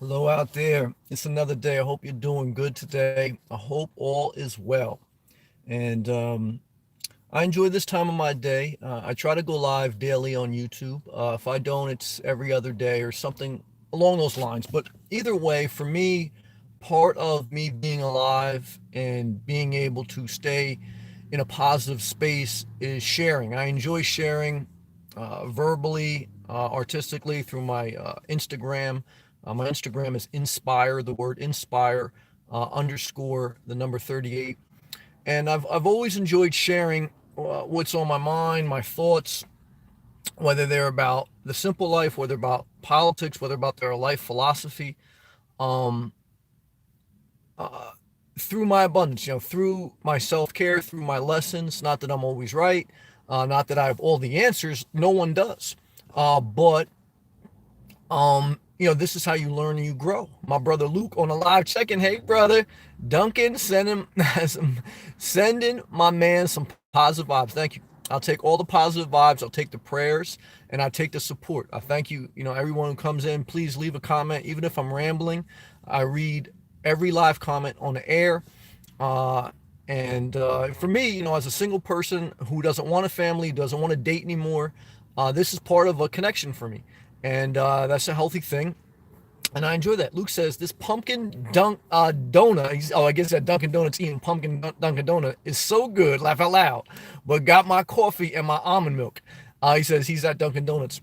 Hello out there. It's another day. I hope you're doing good today. I hope all is well. And I enjoy this time of my day. I try to go live daily on YouTube. If I don't, it's every other day or something along those lines. But either way, for me, part of me being alive and being able to stay in a positive space is sharing. I enjoy sharing verbally, artistically through my Instagram. My Instagram is inspire, the word inspire, underscore the number 38. And I've always enjoyed sharing what's on my mind, my thoughts, whether they're about the simple life, whether about politics, whether about their life philosophy, um, uh, through my abundance, through my self care, through my lessons. Not that I'm always right, not that I have all the answers. No one does. But this is how you learn and you grow. My brother Luke on a live check-in. Hey, brother, Duncan, sending my man some positive vibes. Thank you. I'll take all the positive vibes. I'll take the prayers, and I take the support. I thank you. Everyone who comes in, please leave a comment, even if I'm rambling. I read every live comment on the air. And for me, as a single person who doesn't want a family, doesn't want to date anymore, this is part of a connection for me, and that's a healthy thing, and I enjoy that. Luke says this pumpkin donut. I guess that Dunkin' Donuts eating pumpkin Dunkin' Donut is so good. Laugh out loud. But got my coffee and my almond milk. He says he's at Dunkin' Donuts.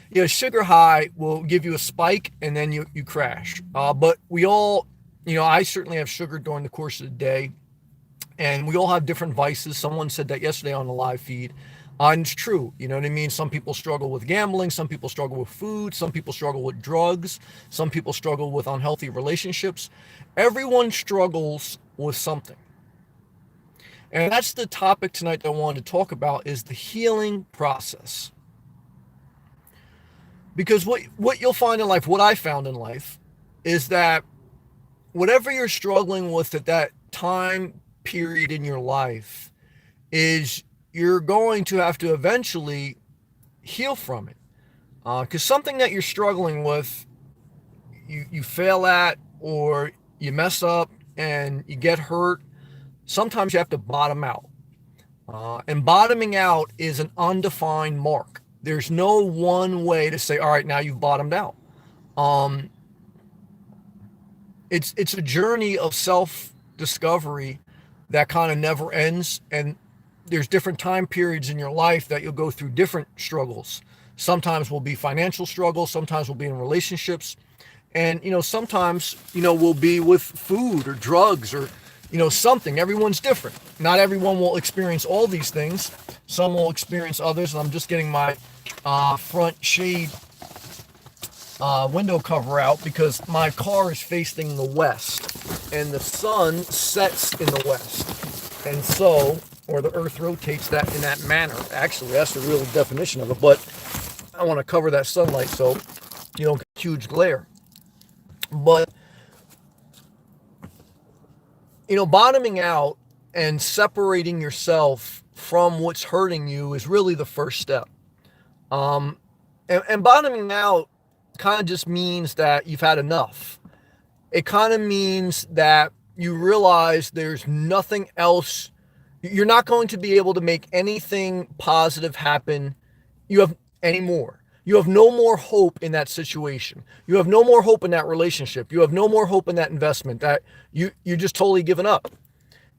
Yeah, sugar high will give you a spike and then you crash. But we all, I certainly have sugar during the course of the day, and we all have different vices. Someone said that yesterday on the live feed. And it's true. You know what I mean? Some people struggle with gambling. Some people struggle with food. Some people struggle with drugs. Some people struggle with unhealthy relationships. Everyone struggles with something. And that's the topic tonight that I wanted to talk about, is the healing process. Because what you'll find in life, what I found in life, is that whatever you're struggling with at that time period in your life is you're going to have to eventually heal from it. Because something that you're struggling with, you fail at, or you mess up and you get hurt, sometimes you have to bottom out. And bottoming out is an undefined mark. There's no one way to say, all right, now you've bottomed out. Um, it's a journey of self-discovery that kind of never ends, and there's different time periods in your life that you'll go through different struggles. Sometimes will be financial struggles, sometimes will be in relationships, and sometimes will be with food or drugs or something. Everyone's different. Not everyone will experience all these things. Some will experience others, and I'm just getting my front shade window cover out because my car is facing the west and the sun sets in the west, and so, or the earth rotates that in that manner. Actually, that's the real definition of it, but I want to cover that sunlight so you don't get huge glare. But bottoming out and separating yourself from what's hurting you is really the first step. And bottoming out kind of just means that you've had enough. It kind of means that you realize there's nothing else. You're not going to be able to make anything positive happen. You have anymore. You have no more hope in that situation. You have no more hope in that relationship. You have no more hope in that investment. That you're just totally given up.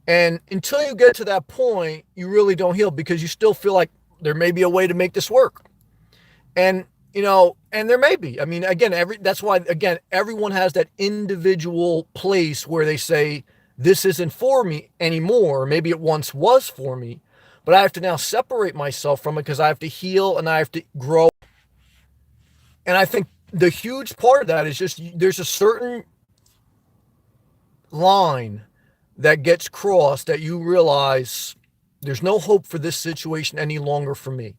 And until you get to that point, you really don't heal because you still feel like there may be a way to make this work. And and there may be. I mean, again, that's why, again, everyone has that individual place where they say, this isn't for me anymore. Maybe it once was for me, but I have to now separate myself from it because I have to heal and I have to grow. And I think the huge part of that is just there's a certain line that gets crossed that you realize there's no hope for this situation any longer for me.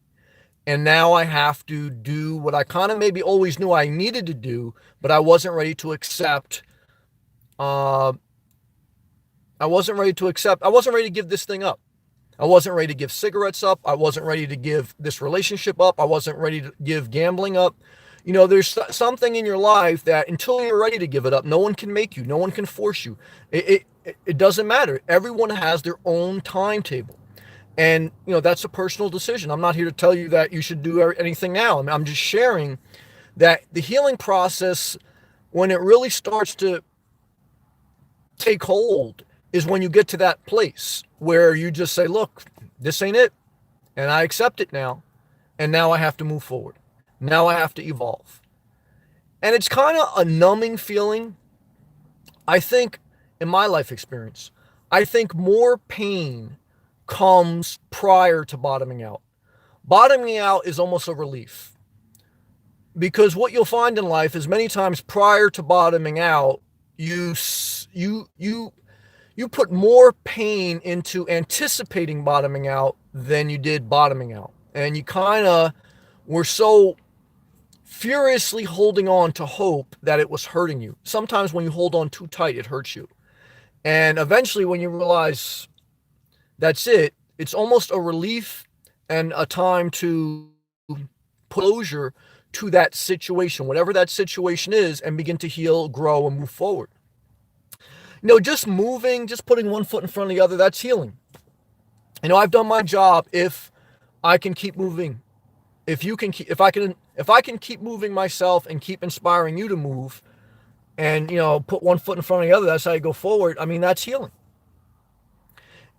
And now I have to do what I kind of maybe always knew I needed to do, but I wasn't ready to accept. I wasn't ready to accept. I wasn't ready to give this thing up. I wasn't ready to give cigarettes up. I wasn't ready to give this relationship up. I wasn't ready to give gambling up. There's something in your life that until you're ready to give it up, no one can make you, no one can force you. It doesn't matter. Everyone has their own timetable. And, that's a personal decision. I'm not here to tell you that you should do anything now. I'm just sharing that the healing process, when it really starts to take hold, is when you get to that place where you just say, look, this ain't it. And I accept it now. And now I have to move forward. Now I have to evolve. And it's kind of a numbing feeling. I think, in my life experience, I think more pain comes prior to bottoming out. Bottoming out is almost a relief, because what you'll find in life is many times prior to bottoming out, you put more pain into anticipating bottoming out than you did bottoming out, and you kind of were so furiously holding on to hope that it was hurting you. Sometimes when you hold on too tight, it hurts you. And eventually, when you realize that's it, it's almost a relief and a time to put closure to that situation, whatever that situation is, and begin to heal, grow, and move forward. Just moving, just putting one foot in front of the other, that's healing. I've done my job if I can keep moving. If I can keep moving myself and keep inspiring you to move, and put one foot in front of the other, that's how you go forward. I mean, that's healing.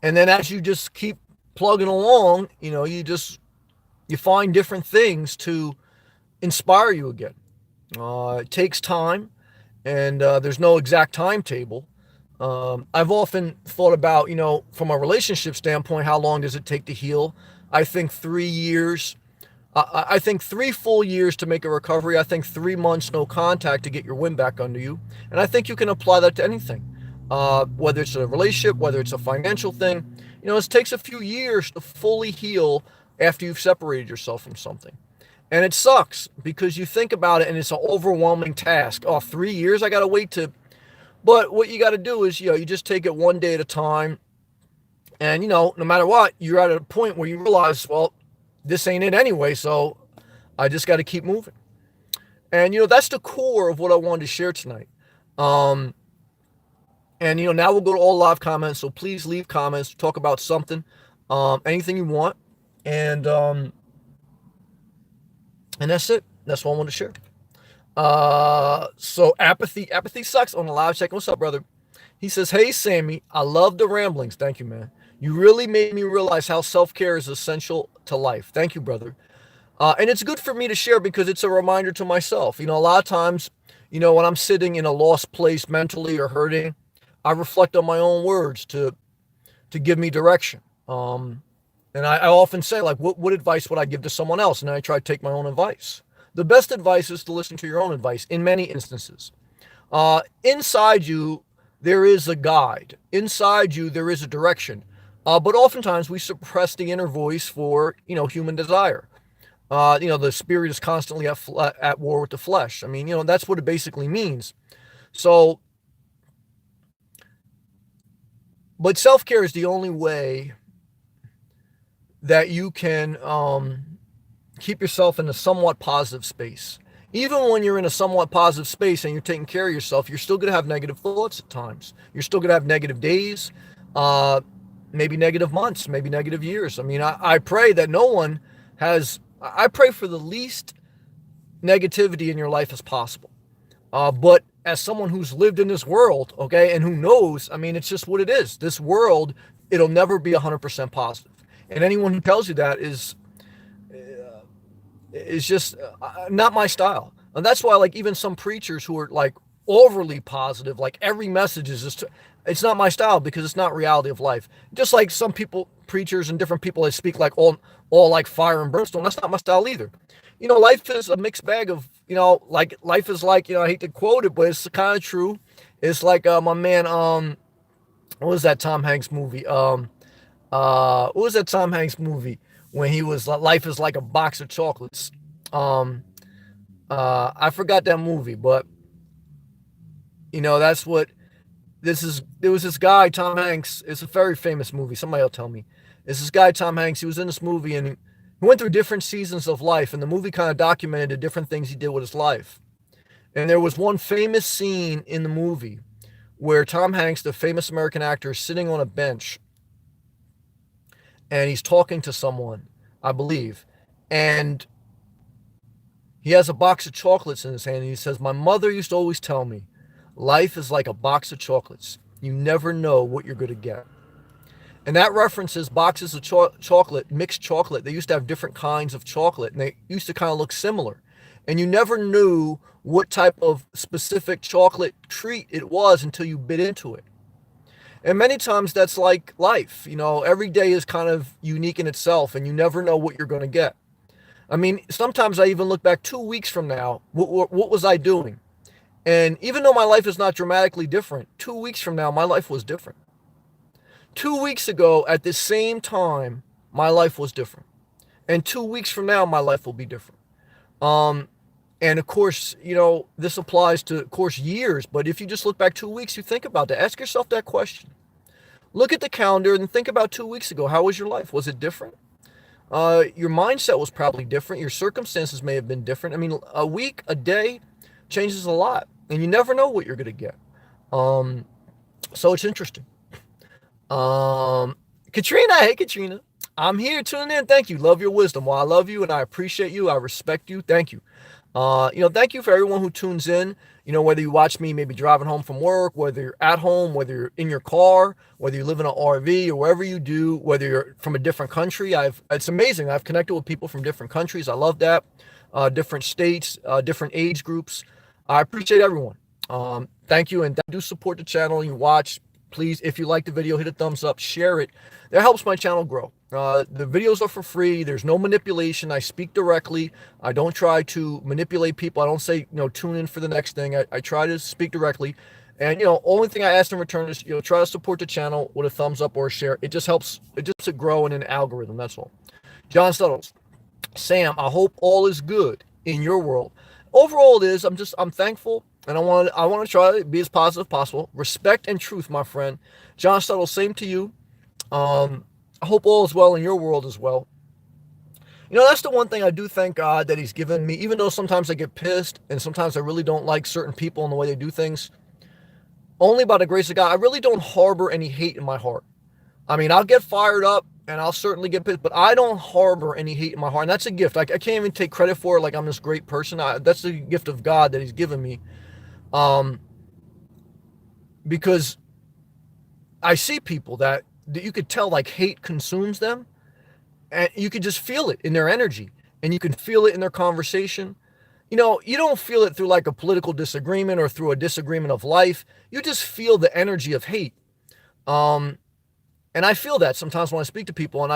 And then as you just keep plugging along, you find different things to inspire you again. It takes time, and there's no exact timetable. I've often thought about, from a relationship standpoint, how long does it take to heal? I think 3 years. I think 3 full years to make a recovery. I think 3 months no contact to get your wind back under you. And I think you can apply that to anything, whether it's a relationship, whether it's a financial thing. It takes a few years to fully heal after you've separated yourself from something. And it sucks because you think about it and it's an overwhelming task. Oh, 3 years I got to wait to. But what you got to do is, you just take it one day at a time. And, no matter what, you're at a point where you realize, well, this ain't it anyway, so I just got to keep moving. And, that's the core of what I wanted to share tonight. And, now we'll go to all live comments, so please leave comments, talk about something, anything you want. And that's it. That's what I wanted to share. So apathy sucks on the live check. What's up, brother? He says, hey, Sammy, I love the ramblings. Thank you, man. You really made me realize how self-care is essential to life. Thank you, brother. And it's good for me to share because it's a reminder to myself. A lot of times, when I'm sitting in a lost place mentally or hurting, I reflect on my own words to give me direction. And I often say, like, what advice would I give to someone else? And I try to take my own advice. The best advice is to listen to your own advice in many instances. Inside you, there is a guide. Inside you, there is a direction. But oftentimes we suppress the inner voice for, human desire. The spirit is constantly at war with the flesh. I mean, that's what it basically means. So, but self-care is the only way that you can keep yourself in a somewhat positive space. Even when you're in a somewhat positive space and you're taking care of yourself, you're still going to have negative thoughts at times. You're still going to have negative days, maybe negative months, maybe negative years. I mean, I pray that no one has, I pray for the least negativity in your life as possible. But as someone who's lived in this world, okay, and who knows, I mean, it's just what it is. This world, it'll never be 100% positive. And anyone who tells you that is just not my style. And that's why, like, even some preachers who are like overly positive, like every message is just, it's not my style because it's not reality of life. Just like some people, preachers and different people that speak like all like fire and brimstone, that's not my style either. Life is a mixed bag of, like life is like, I hate to quote it, but it's kind of true. It's like my man, what was that Tom Hanks movie? What was that Tom Hanks movie when he was life is like a box of chocolates? I forgot that movie, but that's what this is. There was this guy, Tom Hanks. It's a very famous movie. Somebody will tell me. It's this guy, Tom Hanks. He was in this movie and he He went through different seasons of life, and the movie kind of documented the different things he did with his life. And there was one famous scene in the movie where Tom Hanks, the famous American actor, is sitting on a bench and he's talking to someone, I believe. And he has a box of chocolates in his hand, and he says, "My mother used to always tell me, life is like a box of chocolates. You never know what you're going to get." And that references boxes of chocolate, mixed chocolate. They used to have different kinds of chocolate, and they used to kind of look similar. And you never knew what type of specific chocolate treat it was until you bit into it. And many times that's like life. Every day is kind of unique in itself, and you never know what you're going to get. I mean, sometimes I even look back 2 weeks from now, what was I doing? And even though my life is not dramatically different, 2 weeks from now, my life was different. 2 weeks ago, at the same time, my life was different. And 2 weeks from now, my life will be different. And of course, this applies to, of course, years. But if you just look back 2 weeks, you think about that. Ask yourself that question. Look at the calendar and think about 2 weeks ago. How was your life? Was it different? Your mindset was probably different. Your circumstances may have been different. I mean, a week, a day changes a lot. And you never know what you're going to get. So it's interesting. Katrina, hey Katrina, I'm here tuning in. Thank you. Love your wisdom. Well, I love you and I appreciate you. I respect you. Thank you. Thank you for everyone who tunes in. Whether you watch me maybe driving home from work, whether you're at home, whether you're in your car, whether you live in an RV or wherever you do, whether you're from a different country. It's amazing. I've connected with people from different countries. I love that. Different states, different age groups. I appreciate everyone. Thank you. And do support the channel. You watch. Please, if you like the video, hit a thumbs up, share it. That helps my channel grow. The videos are for free. There's no manipulation. I speak directly. I don't try to manipulate people. I don't say, tune in for the next thing. I try to speak directly. And, only thing I ask in return is, try to support the channel with a thumbs up or a share. It just helps to grow in an algorithm. That's all. John Stuttles. Sam, I hope all is good in your world. Overall, it is. I'm thankful. And I want to try to be as positive as possible. Respect and truth, my friend. John Stuttle, same to you. I hope all is well in your world as well. That's the one thing I do thank God that he's given me, even though sometimes I get pissed and sometimes I really don't like certain people and the way they do things. Only by the grace of God, I really don't harbor any hate in my heart. I mean, I'll get fired up and I'll certainly get pissed, but I don't harbor any hate in my heart. And that's a gift. I can't even take credit for it like I'm this great person. That's the gift of God that he's given me. Because I see people that you could tell like hate consumes them, and you could just feel it in their energy, and you can feel it in their conversation. You don't feel it through like a political disagreement or through a disagreement of life. You just feel the energy of hate. And I feel that sometimes when I speak to people, and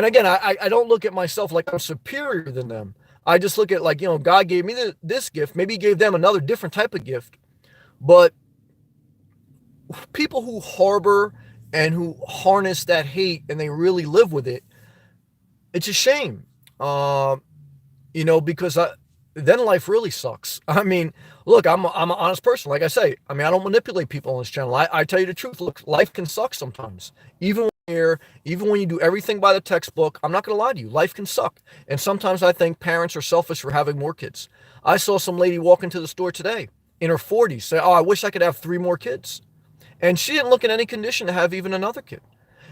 again, I don't look at myself like I'm superior than them. I just look at like, God gave me this gift. Maybe he gave them another different type of gift. But people who harbor and who harness that hate and they really live with it, it's a shame. Because then life really sucks. I mean, look, I'm an honest person. Like I say, I don't manipulate people on this channel. I tell you the truth. Look, life can suck sometimes. Even when you do everything by the textbook, I'm not going to lie to you. Life can suck. And sometimes I think parents are selfish for having more kids. I saw some lady walk into the store today in her 40s say, "Oh, I wish I could have 3 more kids." And she didn't look in any condition to have even another kid.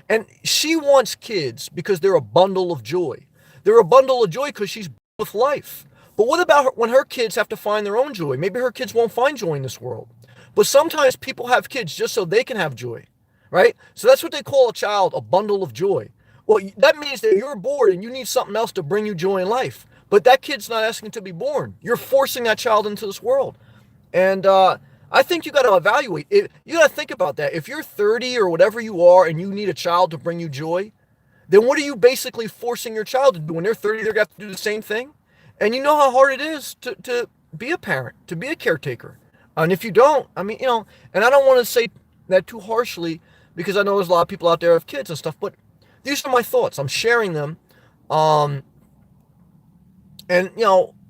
And she wants kids because they're a bundle of joy. They're a bundle of joy because she's with life. But what about her, when her kids have to find their own joy? Maybe her kids won't find joy in this world. But sometimes people have kids just so they can have joy. Right? So that's what they call a child, a bundle of joy. Well, that means that you're bored and you need something else to bring you joy in life. But that kid's not asking to be born. You're forcing that child into this world. And I think you got to evaluate it. You got to think about that. If you're 30 or whatever you are and you need a child to bring you joy, then what are you basically forcing your child to do? When they're 30, they're going to have to do the same thing. And you know how hard it is to be a parent, to be a caretaker. And if you don't, and I don't want to say that too harshly, because I know there's a lot of people out there who have kids and stuff, but these are my thoughts. I'm sharing them. And,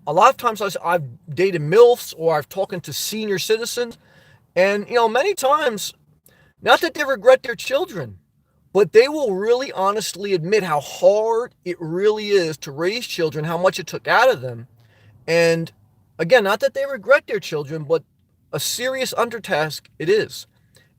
a lot of times I've dated MILFs or I've talked to senior citizens. And, many times, not that they regret their children, but they will really honestly admit how hard it really is to raise children, how much it took out of them. And again, not that they regret their children, but a serious undertask it is.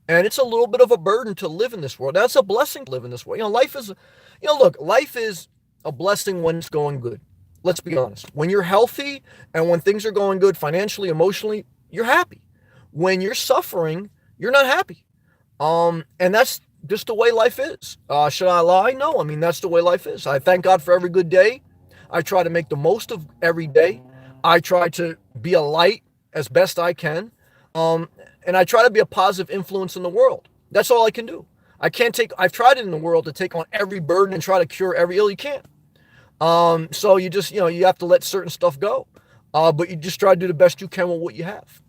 And it's a little bit of a burden to live in this world. That's a blessing to live in this world. Life is, look, life is a blessing when it's going good. Let's be honest. When you're healthy and when things are going good financially, emotionally, you're happy. When you're suffering, you're not happy. And that's just the way life is. Should I lie? No. I mean, that's the way life is. I thank God for every good day. I try to make the most of every day. I try to be a light as best I can. And I try to be a positive influence in the world. That's all I can do. I've tried it in the world to take on every burden and try to cure every ill. You can't. So you just, you have to let certain stuff go. But you just try to do the best you can with what you have.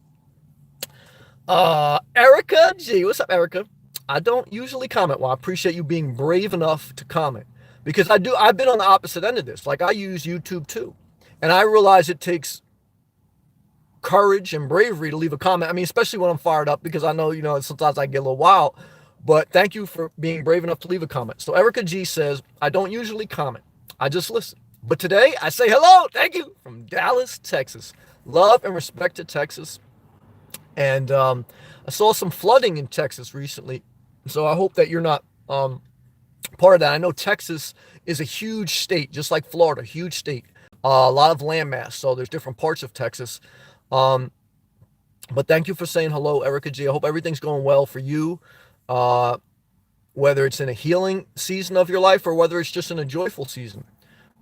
Erica G. What's up, Erica? I don't usually comment. Well, I appreciate you being brave enough to comment because I've been on the opposite end of this. Like I use YouTube too. And I realize it takes courage and bravery to leave a comment. I mean, especially when I'm fired up because I know, sometimes I get a little wild, but thank you for being brave enough to leave a comment. So Erica G says, I don't usually comment. I just listen. But today I say hello. Thank you from Dallas, Texas. Love and respect to Texas. And I saw some flooding in Texas recently. So I hope that you're not part of that. I know Texas is a huge state, just like Florida, huge state. A lot of landmass. So there's different parts of Texas. But thank you for saying hello, Erica G. I hope everything's going well for you. Whether it's in a healing season of your life or whether it's just in a joyful season.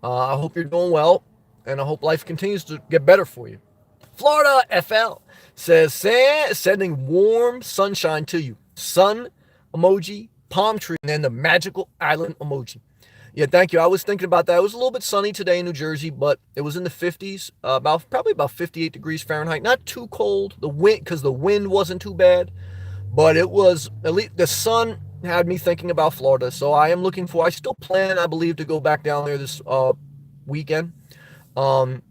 I hope you're doing well. And I hope life continues to get better for you. Florida FL says, sending warm sunshine to you. Sun emoji, palm tree, and then the magical island emoji. Yeah, thank you. I was thinking about that. It was a little bit sunny today in New Jersey, but it was in the 50s, probably about 58 degrees Fahrenheit. Not too cold. The wind, because the wind wasn't too bad, but it was, at least the sun had me thinking about Florida. So I still plan, I believe, to go back down there this weekend. And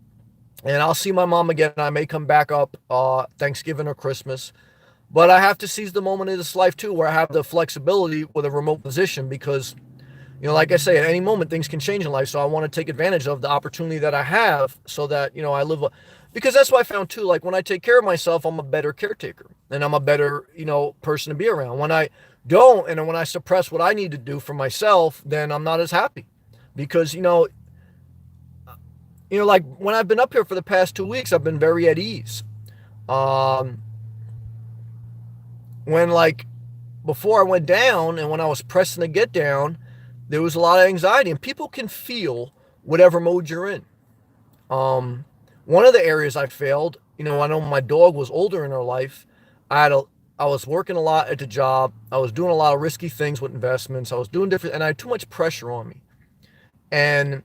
I'll see my mom again. I may come back up Thanksgiving or Christmas. But I have to seize the moment in this life, too, where I have the flexibility with a remote position because, like I say, at any moment, things can change in life. So I want to take advantage of the opportunity that I have so that, I live because that's what I found, too. Like, when I take care of myself, I'm a better caretaker. And I'm a better, person to be around. When I don't, and when I suppress what I need to do for myself, then I'm not as happy. Because, like when I've been up here for the past 2 weeks, I've been very at ease. When like before I went down and when I was pressing to get down, there was a lot of anxiety and people can feel whatever mode you're in. One of the areas I failed, I know my dog was older in her life. I was working a lot at the job. I was doing a lot of risky things with investments. I was doing different, and I had too much pressure on me. And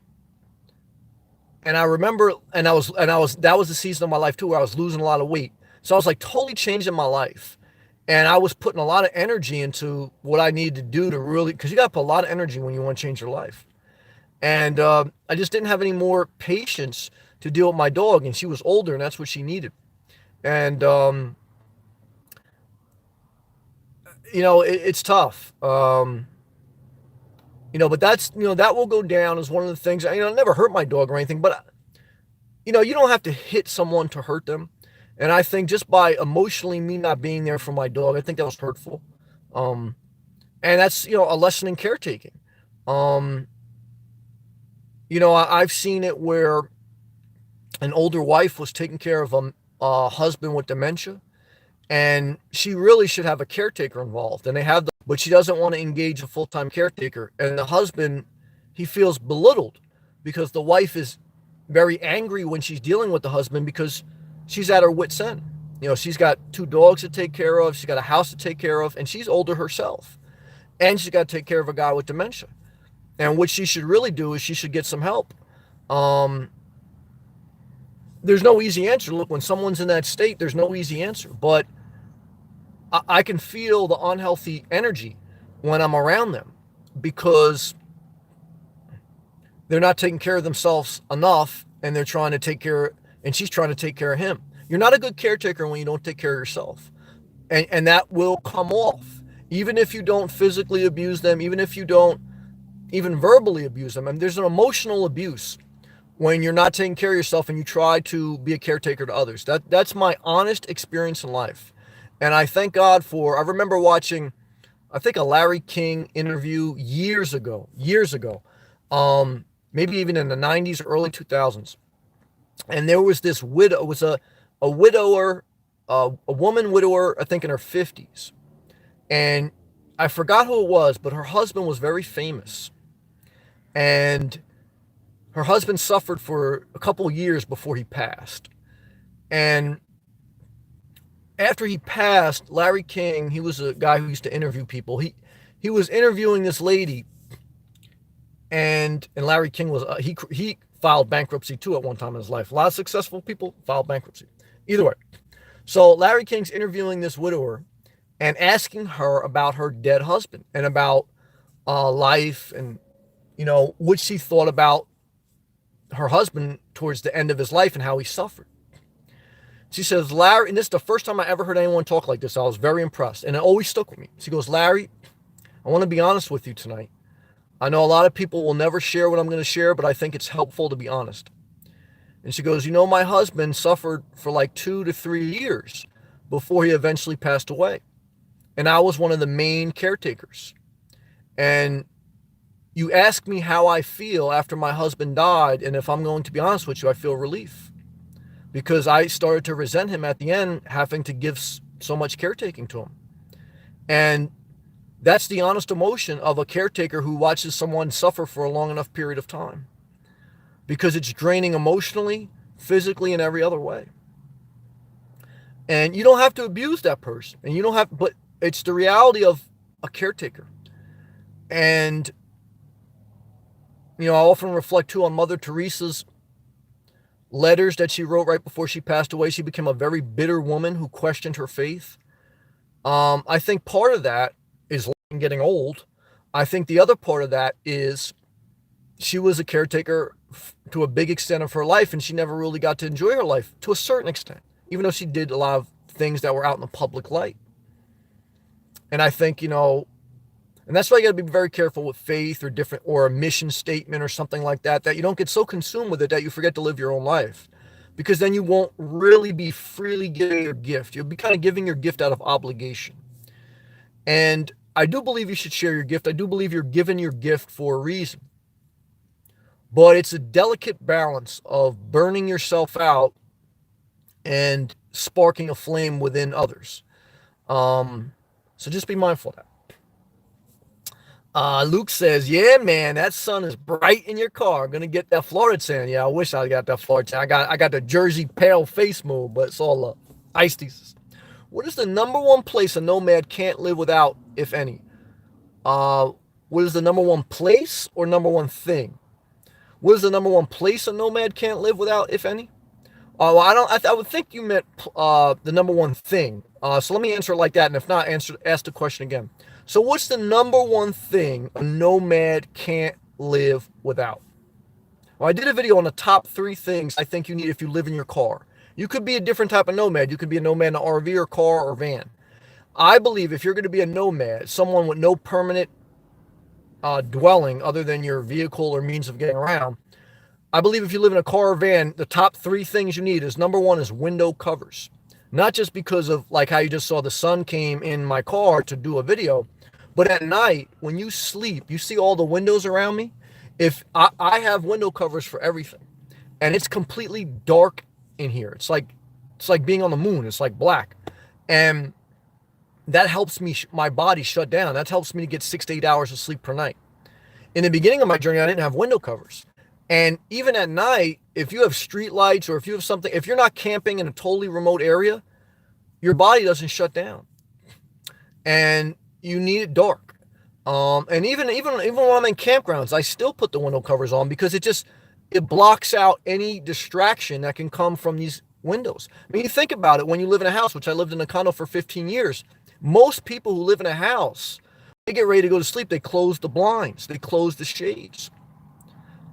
I remember, that was the season of my life too, where I was losing a lot of weight. So I was like totally changing my life. And I was putting a lot of energy into what I needed to do to really, because you got to put a lot of energy when you want to change your life. And I just didn't have any more patience to deal with my dog. And she was older and that's what she needed. And, it's tough. But that's, that will go down as one of the things. I never hurt my dog or anything, but, you don't have to hit someone to hurt them. And I think just by emotionally me not being there for my dog, I think that was hurtful. And that's, a lesson in caretaking. I've seen it where an older wife was taking care of a husband with dementia. And she really should have a caretaker involved. And but she doesn't want to engage a full-time caretaker. And the husband, he feels belittled because the wife is very angry when she's dealing with the husband because she's at her wit's end. She's got 2 dogs to take care of. She's got a house to take care of. And she's older herself. And she's got to take care of a guy with dementia. And what she should really do is she should get some help. There's no easy answer. Look, when someone's in that state, there's no easy answer. But I can feel the unhealthy energy when I'm around them because they're not taking care of themselves enough and they're trying to take care, and she's trying to take care of him. You're not a good caretaker when you don't take care of yourself. And that will come off. even if you don't physically abuse them, even if you don't even verbally abuse them. I mean, there's an emotional abuse when you're not taking care of yourself and you try to be a caretaker to others. That's my honest experience in life. And I thank God for, I remember watching, I think, a Larry King interview years ago, maybe even in the 90s or early 2000s. And there was this widow, it was a widower, a woman widower, I think in her 50s. And I forgot who it was, but her husband was very famous. And her husband suffered for a couple years before he passed. And after he passed, Larry King, he was a guy who used to interview people. He was interviewing this lady, and Larry King was he filed bankruptcy too at one time in his life. A lot of successful people filed bankruptcy. Either way, so Larry King's interviewing this widower and asking her about her dead husband and about life, and what she thought about her husband towards the end of his life and how he suffered. She says, Larry, and this is the first time I ever heard anyone talk like this. I was very impressed, and it always stuck with me. She goes, Larry, I want to be honest with you tonight. I know a lot of people will never share what I'm going to share, but I think it's helpful to be honest. And she goes, my husband suffered for like 2 to 3 years before he eventually passed away. And I was one of the main caretakers. And you ask me how I feel after my husband died, and if I'm going to be honest with you, I feel relief. Because I started to resent him at the end, having to give so much caretaking to him. And that's the honest emotion of a caretaker who watches someone suffer for a long enough period of time. Because it's draining emotionally, physically, and every other way. And you don't have to abuse that person. And you don't have, but it's the reality of a caretaker. And, I often reflect too on Mother Teresa's letters that she wrote right before she passed away. She became a very bitter woman who questioned her faith. I think part of that is getting old. I think the other part of that is she was a caretaker to a big extent of her life, and she never really got to enjoy her life to a certain extent, even though she did a lot of things that were out in the public light. And I think, and that's why you got to be very careful with faith or a mission statement or something like that you don't get so consumed with it that you forget to live your own life, because then you won't really be freely giving your gift. You'll be kind of giving your gift out of obligation. And I do believe you should share your gift. I do believe you're given your gift for a reason. But it's a delicate balance of burning yourself out and sparking a flame within others. So just be mindful of that. Luke says, yeah, man, that sun is bright in your car. I'm going to get that Florida tan. Yeah, I wish I got that Florida tan. I got the Jersey pale face mode, but it's all ice thesis. What is the number one place a nomad can't live without, if any? What is the number one place or number one thing? What is the number one place a nomad can't live without, if any? Well, I would think you meant the number one thing. So let me answer it like that, and if not, ask the question again. So what's the number one thing a nomad can't live without? Well, I did a video on the top 3 things I think you need if you live in your car. You could be a different type of nomad. You could be a nomad in an RV or car or van. I believe if you're going to be a nomad, someone with no permanent dwelling other than your vehicle or means of getting around, I believe if you live in a car or van, the top 3 things you need is, number one is window covers. Not just because of like how you just saw the sun came in my car to do a video, but at night when you sleep, you see all the windows around me. If I have window covers for everything, and it's completely dark in here. It's like being on the moon. It's like black. And that helps me, my body shut down. That helps me to get 6 to 8 hours of sleep per night. In the beginning of my journey, I didn't have window covers. And even at night, if you have street lights or if you have something, if you're not camping in a totally remote area, your body doesn't shut down. And you need it dark. And even when I'm in campgrounds, I still put the window covers on because it blocks out any distraction that can come from these windows. I mean, you think about it, when you live in a house, which I lived in a condo for 15 years, most people who live in a house, they get ready to go to sleep, they close the blinds, they close the shades.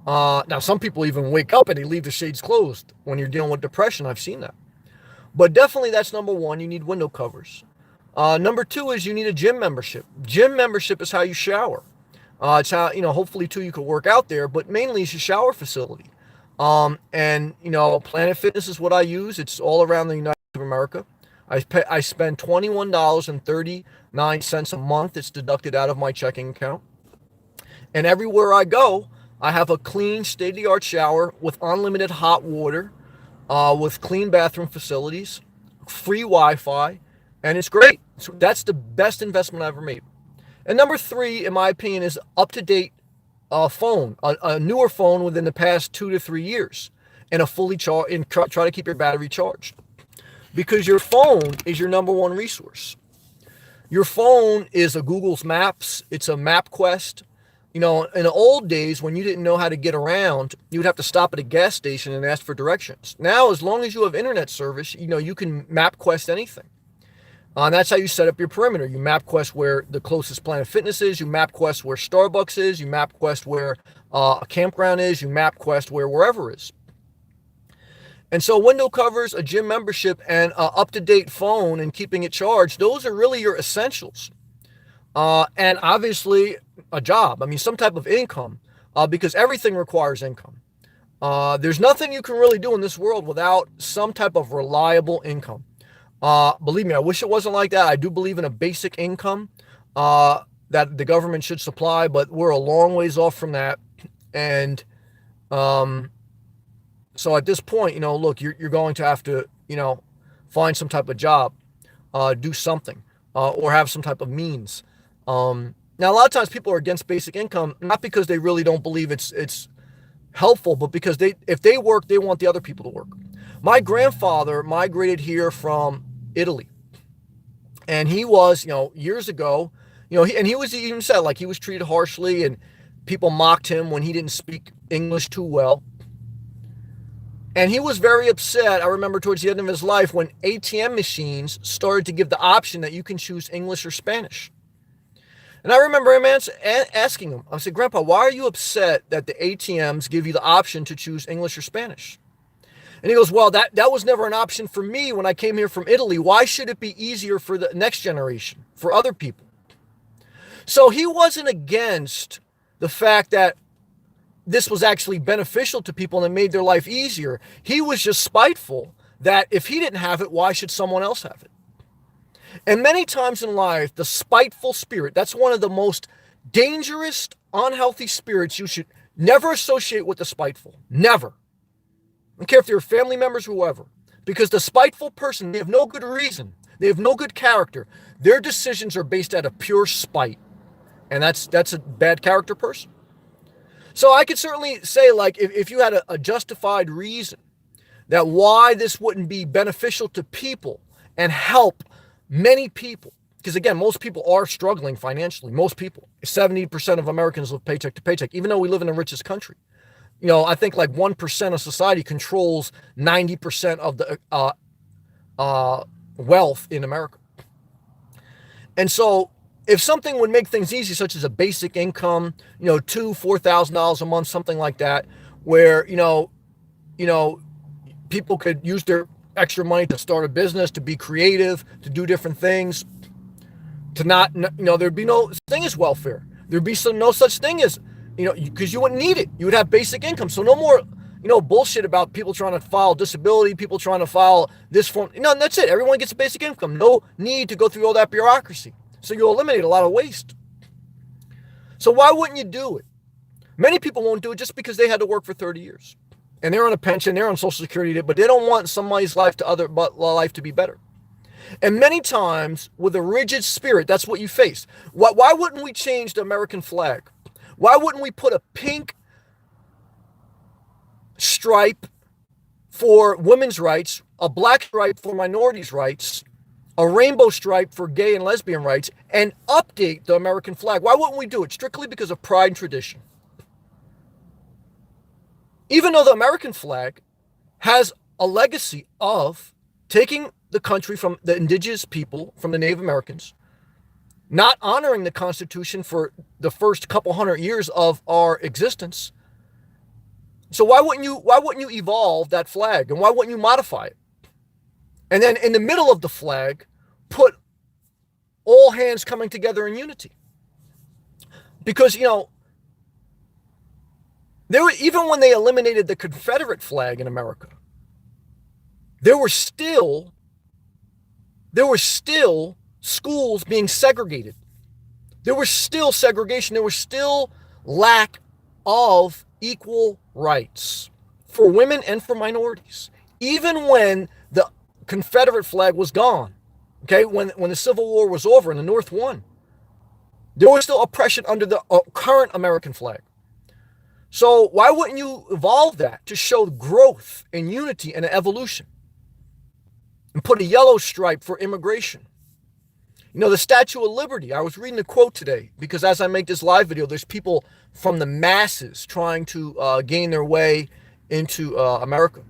Now, some people even wake up and they leave the shades closed when you're dealing with depression. I've seen that. But definitely that's number one. You need window covers. Number two is you need a gym membership. Gym membership is how you shower. It's how, hopefully too you can work out there, but mainly it's a shower facility. And Planet Fitness is what I use. It's all around the United States of America. I spend $21.39 a month. It's deducted out of my checking account. And everywhere I go, I have a clean, state-of-the-art shower with unlimited hot water, with clean bathroom facilities, free Wi-Fi, and it's great. So that's the best investment I've ever made. And number three, in my opinion, is up-to-date phone, a newer phone within the past 2 to 3 years, and a fully charged, and try to keep your battery charged, because your phone is your number one resource. Your phone is a Google's Maps. It's a MapQuest. In the old days when you didn't know how to get around, you would have to stop at a gas station and ask for directions. Now, as long as you have internet service, you can MapQuest anything. And that's how you set up your perimeter. You MapQuest where the closest Planet Fitness is. You MapQuest where Starbucks is. You MapQuest where a campground is. You MapQuest where wherever is. And so window covers, a gym membership, and an up-to-date phone and keeping it charged, those are really your essentials. And obviously a job. I mean, some type of income, because everything requires income. There's nothing you can really do in this world without some type of reliable income. Believe me, I wish it wasn't like that. I do believe in a basic income that the government should supply, but we're a long ways off from that. And so at this point, look, you're going to have to, find some type of job, do something, or have some type of means. Now, a lot of times people are against basic income, not because they really don't believe it's helpful, but because if they work, they want the other people to work. My grandfather migrated here from Italy, and he was, years ago, he was even said, like, he was treated harshly, and people mocked him when he didn't speak English too well. And he was very upset, I remember, towards the end of his life, when ATM machines started to give the option that you can choose English or Spanish. And I remember him asking him, I said, Grandpa, why are you upset that the ATMs give you the option to choose English or Spanish? And he goes, well, that was never an option for me when I came here from Italy. Why should it be easier for the next generation, for other people? So he wasn't against the fact that this was actually beneficial to people and it made their life easier. He was just spiteful that if he didn't have it, why should someone else have it? And many times in life, the spiteful spirit, that's one of the most dangerous, unhealthy spirits. You should never associate with the spiteful. Never. I don't care if they're family members or whoever. Because the spiteful person, they have no good reason. They have no good character. Their decisions are based out of pure spite. And that's a bad character person. So I could certainly say, like, if you had a justified reason that why this wouldn't be beneficial to people and help many people, because again, most people are struggling financially. Most people, 70% of Americans live paycheck to paycheck, even though we live in the richest country. I think like 1% of society controls 90% of the wealth in America. And so if something would make things easy, such as a basic income, $4,000 a month, something like that, where, people could use their extra money to start a business, to be creative, to do different things, to not, there'd be no thing as welfare. There'd be no such thing as, because you wouldn't need it. You would have basic income. So no more, bullshit about people trying to file disability, people trying to file this form. That's it. Everyone gets a basic income. No need to go through all that bureaucracy. So you'll eliminate a lot of waste. So why wouldn't you do it? Many people won't do it just because they had to work for 30 years. And they're on a pension, they're on Social Security, but they don't want somebody's life to be better. And many times, with a rigid spirit, that's what you face. Why wouldn't we change the American flag? Why wouldn't we put a pink stripe for women's rights, a black stripe for minorities' rights, a rainbow stripe for gay and lesbian rights, and update the American flag? Why wouldn't we do it? Strictly because of pride and tradition. Even though the American flag has a legacy of taking the country from the indigenous people, from the Native Americans, not honoring the Constitution for the first couple hundred years of our existence. So why wouldn't you evolve that flag, and why wouldn't you modify it? And then in the middle of the flag, put all hands coming together in unity. Because, even when they eliminated the Confederate flag in America, there were still schools being segregated. There was still segregation. There was still lack of equal rights for women and for minorities. Even when the Confederate flag was gone, okay, when the Civil War was over and the North won, there was still oppression under the current American flag. So why wouldn't you evolve that to show growth and unity and evolution? And put a yellow stripe for immigration. The Statue of Liberty, I was reading a quote today because as I make this live video, there's people from the masses trying to gain their way into America.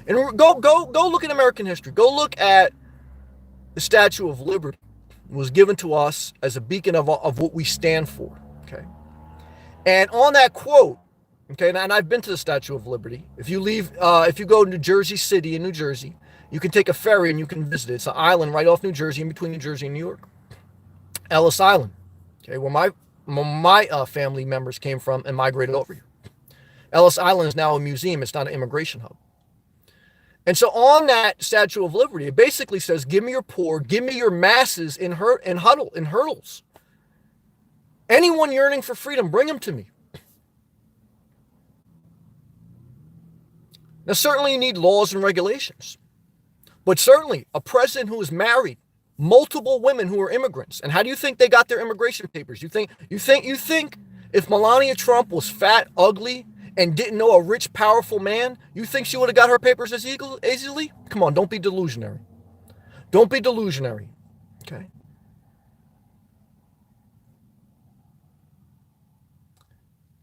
And go look at American history. Go look at the Statue of Liberty. It was given to us as a beacon of what we stand for. Okay. And on that quote, okay, and I've been to the Statue of Liberty. If you go to New Jersey City in New Jersey, you can take a ferry and you can visit it. It's an island right off New Jersey, in between New Jersey and New York. Ellis Island, okay, where my family members came from and migrated over here. Ellis Island is now a museum. It's not an immigration hub. And so on that Statue of Liberty, it basically says, give me your poor, give me your masses in hurdles. Anyone yearning for freedom, bring them to me. Now, certainly you need laws and regulations. But certainly a president who has married multiple women who are immigrants. And how do you think they got their immigration papers? You think if Melania Trump was fat, ugly, and didn't know a rich, powerful man, you think she would have got her papers as easily? Come on, don't be delusionary. Don't be delusionary. Okay.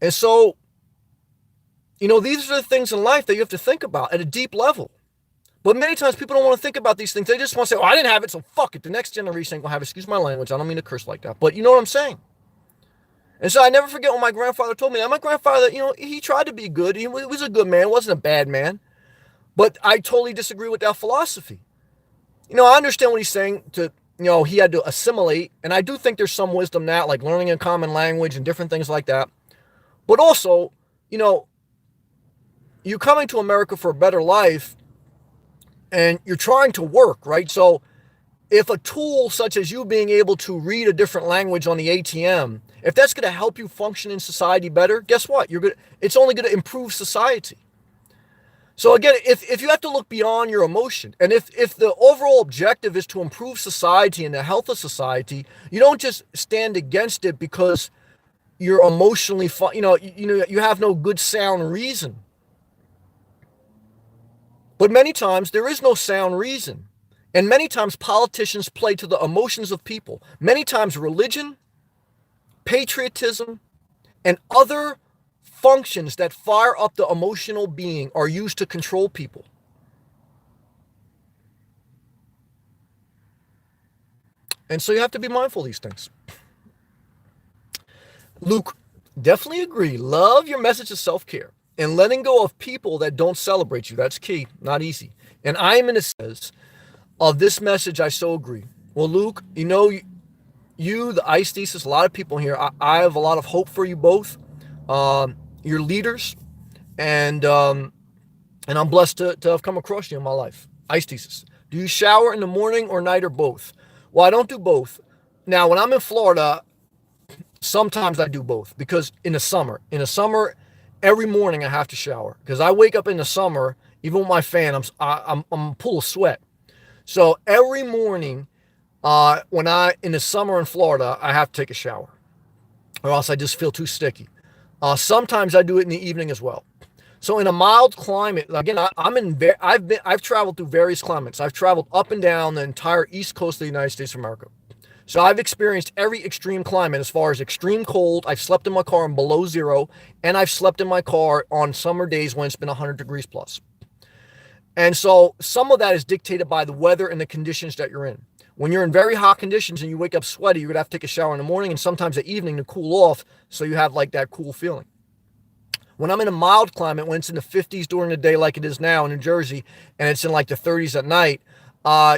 And so, these are the things in life that you have to think about at a deep level. But many times people don't want to think about these things. They just want to say, I didn't have it, so fuck it. The next generation ain't going to have it. Excuse my language. I don't mean to curse like that. But you know what I'm saying? And so I never forget what my grandfather told me. And my grandfather, he tried to be good. He was a good man. Wasn't a bad man. But I totally disagree with that philosophy. I understand what he's saying he had to assimilate. And I do think there's some wisdom now, like learning a common language and different things like that. But also, you're coming to America for a better life. And you're trying to work, right? So if a tool such as you being able to read a different language on the ATM, if that's going to help you function in society better, guess what? It's only going to improve society. So again, if you have to look beyond your emotion, and if the overall objective is to improve society and the health of society, you don't just stand against it because you're emotionally, you have no good sound reason. But many times there is no sound reason. And many times politicians play to the emotions of people. Many times religion, patriotism, and other functions that fire up the emotional being are used to control people. And so you have to be mindful of these things. Luke, definitely agree. Love your message of self-care. And letting go of people that don't celebrate you. That's key. Not easy. And I am in a sense of this message. I so agree. Well, Luke, you, the ICE thesis, a lot of people here, I have a lot of hope for you both. You're leaders. And I'm blessed to have come across you in my life. ICE thesis. Do you shower in the morning or night or both? Well, I don't do both. Now, when I'm in Florida, sometimes I do both. Because in the summer, every morning I have to shower because I wake up in the summer, even with my fan, I'm a pool of sweat. So every morning, in the summer in Florida, I have to take a shower, or else I just feel too sticky. Sometimes I do it in the evening as well. So in a mild climate, again, I've traveled through various climates. I've traveled up and down the entire east coast of the United States of America. So I've experienced every extreme climate as far as extreme cold. I've slept in my car in below zero, and I've slept in my car on summer days when it's been 100 degrees plus. And so some of that is dictated by the weather and the conditions that you're in. When you're in very hot conditions and you wake up sweaty, you're going to have to take a shower in the morning and sometimes at evening to cool off so you have like that cool feeling. When I'm in a mild climate, when it's in the 50s during the day like it is now in New Jersey, and it's in like the 30s at night,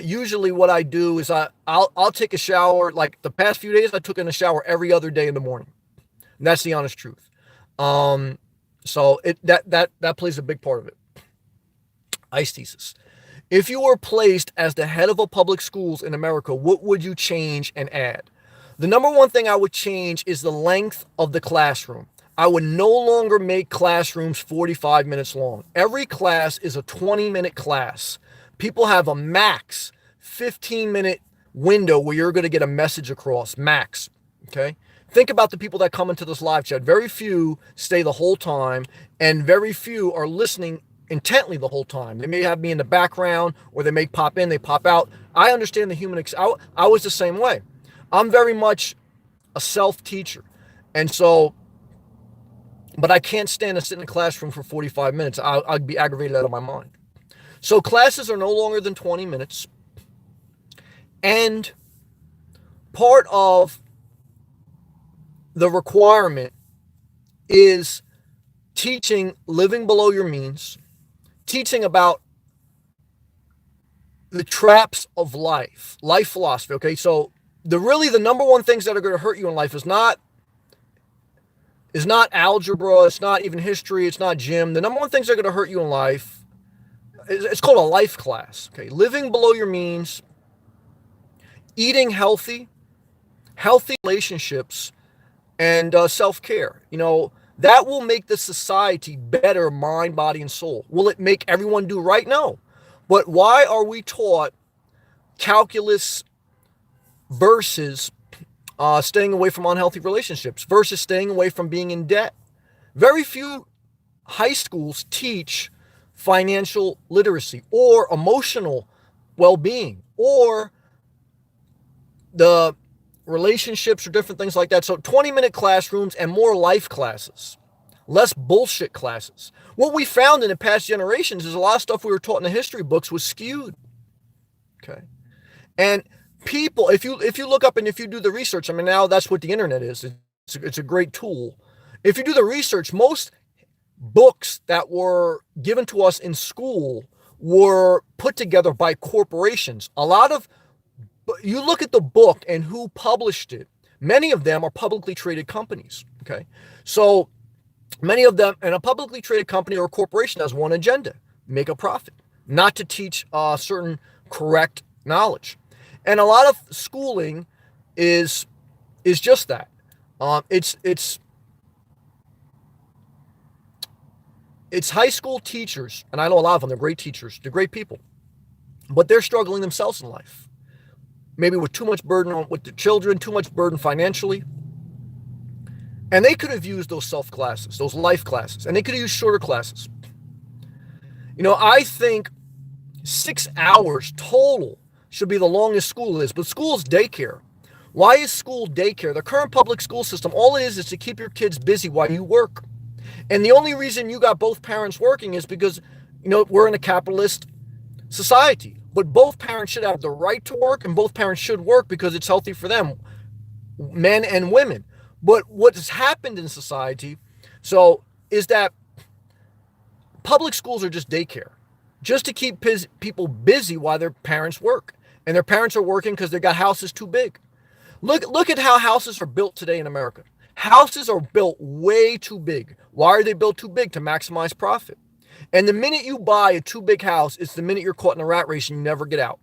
Usually what I do is I'll take a shower. Like the past few days, I took in a shower every other day in the morning. And that's the honest truth. Um, so that plays a big part of it. Ice thesis. If you were placed as the head of a public schools in America, what would you change and add? The number one thing I would change is the length of the classroom. I would no longer make classrooms 45 minutes long. Every class is a 20-minute class. People have a max 15-minute window where you're going to get a message across, max. Okay? Think about the people that come into this live chat. Very few stay the whole time, and very few are listening intently the whole time. They may have me in the background, or they may pop in, they pop out. I understand the human. I was the same way. I'm very much a self-teacher, and so, but I can't stand to sit in a classroom for 45 minutes. I'd be aggravated out of my mind. So classes are no longer than 20 minutes, and part of the requirement is teaching living below your means, teaching about the traps of life philosophy. Okay, so the number one things that are going to hurt you in life is not algebra, it's not even history, it's not gym. The number one things that are going to hurt you in life, it's called a life class. Okay, living below your means, eating healthy relationships, and self-care. That will make the society better, mind, body, and soul. Will it make everyone do right? No. But why are we taught calculus versus staying away from unhealthy relationships versus staying away from being in debt? Very few high schools teach financial literacy or emotional well-being or the relationships or different things like that. So 20-minute classrooms and more life classes, less bullshit classes. What we found in the past generations is a lot of stuff we were taught in the history books was skewed. Okay. And people, if you look up and if you do the research, I mean, now that's what the internet is. It's a great tool. If you do the research, most books that were given to us in school were put together by corporations. You look at the book and who published it. Many of them are publicly traded companies. Okay. So many of them, and a publicly traded company or a corporation has one agenda: make a profit, not to teach certain correct knowledge. And a lot of schooling is just that. It's high school teachers, and I know a lot of them. They're great teachers. They're great people, but they're struggling themselves in life. Maybe with too much burden with the children, too much burden financially. And they could have used those self classes, those life classes, and they could have used shorter classes. I think 6 hours total should be the longest school is, but school is daycare. Why is school daycare? The current public school system, all it is to keep your kids busy while you work. And the only reason you got both parents working is because, we're in a capitalist society. But both parents should have the right to work, and both parents should work because it's healthy for them, men and women. But what has happened in society, is that public schools are just daycare, just to keep people busy while their parents work. And their parents are working because they got houses too big. Look at how houses are built today in America. Houses are built way too big. Why are they built too big? To maximize profit. And the minute you buy a too big house, it's the minute you're caught in a rat race and you never get out.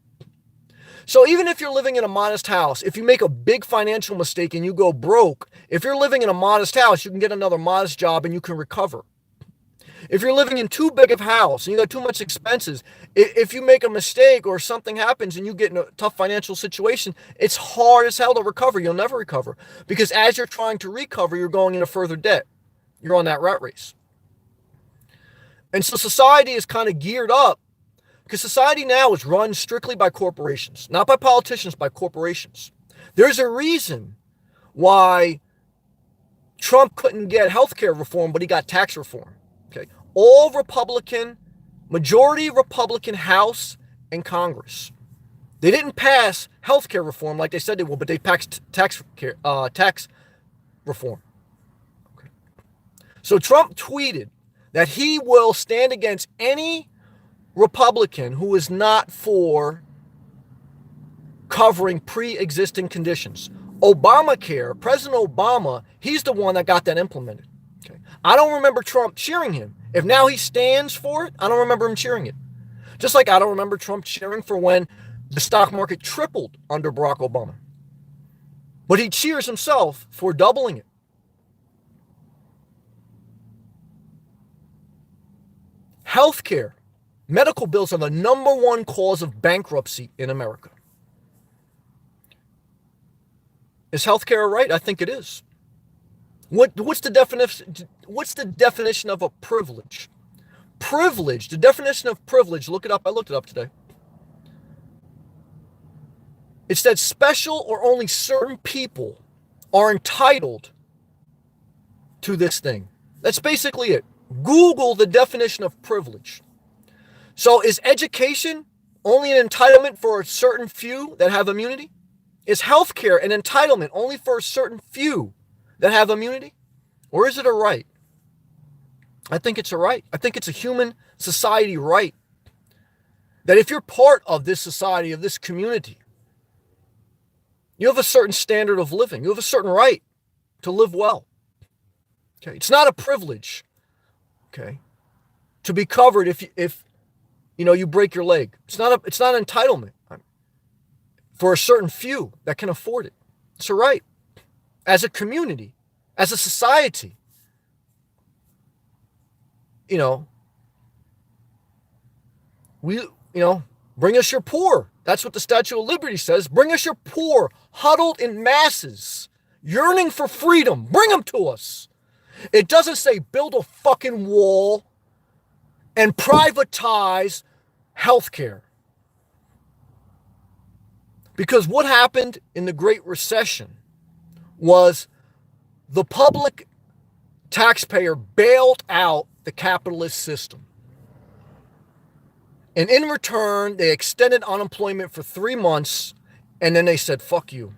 So even if you're living in a modest house, if you make a big financial mistake and you go broke, if you're living in a modest house, you can get another modest job and you can recover. If you're living in too big of a house and you got too much expenses, if you make a mistake or something happens and you get in a tough financial situation, it's hard as hell to recover. You'll never recover because as you're trying to recover, you're going into further debt. You're on that rat race. And so society is kind of geared up because society now is run strictly by corporations, not by politicians, by corporations. There's a reason why Trump couldn't get healthcare reform, but he got tax reform. Okay. All Republican, majority Republican House and Congress. They didn't pass healthcare reform like they said they would, but they passed tax reform. Okay. So Trump tweeted that he will stand against any Republican who is not for covering pre-existing conditions. Obamacare, President Obama, he's the one that got that implemented. Okay. I don't remember Trump cheering him. If now he stands for it, I don't remember him cheering it. Just like I don't remember Trump cheering for when the stock market tripled under Barack Obama. But he cheers himself for doubling it. Healthcare, medical bills are the number one cause of bankruptcy in America. Is healthcare right? I think it is. What's the definition of a privilege? Privilege, the definition of privilege, look it up. I looked it up today. It's that special or only certain people are entitled to this thing. That's basically it. Google the definition of privilege. So is education only an entitlement for a certain few that have immunity? Is healthcare an entitlement only for a certain few that have immunity? Or is it a right? I think it's a right. I think it's a human society right. That if you're part of this society, of this community, you have a certain standard of living. You have a certain right to live well. Okay, it's not a privilege, okay, to be covered if you break your leg. It's not an entitlement for a certain few that can afford it. It's a right. As a community, as a society, bring us your poor. That's what the Statue of Liberty says. Bring us your poor, huddled in masses, yearning for freedom. Bring them to us. It doesn't say build a fucking wall and privatize healthcare. Because what happened in the Great Recession was the public taxpayer bailed out the capitalist system. And in return, they extended unemployment for 3 months, and then they said, fuck you.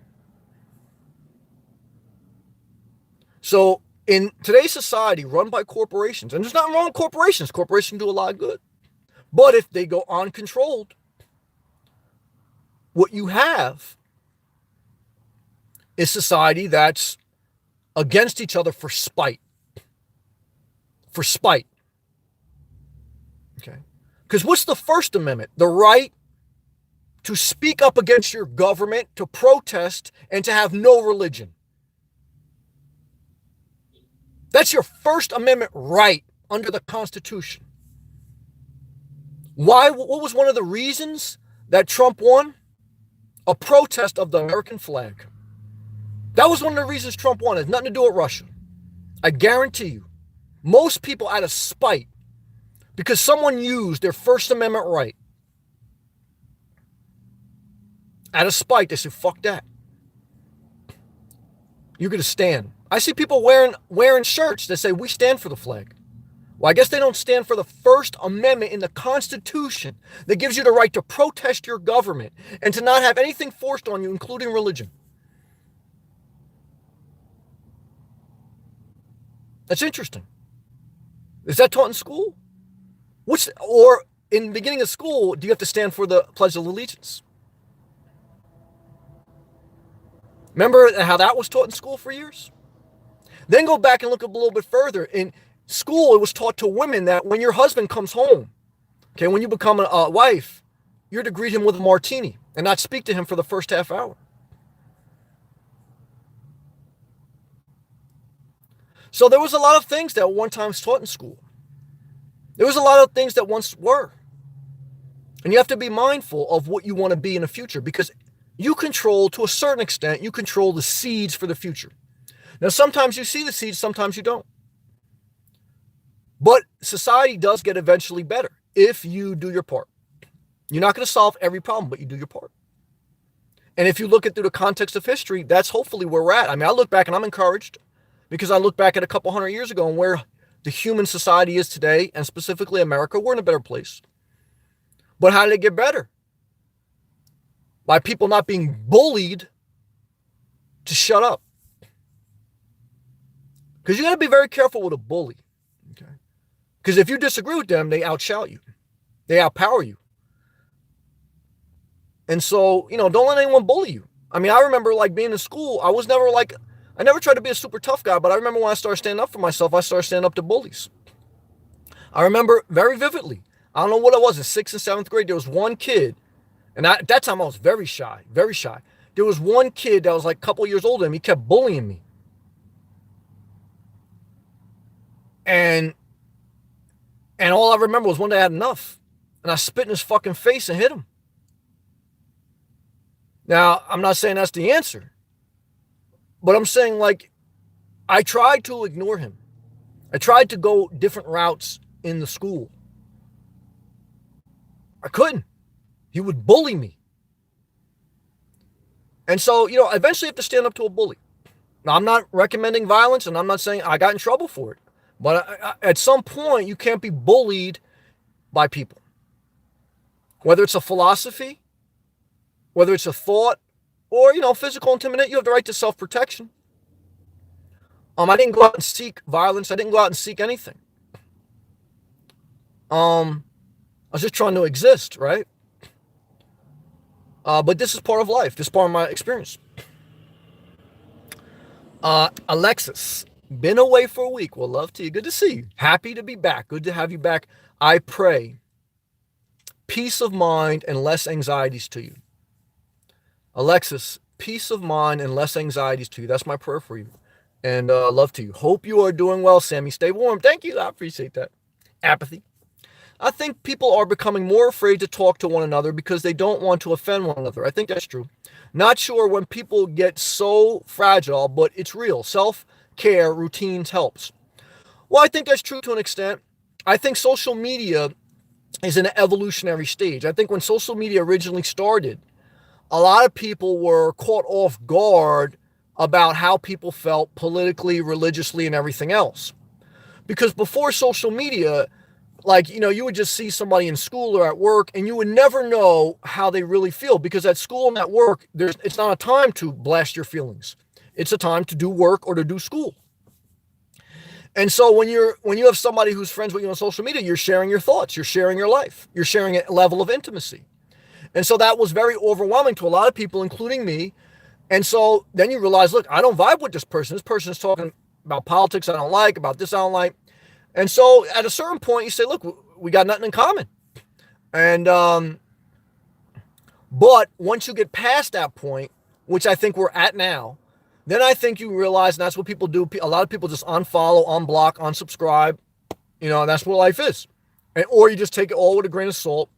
So in today's society run by corporations, and there's nothing wrong with corporations. Corporations do a lot of good. But if they go uncontrolled, what you have is society that's against each other for spite. For spite. Okay. Because what's the First Amendment? The right to speak up against your government, to protest, and to have no religion. That's your First Amendment right under the Constitution. Why? What was one of the reasons that Trump won? A protest of the American flag. That was one of the reasons Trump won. It has nothing to do with Russia. I guarantee you. Most people out of spite, because someone used their First Amendment right, out of spite, they said, fuck that. You're going to stand. I see people wearing shirts that say, we stand for the flag. Well, I guess they don't stand for the First Amendment in the Constitution that gives you the right to protest your government and to not have anything forced on you, including religion. That's interesting. Is that taught in school? Or in the beginning of school, do you have to stand for the Pledge of Allegiance? Remember how that was taught in school for years? Then go back and look a little bit further. In school, it was taught to women that when your husband comes home, okay, when you become a wife, you're to greet him with a martini and not speak to him for the first half hour. So there was a lot of things that one time was taught in school. There was a lot of things that once were. And you have to be mindful of what you want to be in the future, because you control, to a certain extent, you control the seeds for the future. Now, sometimes you see the seeds, sometimes you don't. But society does get eventually better if you do your part. You're not going to solve every problem, but you do your part. And if you look at through the context of history, that's hopefully where we're at. I mean, I look back and I'm encouraged, because I look back at a couple hundred years ago and where the human society is today, and specifically America, we're in a better place. But how did it get better? By people not being bullied to shut up. Because you got to be very careful with a bully. Okay? Because if you disagree with them, they outshout you. They outpower you. And so, don't let anyone bully you. I mean, I remember like being in school, I never tried to be a super tough guy, but I remember when I started standing up for myself, I started standing up to bullies. I remember very vividly. I don't know what it was in sixth and seventh grade. There was one kid, and at that time I was very shy, very shy. There was one kid that was like a couple years older than me. He kept bullying me. And all I remember was one day I had enough. And I spit in his fucking face and hit him. Now, I'm not saying that's the answer. But I'm saying, like, I tried to ignore him. I tried to go different routes in the school. I couldn't. He would bully me. And so, eventually you have to stand up to a bully. Now, I'm not recommending violence, and I'm not saying I got in trouble for it. But at some point, you can't be bullied by people. Whether it's a philosophy, whether it's a thought, or, physical intimidation, you have the right to self-protection. I didn't go out and seek violence. I didn't go out and seek anything. I was just trying to exist, right? But this is part of life. This is part of my experience. Alexis, been away for a week. Well, love to you. Good to see you. Happy to be back. Good to have you back. I pray peace of mind and less anxieties to you. Alexis, peace of mind and less anxieties to you. That's my prayer for you. And love to you. Hope you are doing well, Sammy. Stay warm. Thank you. I appreciate that. Apathy. I think people are becoming more afraid to talk to one another because they don't want to offend one another. I think that's true. Not sure when people get so fragile, but it's real. Self-care routines helps. Well, I think that's true to an extent. I think social media is in an evolutionary stage. I think when social media originally started, a lot of people were caught off guard about how people felt politically, religiously, and everything else. Because before social media, you would just see somebody in school or at work, and you would never know how they really feel, because at school and at work, it's not a time to blast your feelings. It's a time to do work or to do school. And so when you have somebody who's friends with you on social media, you're sharing your thoughts, you're sharing your life, you're sharing a level of intimacy. And so that was very overwhelming to a lot of people, including me. And so then you realize, look, I don't vibe with this person. This person is talking about politics I don't like, about this I don't like. And so at a certain point, you say, look, we got nothing in common. And, but once you get past that point, which I think we're at now, then I think you realize, and that's what people do. A lot of people just unfollow, unblock, unsubscribe. And that's what life is. Or you just take it all with a grain of salt.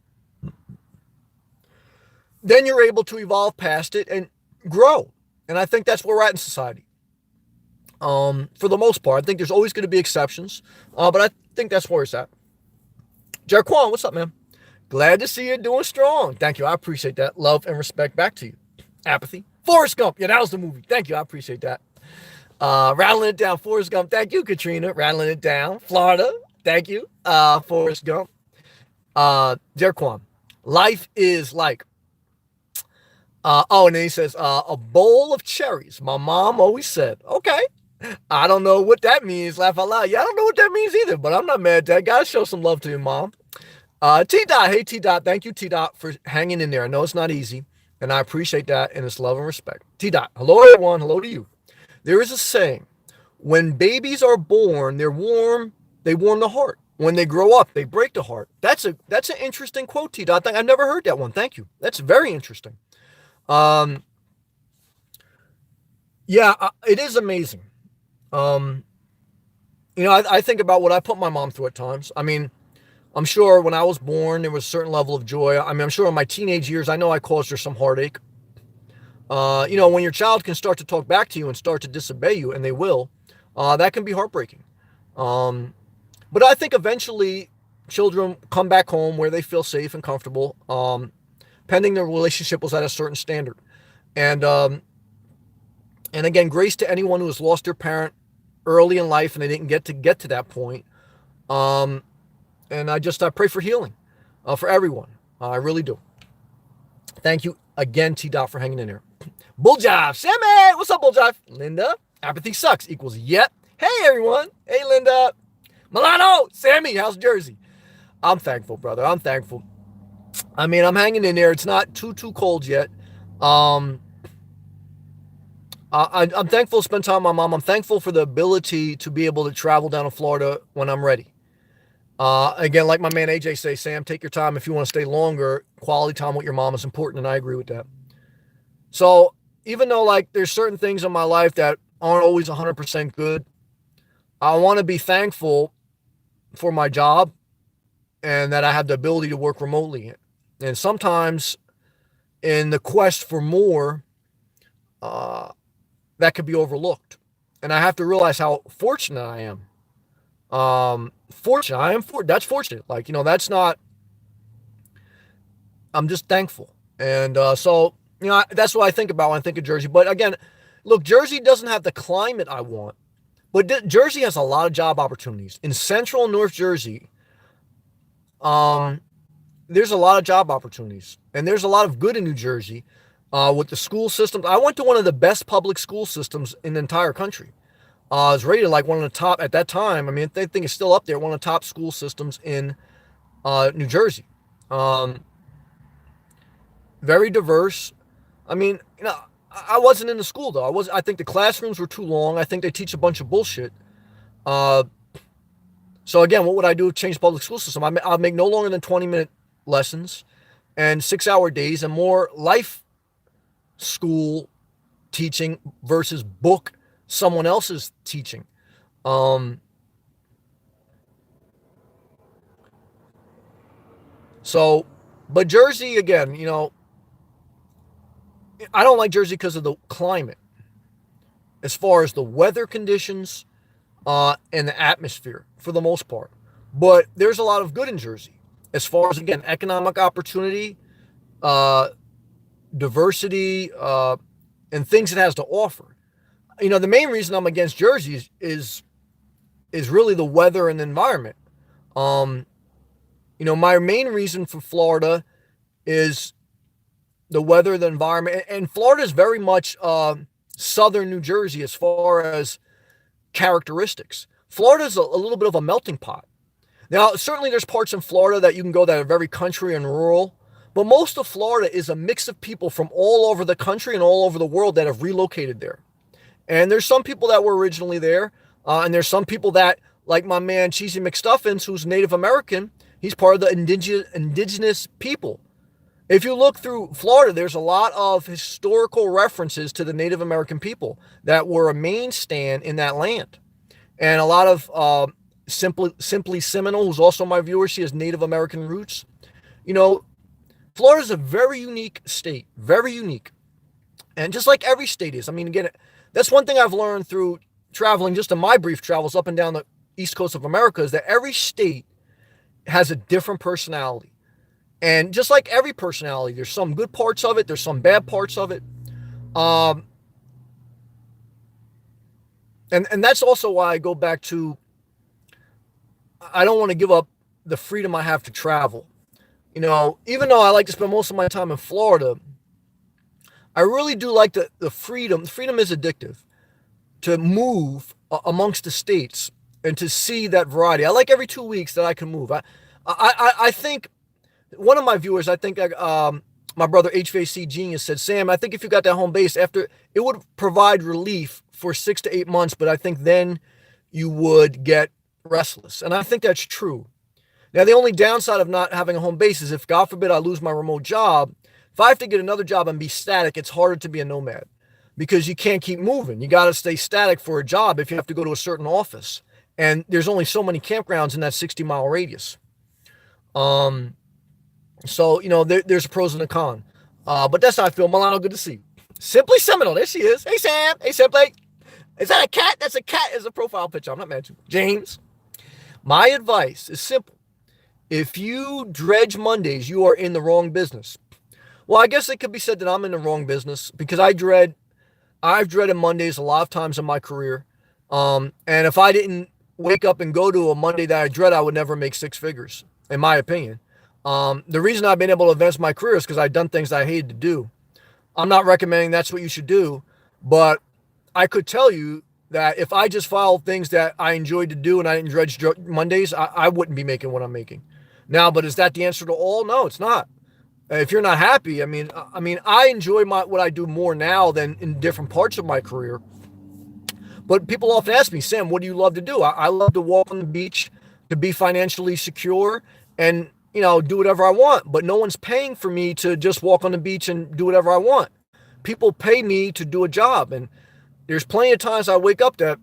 Then you're able to evolve past it and grow. And I think that's where we're at in society. For the most part, I think there's always going to be exceptions, but I think that's where it's at. Jarquan, what's up, man? Glad to see you doing strong. Thank you. I appreciate that. Love and respect back to you. Apathy. Forrest Gump. Yeah, that was the movie. Thank you. I appreciate that. Rattling it down. Forrest Gump. Thank you, Katrina. Rattling it down. Florida. Thank you. Forrest Gump. Jarquan. Life is like. And then he says, a bowl of cherries. My mom always said, okay. I don't know what that means. Laugh out loud. Yeah, I don't know what that means either, but I'm not mad at that. Gotta show some love to your mom. T-Dot. Hey, T-Dot. Thank you, T-Dot, for hanging in there. I know it's not easy, and I appreciate that, and it's love and respect. T-Dot. Hello, everyone. Hello to you. There is a saying, when babies are born, they warm the heart. When they grow up, they break the heart. That's an interesting quote, T-Dot. I've never heard that one. Thank you. That's very interesting. It is amazing. I think about what I put my mom through at times. I mean, I'm sure when I was born, there was a certain level of joy. I mean, I'm sure in my teenage years, I know I caused her some heartache. When your child can start to talk back to you and start to disobey you, and they will, that can be heartbreaking. But I think eventually children come back home where they feel safe and comfortable, pending their relationship was at a certain standard. And again, grace to anyone who has lost their parent early in life and they didn't get to that point. And I pray for healing for everyone. I really do. Thank you again, T-Dot, for hanging in there. Bull Jive. Sammy, what's up, Bull Jive? Linda, apathy sucks equals yep. Hey, everyone. Hey, Linda. Milano, Sammy, how's Jersey? I'm thankful, brother. I'm thankful. I mean, I'm hanging in there. It's not too cold yet. Um, I'm thankful to spend time with my mom. I'm thankful for the ability to be able to travel down to Florida when I'm ready. Again, like my man AJ say, Sam, take your time. If you want to stay longer, quality time with your mom is important, and I agree with that. So even though like there's certain things in my life that aren't always 100% good, I want to be thankful for my job and that I have the ability to work remotely. And sometimes in the quest for more, uh, that could be overlooked. And I have to realize how fortunate I am. Fortunate. I am that's fortunate. Like, that's not, I'm just thankful. And so, that's what I think about when I think of Jersey. But again, look, Jersey doesn't have the climate I want, but Jersey has a lot of job opportunities. In central North Jersey, um, there's a lot of job opportunities. And there's a lot of good in New Jersey with the school systems. I went to one of the best public school systems in the entire country. It was rated like one of the top at that time. I mean, I think it's still up there, one of the top school systems in New Jersey. Um, Very diverse. I mean, I wasn't in the school though. I think the classrooms were too long. I think they teach a bunch of bullshit. Uh, so again, what would I do? Change the public school system? I'll make no longer than 20-minute lessons and 6-hour days and more life school teaching versus book someone else's teaching. Um, so, but Jersey again, I don't like Jersey because of the climate, as far as the weather conditions and the atmosphere for the most part. But there's a lot of good in Jersey, as far as again economic opportunity, uh, diversity, and things it has to offer. The main reason I'm against Jersey is really the weather and the environment. Um, my main reason for Florida is the weather, the environment, and Florida is very much southern New Jersey as far as characteristics. Florida is a little bit of a melting pot. Now, certainly there's parts in Florida that you can go that are very country and rural, but most of Florida is a mix of people from all over the country and all over the world that have relocated there. And there's some people that were originally there, and there's some people that, like my man Cheesy McStuffins, who's Native American, he's part of the indigenous people. If you look through Florida, there's a lot of historical references to the Native American people that were a mainstay in that land. And a lot of Simply Seminole, who's also my viewer, she has Native American roots. You know, Florida's a very unique state, very unique. And just like every state is, I mean, again, that's one thing I've learned through traveling, just in my brief travels up and down the East Coast of America, is that every state has a different personality. And just like every personality, there's some good parts of it, there's some bad parts of it. Um, and that's also why I go back to, I don't want to give up the freedom I have to travel. Even though I like to spend most of my time in Florida, I really do like the freedom. Freedom is addictive, to move amongst the states and to see that variety. I like every 2 weeks that I can move. I think one of my viewers, I think my brother HVAC Genius said, Sam, I think if you got that home base after, it would provide relief for 6 to 8 months, but I think then you would get restless. And I think that's true. Now, the only downside of not having a home base is if, God forbid, I lose my remote job, if I have to get another job and be static, it's harder to be a nomad because you can't keep moving. You got to stay static for a job if you have to go to a certain office. And there's only so many campgrounds in that 60-mile radius. So, there's a pros and a con. But that's how I feel. Milano, good to see you. Simply Seminole. There she is. Hey, Sam. Hey, Simply. Is that a cat? That's a cat as a profile picture. I'm not mad at you. James, my advice is simple. If you dredge Mondays, you are in the wrong business. Well, I guess it could be said that I'm in the wrong business because I've dreaded Mondays a lot of times in my career. And if I didn't wake up and go to a Monday that I dread, I would never make six figures, in my opinion. The reason I've been able to advance my career is because I've done things I hated to do. I'm not recommending that's what you should do, but I could tell you that if I just followed things that I enjoyed to do and I didn't dredge Mondays, I wouldn't be making what I'm making now. But is that the answer to all? No, it's not. If you're not happy, I enjoy what I do more now than in different parts of my career. But people often ask me, Sam, what do you love to do? I love to walk on the beach, to be financially secure, and do whatever I want. But no one's paying for me to just walk on the beach and do whatever I want. People pay me to do a job, and there's plenty of times I wake up that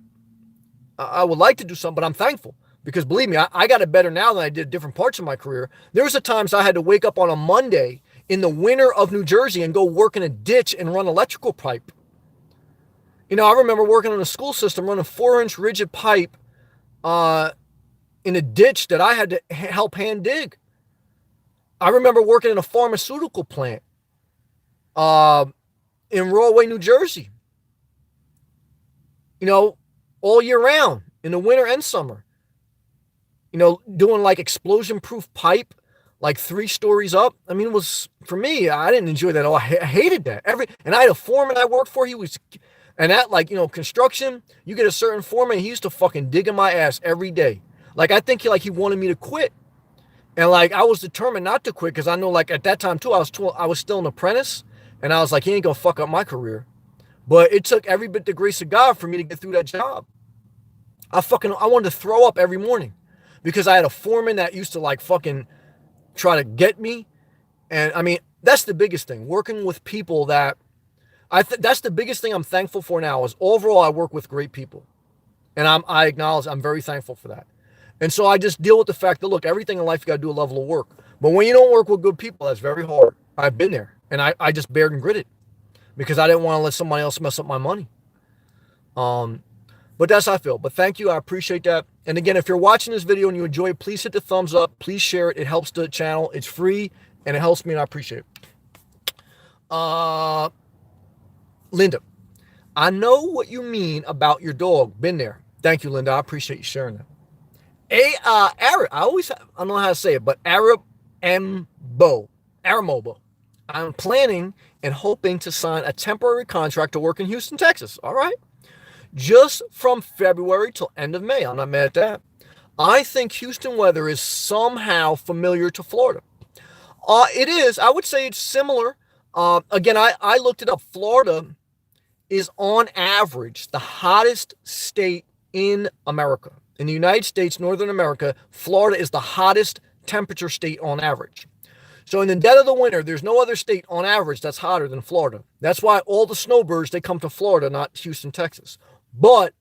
I would like to do something, but I'm thankful because believe me, I got it better now than I did different parts of my career. There was a times I had to wake up on a Monday in the winter of New Jersey and go work in a ditch and run electrical pipe. I remember working in a school system running 4-inch rigid pipe in a ditch that I had to help hand dig. I remember working in a pharmaceutical plant in Rahway, New Jersey. All year round in the winter and summer. Doing like explosion proof pipe, like 3 stories up. It was, for me, I didn't enjoy that at all. I hated that. And I had a foreman I worked for. And that, construction, you get a certain foreman, he used to fucking dig in my ass every day. I think he wanted me to quit. And I was determined not to quit because I know at that time too, I was still an apprentice. And I was like, he ain't gonna fuck up my career. But it took every bit the grace of God for me to get through that job. I wanted to throw up every morning because I had a foreman that used to fucking try to get me. And that's the biggest thing, working with people that that's the biggest thing I'm thankful for now is overall I work with great people. And I acknowledge I'm very thankful for that. And so I just deal with the fact that, look, everything in life, you got to do a level of work. But when you don't work with good people, that's very hard. I've been there. And I just bared and gritted because I didn't want to let somebody else mess up my money. But that's how I feel. But thank you. I appreciate that. And again, if you're watching this video and you enjoy it, please hit the thumbs up. Please share it. It helps the channel. It's free and it helps me and I appreciate it. Linda, I know what you mean about your dog. Been there. Thank you, Linda. I appreciate you sharing that. Arab, I don't know how to say it, but Aramobo. I'm planning and hoping to sign a temporary contract to work in Houston, Texas. All right. Just from February till end of May. I'm not mad at that. I think Houston weather is somehow familiar to Florida. It is. I would say it's similar. Again, I looked it up. Florida is on average the hottest state in America. In the United States, Northern America, Florida is the hottest temperature state on average. So in the dead of the winter, there's no other state on average that's hotter than Florida. That's why all the snowbirds, they come to Florida, not Houston, Texas. But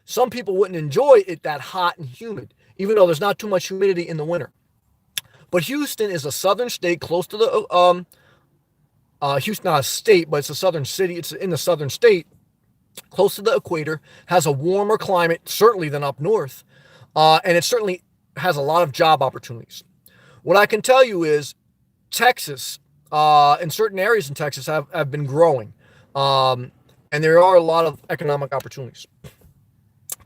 some people wouldn't enjoy it that hot and humid, even though there's not too much humidity in the winter. But Houston is a southern state close to the Houston, not a state, but it's a southern city. It's in the southern state, close to the equator, has a warmer climate, certainly than up north. And it certainly has a lot of job opportunities. What I can tell you is Texas, in certain areas in Texas have been growing. And there are a lot of economic opportunities.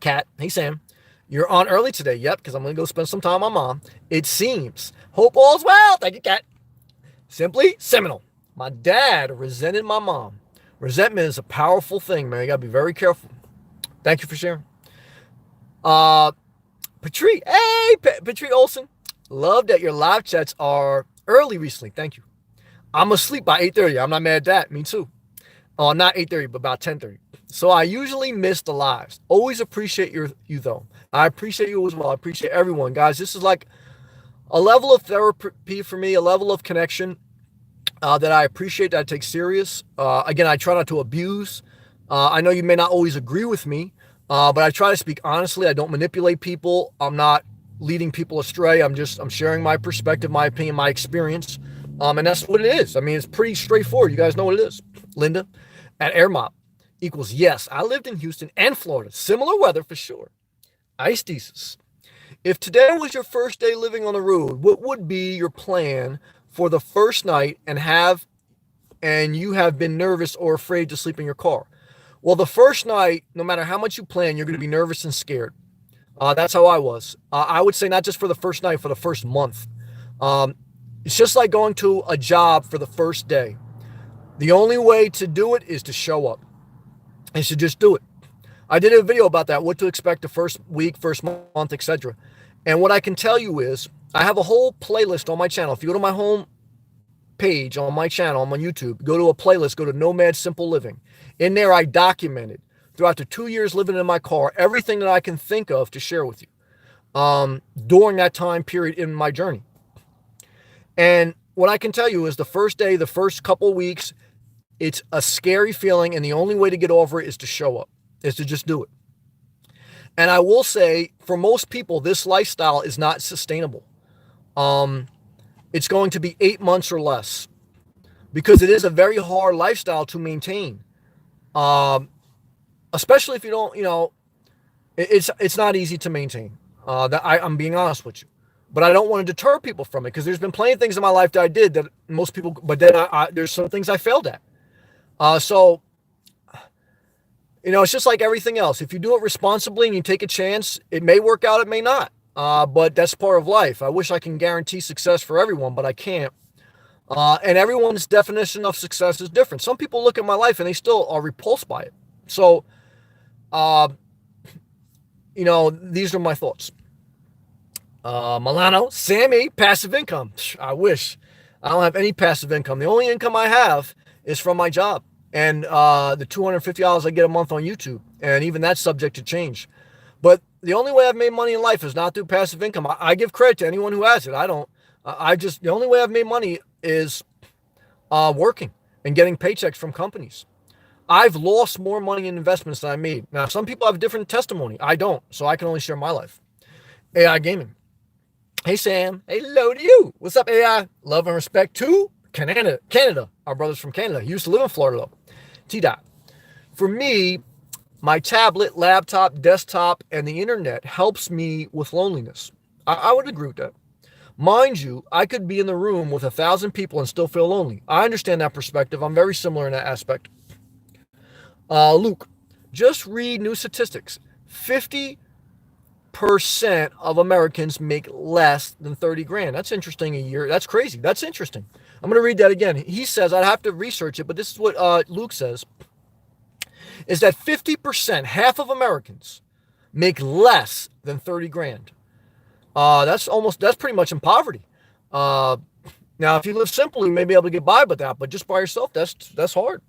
Kat, hey Sam, you're on early today. Yep, because I'm going to go spend some time with my mom. It seems. Hope all's well. Thank you, Kat. Simply seminal. My dad resented my mom. Resentment is a powerful thing, man. You got to be very careful. Thank you for sharing. Patri, hey, Patri Olson. Love that your live chats are early recently. Thank you. I'm asleep by 8:30. I'm not mad at that. Me too. Not 8:30, but about 10:30. So I usually miss the lives. Always appreciate you though. I appreciate you as well. I appreciate everyone. Guys, this is like a level of therapy for me, a level of connection that I appreciate, that I take serious. Again, I try not to abuse. I know you may not always agree with me, but I try to speak honestly. I don't manipulate people. I'm not leading people astray. I'm sharing my perspective, my opinion, my experience. And that's what it is. It's pretty straightforward. You guys know what it is. Linda at AirMop equals yes. I lived in Houston and Florida. Similar weather for sure. Ice thesis. If today was your first day living on the road, what would be your plan for the first night and you have been nervous or afraid to sleep in your car? Well, the first night, no matter how much you plan, you're going to be nervous and scared. That's how I was. I would say not just for the first night, for the first month. It's just like going to a job for the first day. The only way to do it is to show up. Is to just do it. I did a video about that, what to expect the first week, first month, etc. And what I can tell you is I have a whole playlist on my channel. If you go to my home page on my channel, on my YouTube, go to a playlist, go to Nomad Simple Living. In there, I documented throughout the 2 years living in my car, everything that I can think of to share with you during that time period in my journey. And what I can tell you is the first day, the first couple of weeks, it's a scary feeling. And the only way to get over it is to show up, is to just do it. And I will say, for most people, this lifestyle is not sustainable. It's going to be 8 months or less because it is a very hard lifestyle to maintain. Especially if you don't, it's not easy to maintain. I'm being honest with you, but I don't want to deter people from it because there's been plenty of things in my life that I did that most people, but then there's some things I failed at. So it's just like everything else. If you do it responsibly and you take a chance, it may work out, it may not. But that's part of life. I wish I can guarantee success for everyone, but I can't. And everyone's definition of success is different. Some people look at my life and they still are repulsed by it. So, these are my thoughts. Milano, Sammy, passive income. I wish. I don't have any passive income. The only income I have is from my job and the $250 I get a month on YouTube. And even that's subject to change. But the only way I've made money in life is not through passive income. I give credit to anyone who has it. I don't. The only way I've made money is working and getting paychecks from companies. I've lost more money in investments than I made. Now, some people have different testimony. I don't, so I can only share my life. AI Gaming. Hey, Sam. Hello to you. What's up, AI? Love and respect to Canada. Our brothers from Canada. He used to live in Florida, though. T-Dot. For me, my tablet, laptop, desktop, and the internet helps me with loneliness. I would agree with that. Mind you, I could be in the room with 1,000 people and still feel lonely. I understand that perspective. I'm very similar in that aspect. Luke, just read new statistics. 50% of Americans make less than 30 grand. That's interesting a year. That's crazy. That's interesting. I'm going to read that again. He says, I'd have to research it, but this is what Luke says, is that 50%, half of Americans, make less than 30 grand. That's pretty much in poverty. Now, if you live simple, you may be able to get by with that, but just by yourself, that's hard.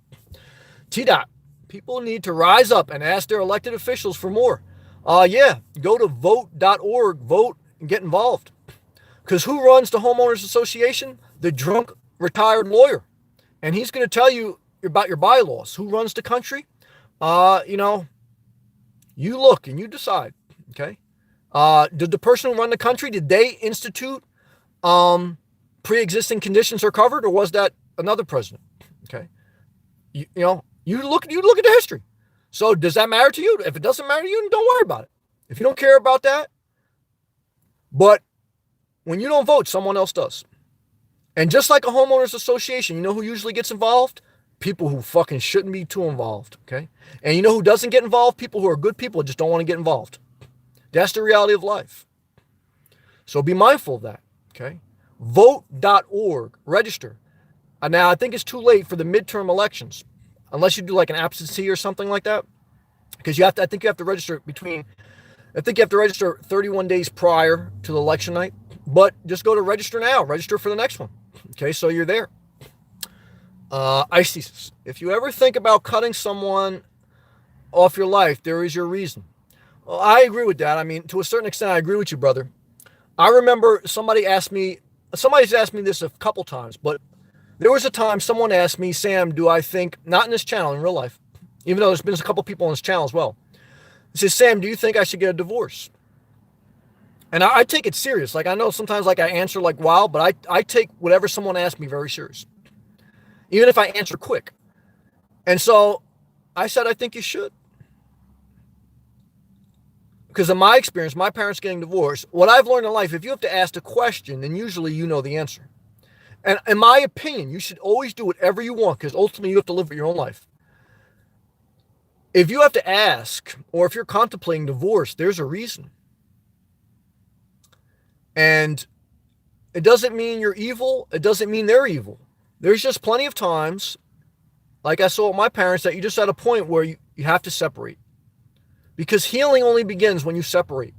T-Dot. People need to rise up and ask their elected officials for more. Go to vote.org, vote and get involved. Because who runs the homeowners association? The drunk retired lawyer. And he's going to tell you about your bylaws. Who runs the country? You look and you decide. Okay. Did the person who run the country, did they institute pre-existing conditions are covered, or was that another president? Okay. You look at the history. So does that matter to you? If it doesn't matter to you, don't worry about it. If you don't care about that, but when you don't vote, someone else does. And just like a homeowners association, you know who usually gets involved? People who fucking shouldn't be too involved. Okay. And you know who doesn't get involved? People who are good people just don't want to get involved. That's the reality of life. So be mindful of that. Okay. Vote.org. Register. Now, I think it's too late for the midterm elections. Unless you do like an absentee or something like that. Because I think you have to register 31 days prior to the election night. But just go to register now. Register for the next one. Okay, so you're there. ISIS. If you ever think about cutting someone off your life, there is your reason. Well, I agree with that. I mean, to a certain extent, I agree with you, brother. I remember somebody's asked me this a couple times, but there was a time someone asked me, Sam, do I think, not in this channel, in real life, even though there's been a couple people on this channel as well. He says, Sam, do you think I should get a divorce? And I take it serious. Like, I know sometimes I answer like, wow, but I take whatever someone asks me very serious. Even if I answer quick. And so I said, I think you should. Because in my experience, my parents getting divorced, what I've learned in life, if you have to ask a question, then usually you know the answer. And in my opinion, you should always do whatever you want because ultimately you have to live your own life. If you have to ask, or if you're contemplating divorce, there's a reason. And it doesn't mean you're evil. It doesn't mean they're evil. There's just plenty of times, like I saw with my parents, that you just at a point where you have to separate. Because healing only begins when you separate.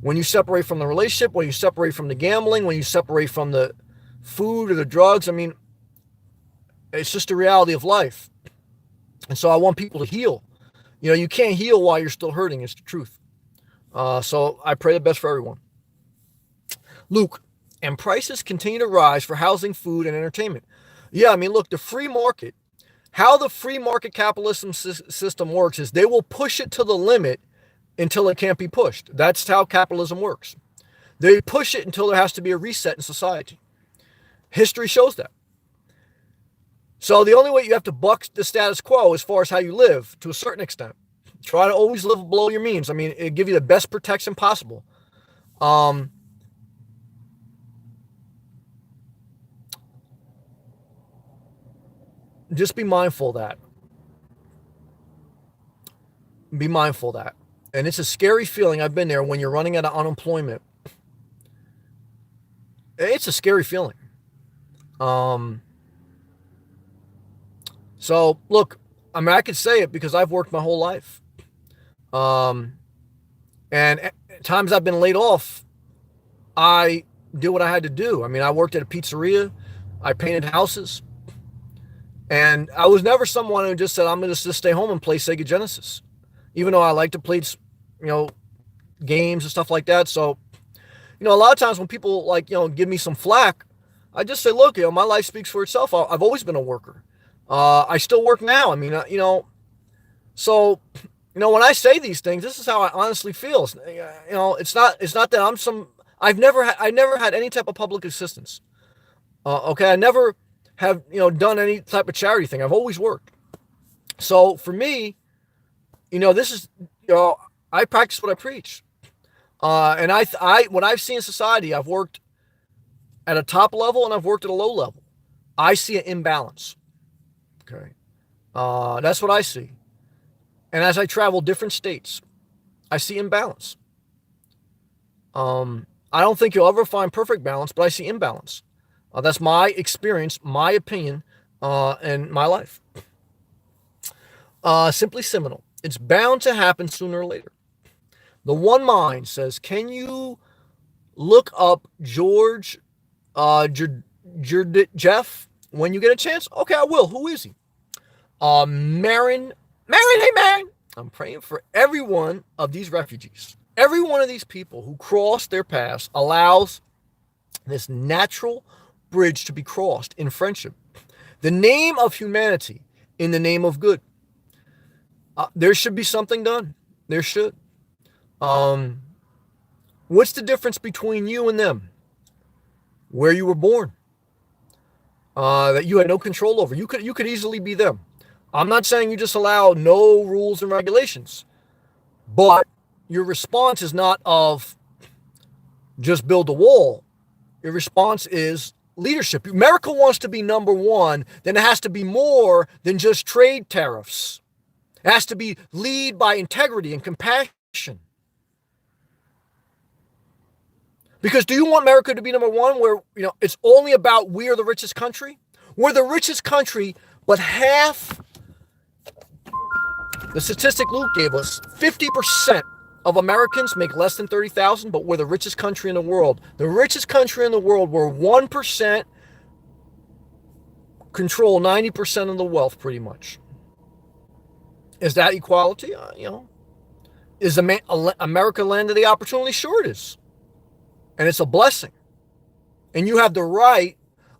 When you separate from the relationship, when you separate from the gambling, when you separate from the food or the drugs. I mean, it's just the reality of life. And so I want people to heal. You can't heal while you're still hurting. It's the truth. So I pray the best for everyone. Luke, and prices continue to rise for housing, food, and entertainment. Yeah, I mean, look, the free market, how the free market capitalism system works is they will push it to the limit until it can't be pushed. That's how capitalism works. They push it until there has to be a reset in society. History shows that. So the only way you have to buck the status quo as far as how you live, to a certain extent. Try to always live below your means. I mean, it'll give you the best protection possible. Just be mindful of that. Be mindful of that. And it's a scary feeling. I've been there when you're running out of unemployment. It's a scary feeling. So look, I mean, I could say it because I've worked my whole life. And at times I've been laid off, I did what I had to do. I mean, I worked at a pizzeria. I painted houses. And I was never someone who just said, I'm going to just stay home and play Sega Genesis. Even though I like to play, games and stuff like that. So, a lot of times when people give me some flack, I just say, look, my life speaks for itself. I've always been a worker. I still work now. I mean, so, when I say these things, this is how I honestly feel. It's not that I never had any type of public assistance. Okay. I never have, done any type of charity thing. I've always worked. So for me, this is, I practice what I preach. And what I've seen in society, I've worked at a top level and I've worked at a low level. I see an imbalance. Okay. That's what I see. And as I travel different states, I see imbalance. I don't think you'll ever find perfect balance, but I see imbalance. That's my experience, my opinion, and my life. Simply seminal. It's bound to happen sooner or later. The One Mind says, can you look up George Jeff when you get a chance? Okay, I will. Who is he? Marin, hey Marin. I'm praying for every one of these refugees. Every one of these people who cross their paths allows this natural bridge to be crossed in friendship. The name of humanity in the name of good. There should be something done. There should. What's the difference between you and them? Where you were born. That you had no control over. You could easily be them. I'm not saying you just allow no rules and regulations, but your response is not of just build a wall. Your response is leadership. America wants to be number one, then it has to be more than just trade tariffs. It has to be lead by integrity and compassion. Because do you want America to be number one where, it's only about we are the richest country? We're the richest country, but half, the statistic Luke gave us, 50% of Americans make less than $30,000, but we're the richest country in the world. The richest country in the world where 1% control 90% of the wealth pretty much. Is that equality? Is America land of the opportunity? Sure it is. And it's a blessing. And you have the right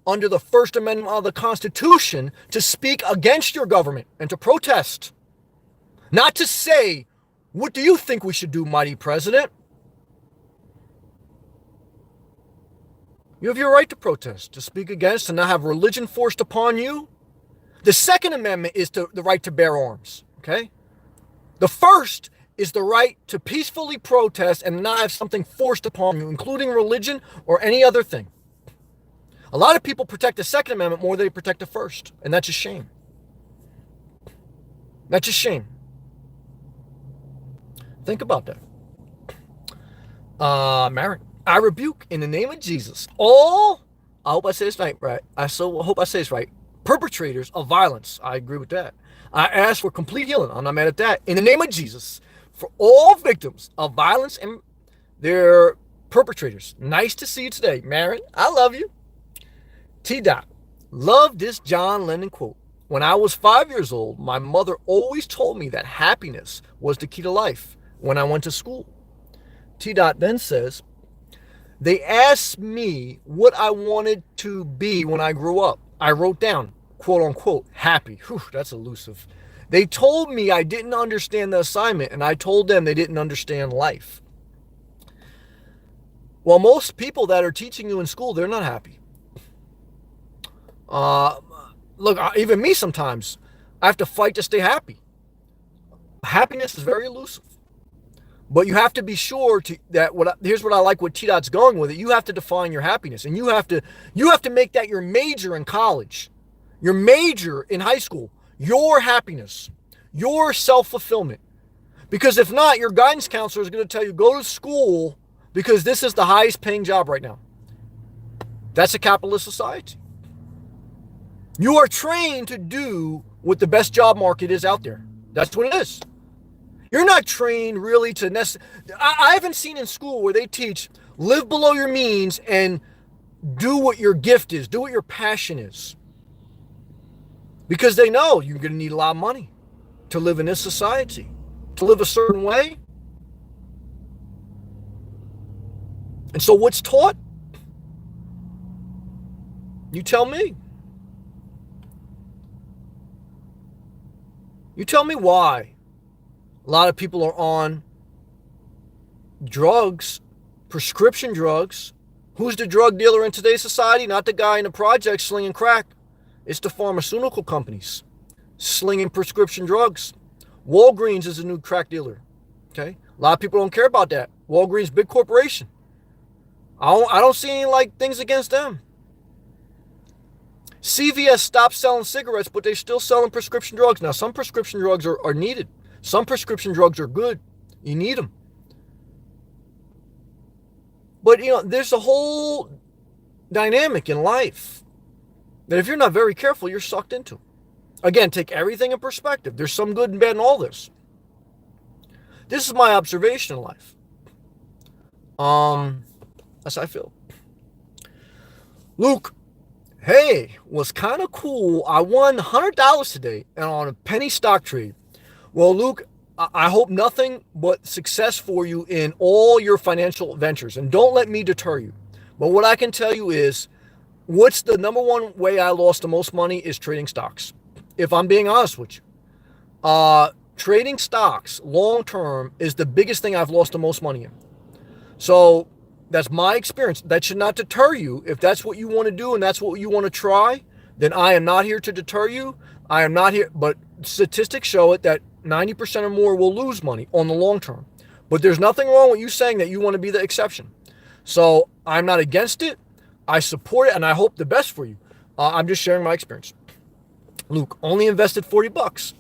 under the First Amendment of the Constitution to speak against your government and to protest. Not to say, what do you think we should do, mighty president? You have your right to protest, to speak against, and not have religion forced upon you. The Second Amendment is the right to bear arms, okay? The first is the right to peacefully protest and not have something forced upon you, including religion or any other thing. A lot of people protect the Second Amendment more than they protect the First, and that's a shame. That's a shame. Think about that. Marin, I rebuke in the name of Jesus all, I hope I say this right, I hope I say this right, perpetrators of violence. I agree with that. I ask for complete healing. I'm not mad at that. In the name of Jesus, for all victims of violence and their perpetrators. Nice to see you today, Marin. I love you. T. Dot. Love this John Lennon quote. When I was 5 years old, my mother always told me that happiness was the key to life when I went to school. T. Dot then says, they asked me what I wanted to be when I grew up. I wrote down, quote unquote, happy. Whew, that's elusive. They told me I didn't understand the assignment, and I told them they didn't understand life. Well, most people that are teaching you in school, they're not happy. Look, even me sometimes, I have to fight to stay happy. Happiness is very elusive. But you have to be sure that here's what I like what T-Dot's going with it. You have to define your happiness, and you have to make that your major in college, your major in high school, your happiness, your self-fulfillment. Because if not, your guidance counselor is going to tell you, go to school because this is the highest paying job right now. That's a capitalist society. You are trained to do what the best job market is out there. That's what it is. You're not trained really to I haven't seen in school where they teach live below your means and do what your gift is, do what your passion is. Because they know you're going to need a lot of money to live in this society, to live a certain way. And so what's taught? You tell me. You tell me why a lot of people are on drugs, prescription drugs. Who's the drug dealer in today's society? Not the guy in the project slinging crack. It's the pharmaceutical companies slinging prescription drugs. Walgreens is a new crack dealer. Okay? A lot of people don't care about that. Walgreens, big corporation. I don't see any things against them. CVS stopped selling cigarettes, but they're still selling prescription drugs. Now, some prescription drugs are needed. Some prescription drugs are good. You need them. But, there's a whole dynamic in life that if you're not very careful, you're sucked into. Again, take everything in perspective. There's some good and bad in all this. This is my observation in life. That's how I feel. Luke, hey, was kind of cool. I won $100 today and on a penny stock trade. Well, Luke, I hope nothing but success for you in all your financial ventures. And don't let me deter you. But what I can tell you is, what's the number one way I lost the most money is trading stocks. If I'm being honest with you. Trading stocks long term is the biggest thing I've lost the most money in. So that's my experience. That should not deter you. If that's what you want to do and that's what you want to try, then I am not here to deter you. I am not here, but statistics show it that 90% or more will lose money on the long term. But there's nothing wrong with you saying that you want to be the exception. So I'm not against it. I support it and I hope the best for you. I'm just sharing my experience. Luke, only invested $40.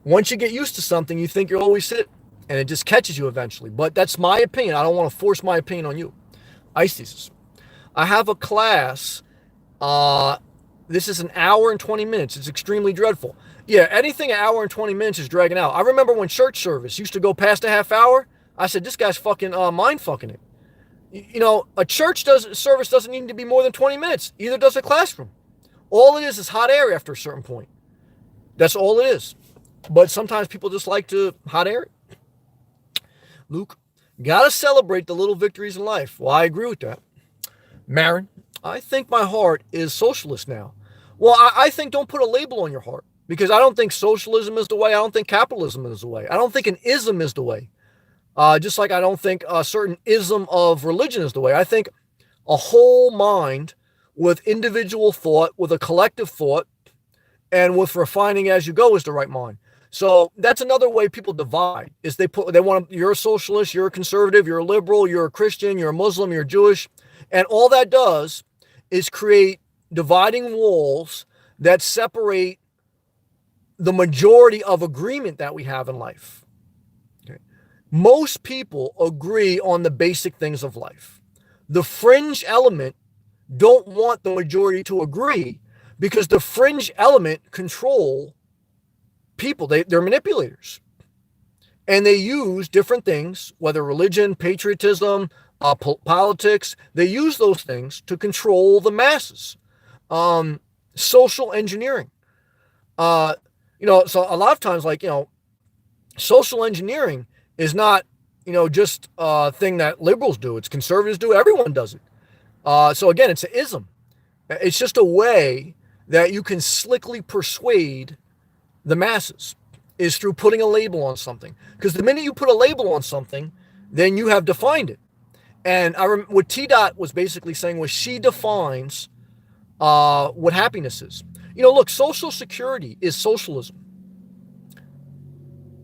Once you get used to something, you think you'll always sit and it just catches you eventually. But that's my opinion. I don't want to force my opinion on you. Ice thesis. I have a class. This is an hour and 20 minutes. It's extremely dreadful. Yeah, anything an hour and 20 minutes is dragging out. I remember when church service used to go past a half hour. I said, this guy's fucking mind fucking it. A church service doesn't need to be more than 20 minutes. Either does a classroom. All it is hot air after a certain point. That's all it is. But sometimes people just like to hot air it. Luke, gotta celebrate the little victories in life. Well, I agree with that. Marin, I think my heart is socialist now. Well, I think don't put a label on your heart because I don't think socialism is the way. I don't think capitalism is the way. I don't think an ism is the way. Just like I don't think a certain ism of religion is the way. I think a whole mind with individual thought, with a collective thought, and with refining as you go is the right mind. So that's another way people divide is you're a socialist, you're a conservative, you're a liberal, you're a Christian, you're a Muslim, you're Jewish. And all that does is create dividing walls that separate the majority of agreement that we have in life. Okay. Most people agree on the basic things of life. The fringe element don't want the majority to agree because the fringe element control people. They're manipulators. And they use different things, whether religion, patriotism, politics, they use those things to control the masses. um, social engineering. Uh, so a lot of times, like, social engineering is not, just a thing that liberals do. It's conservatives do. Everyone does it. So again, it's an ism. It's just a way that you can slickly persuade the masses is through putting a label on something. Because the minute you put a label on something, then you have defined it. And what T Dot was basically saying was she defines what happiness is. Look, Social Security is socialism.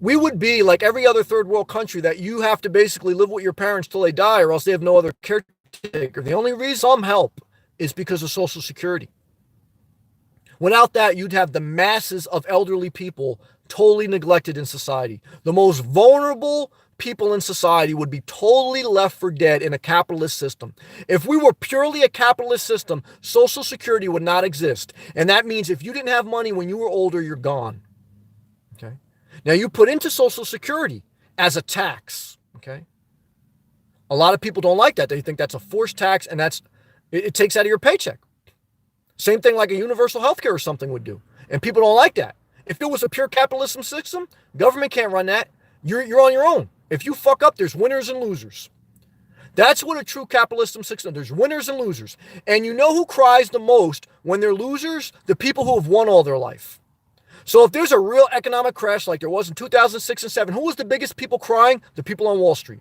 We would be like every other third world country that you have to basically live with your parents till they die or else they have no other caretaker. The only reason some help is because of Social Security. Without that, you'd have the masses of elderly people totally neglected in society. The most vulnerable people in society would be totally left for dead in a capitalist system. If we were purely a capitalist system, Social Security would not exist. And that means if you didn't have money when you were older, you're gone. Okay. Now you put into Social Security as a tax. Okay. A lot of people don't like that. They think that's a forced tax and it takes out of your paycheck. Same thing like a universal health care or something would do. And people don't like that. If it was a pure capitalism system, government can't run that. You're on your own. If you fuck up, there's winners and losers. That's what a true capitalism system. There's winners and losers. And you know who cries the most when they're losers? The people who have won all their life. So if there's a real economic crash like there was in 2006 and 7, who was the biggest people crying? The people on Wall Street.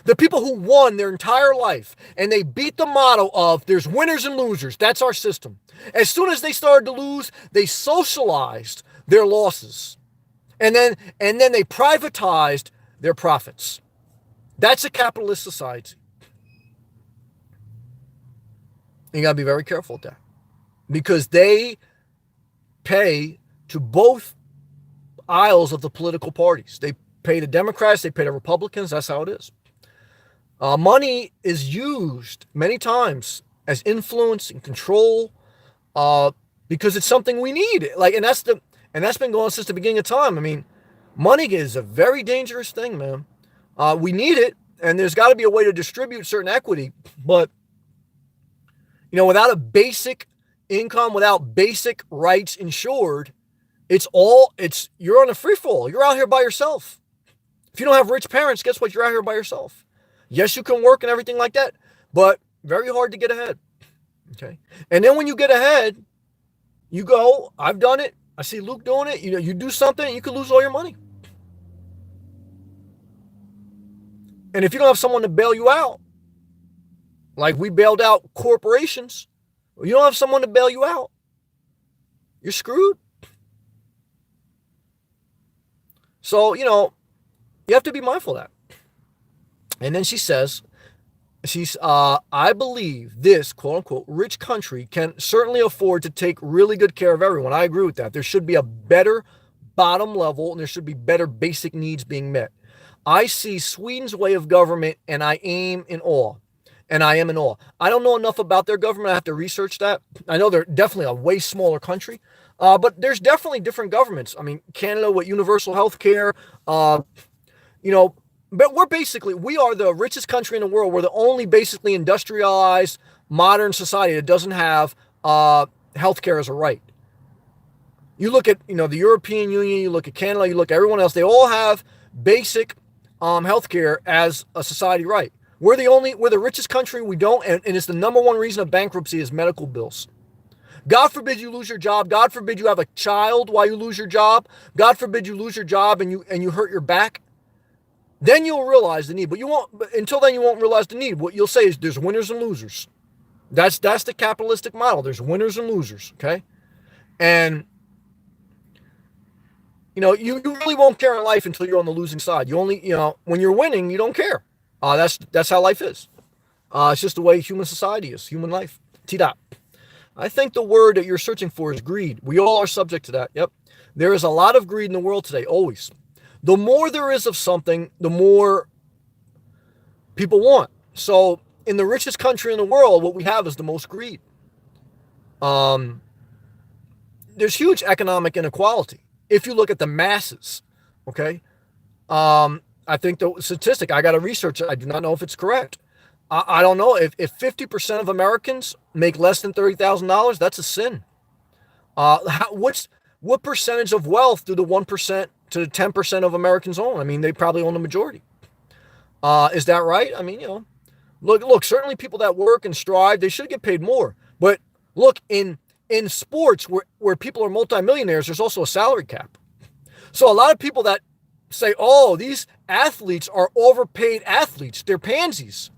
The people who won their entire life and they beat the motto of there's winners and losers. That's our system. As soon as they started to lose, they socialized their losses. And then they privatized their profits. That's a capitalist society. You got to be very careful with that because they pay to both aisles of the political parties. They pay to Democrats, they pay to Republicans. That's how it is. Money is used many times as influence and control because it's something we need. And that's been going on since the beginning of time. I mean, money is a very dangerous thing, man. We need it, and there's got to be a way to distribute certain equity. But without a basic income, without basic rights insured, you're on a free fall. You're out here by yourself. If you don't have rich parents, guess what? You're out here by yourself. Yes, you can work and everything like that, but very hard to get ahead. Okay. And then when you get ahead, you go, I've done it. I see Luke doing it. You do something, you could lose all your money. And if you don't have someone to bail you out, like we bailed out corporations, you don't have someone to bail you out, you're screwed. So, you have to be mindful of that. And then she says, I believe this, quote unquote, rich country can certainly afford to take really good care of everyone. I agree with that. There should be a better bottom level and there should be better basic needs being met. I see Sweden's way of government and I am in awe. I don't know enough about their government. I have to research that. I know they're definitely a way smaller country, but there's definitely different governments. I mean, Canada with universal health care, but we are the richest country in the world. We're the only basically industrialized modern society that doesn't have healthcare as a right. You look at, the European Union, you look at Canada, you look at everyone else, they all have basic healthcare as a society right. We're the richest country. We don't, and it's the number one reason of bankruptcy is medical bills. God forbid you lose your job. God forbid you have a child while you lose your job. God forbid you lose your job and you hurt your back. Then you'll realize the need, but until then you won't realize the need. What you'll say is there's winners and losers. That's the capitalistic model. There's winners and losers, okay? And you really won't care in life until you're on the losing side. You only, when you're winning, you don't care. That's how life is. It's just the way human society is, human life. T-dot. I think the word that you're searching for is greed. We all are subject to that. Yep. There is a lot of greed in the world today, always. The more there is of something, the more people want. So in the richest country in the world, what we have is the most greed. There's huge economic inequality. If you look at the masses, okay? I think the statistic, I got to research it. I do not know if it's correct. I don't know if 50% of Americans make less than $30,000, that's a sin. What percentage of wealth do the 1% to the 10% of Americans own? I mean, they probably own the majority. Is that right? I mean, look. Certainly, people that work and strive, they should get paid more. But look, in sports where people are multimillionaires, there's also a salary cap. So a lot of people that say, "Oh, these athletes are overpaid athletes. They're pansies."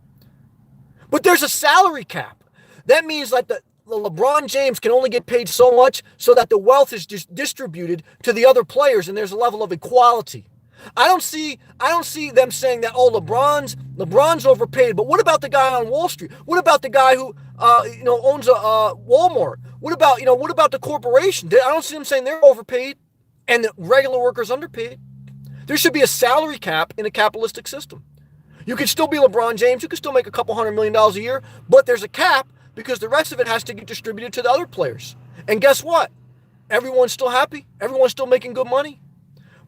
But there's a salary cap. That means that the LeBron James can only get paid so much so that the wealth is just distributed to the other players and there's a level of equality. I don't see them saying that, oh, LeBron's overpaid, but what about the guy on Wall Street? What about the guy who owns a Walmart? What about the corporation? I don't see them saying they're overpaid and the regular workers underpaid. There should be a salary cap in a capitalistic system. You could still be LeBron James. You could still make a couple $100 million a year, but there's a cap because the rest of it has to get distributed to the other players. And guess what? Everyone's still happy. Everyone's still making good money.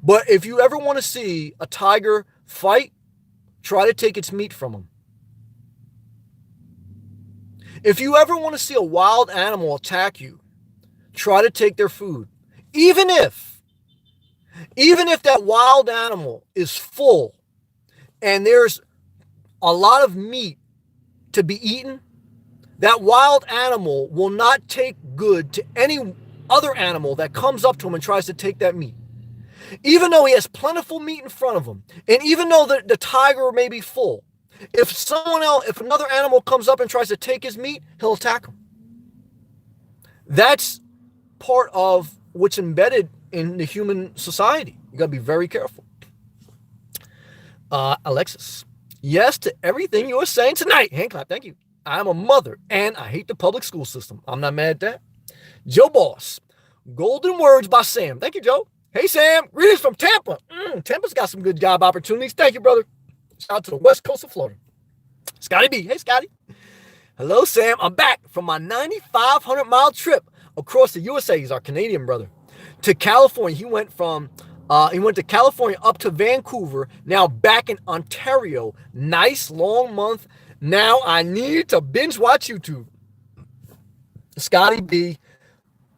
But if you ever want to see a tiger fight, try to take its meat from them. If you ever want to see a wild animal attack you, try to take their food. Even if that wild animal is full and there's a lot of meat to be eaten, that wild animal will not take good to any other animal that comes up to him and tries to take that meat. Even though he has plentiful meat in front of him, and even though the tiger may be full, if another animal comes up and tries to take his meat, he'll attack him. That's part of what's embedded in the human society. You got to be very careful. Alexis, yes to everything you were saying tonight. Hand clap, thank you. I'm a mother, and I hate the public school system. I'm not mad at that. Joe Boss, golden words by Sam. Thank you, Joe. Hey, Sam, greetings from Tampa. Tampa's got some good job opportunities. Thank you, brother. Shout out to the west coast of Florida. Scotty B. Hey, Scotty. Hello, Sam. I'm back from my 9,500-mile trip across the USA. He's our Canadian brother. To California. He went to California up to Vancouver, now back in Ontario. Nice long month. Now I need to binge watch YouTube. Scotty B,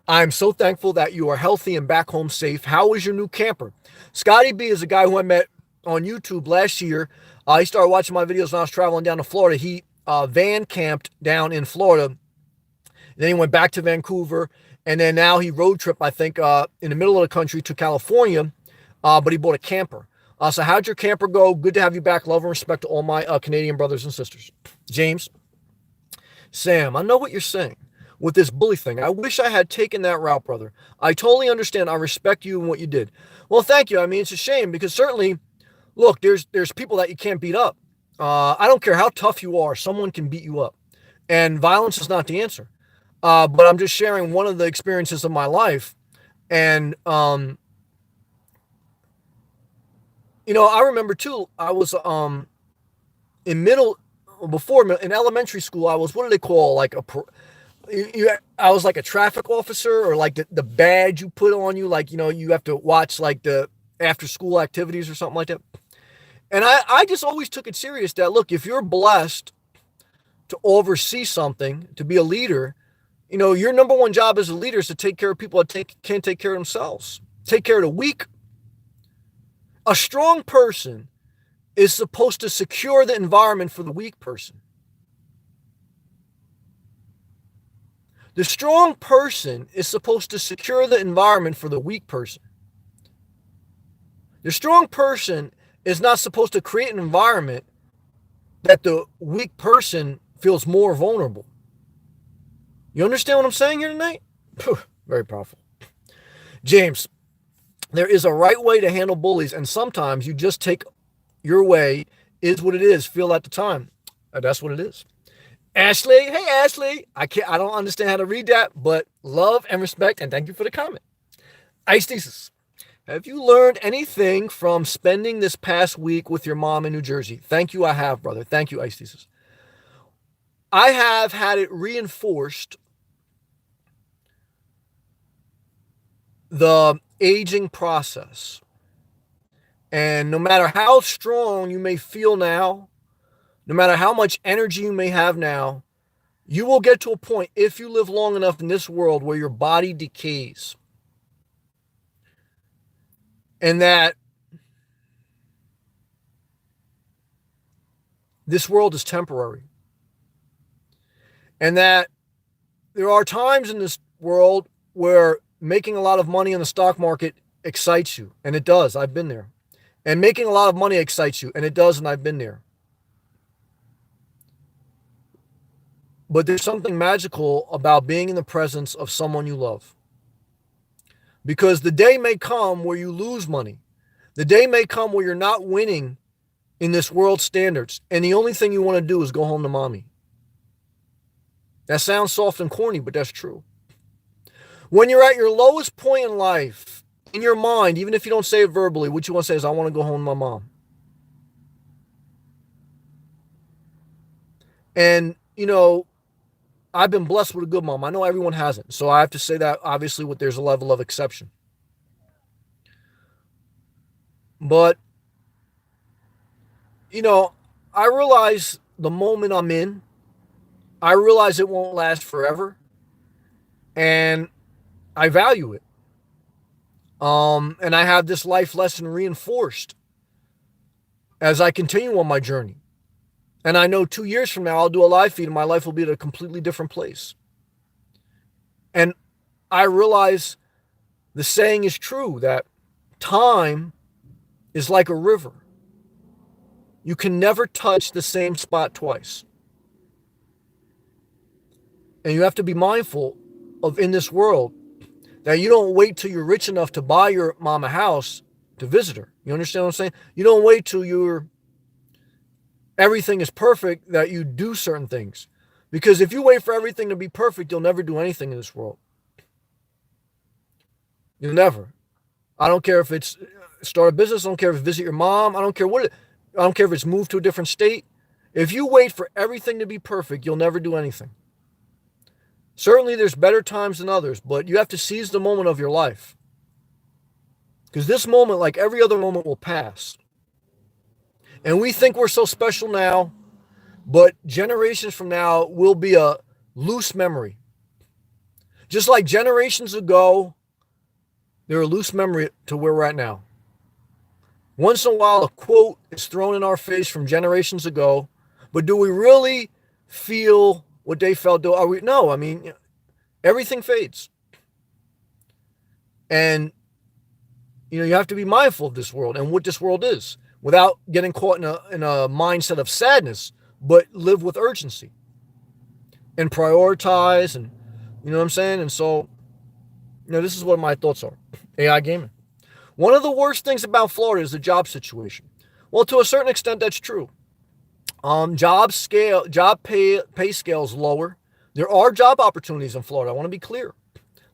I'm so thankful that you are healthy and back home safe. How is your new camper? Scotty B is a guy who I met on YouTube last year. He started watching my videos when I was traveling down to Florida. He van camped down in Florida. Then he went back to Vancouver. And then now he road trip, I think, in the middle of the country to California. But he bought a camper. So how'd your camper go? Good to have you back. Love and respect to all my Canadian brothers and sisters. James, Sam, I know what you're saying with this bully thing. I wish I had taken that route, brother. I totally understand. I respect you and what you did. Well, thank you. I mean, it's a shame because certainly, look, there's people that you can't beat up. I don't care how tough you are. Someone can beat you up. And violence is not the answer. But I'm just sharing one of the experiences of my life. And, I remember too, I was in elementary school, I was, what do they call, like I was like a traffic officer, or like the badge you put on you, like, you have to watch like the after school activities or something like that. And I just always took it serious that, look, if you're blessed to oversee something, to be a leader, your number one job as a leader is to take care of people that can't take care of themselves. Take care of the weak. A strong person is supposed to secure the environment for the weak person. The strong person is supposed to secure the environment for the weak person. The strong person is not supposed to create an environment that the weak person feels more vulnerable. You understand what I'm saying here tonight? Very powerful. James, there is a right way to handle bullies, and sometimes you just take your way is what it is. Feel at the time. That's what it is. Ashley, hey Ashley. I don't understand how to read that, but love and respect, and thank you for the comment. Ice Thesis. Have you learned anything from spending this past week with your mom in New Jersey? Thank you, I have, brother. Thank you, Ice Thesis. I have had it reinforced, the aging process. And no matter how strong you may feel now, No matter how much energy you may have now, you will get to a point, if you live long enough in this world, where your body decays. And that this world is temporary. And that there are times in this world where making a lot of money in the stock market excites you. And it does. I've been there. And making a lot of money excites you. And it does. And I've been there. But there's something magical about being in the presence of someone you love. Because the day may come where you lose money. The day may come where you're not winning in this world standards. And the only thing you want to do is go home to mommy. That sounds soft and corny, but that's true. When you're at your lowest point in life, in your mind, even if you don't say it verbally, what you want to say is, I want to go home to my mom. And, I've been blessed with a good mom. I know everyone hasn't. So I have to say that, obviously, there's a level of exception. But, I realize the moment I'm in, I realize it won't last forever. And I value it. And I have this life lesson reinforced as I continue on my journey. And I know 2 years from now, I'll do a live feed and my life will be at a completely different place. And I realize the saying is true, that time is like a river. You can never touch the same spot twice. And you have to be mindful of, in this world, that you don't wait till you're rich enough to buy your mom a house to visit her. You understand what I'm saying? You don't wait till everything is perfect that you do certain things. Because if you wait for everything to be perfect, you'll never do anything in this world. You'll never. I don't care if it's start a business. I don't care if it's visit your mom. I don't care if it's move to a different state. If you wait for everything to be perfect, you'll never do anything. Certainly there's better times than others, but you have to seize the moment of your life. Because this moment, like every other moment, will pass. And we think we're so special now, but generations from now will be a loose memory. Just like generations ago, they're a loose memory to where we're at now. Once in a while, a quote is thrown in our face from generations ago, but do we really feel what they felt? No, I mean, everything fades. And, you have to be mindful of this world and what this world is without getting caught in a mindset of sadness, but live with urgency and prioritize. And, you know what I'm saying? And so, this is what my thoughts are. AI gaming. One of the worst things about Florida is the job situation. Well, to a certain extent, that's true. Job pay scale is lower. There are job opportunities in Florida. I want to be clear.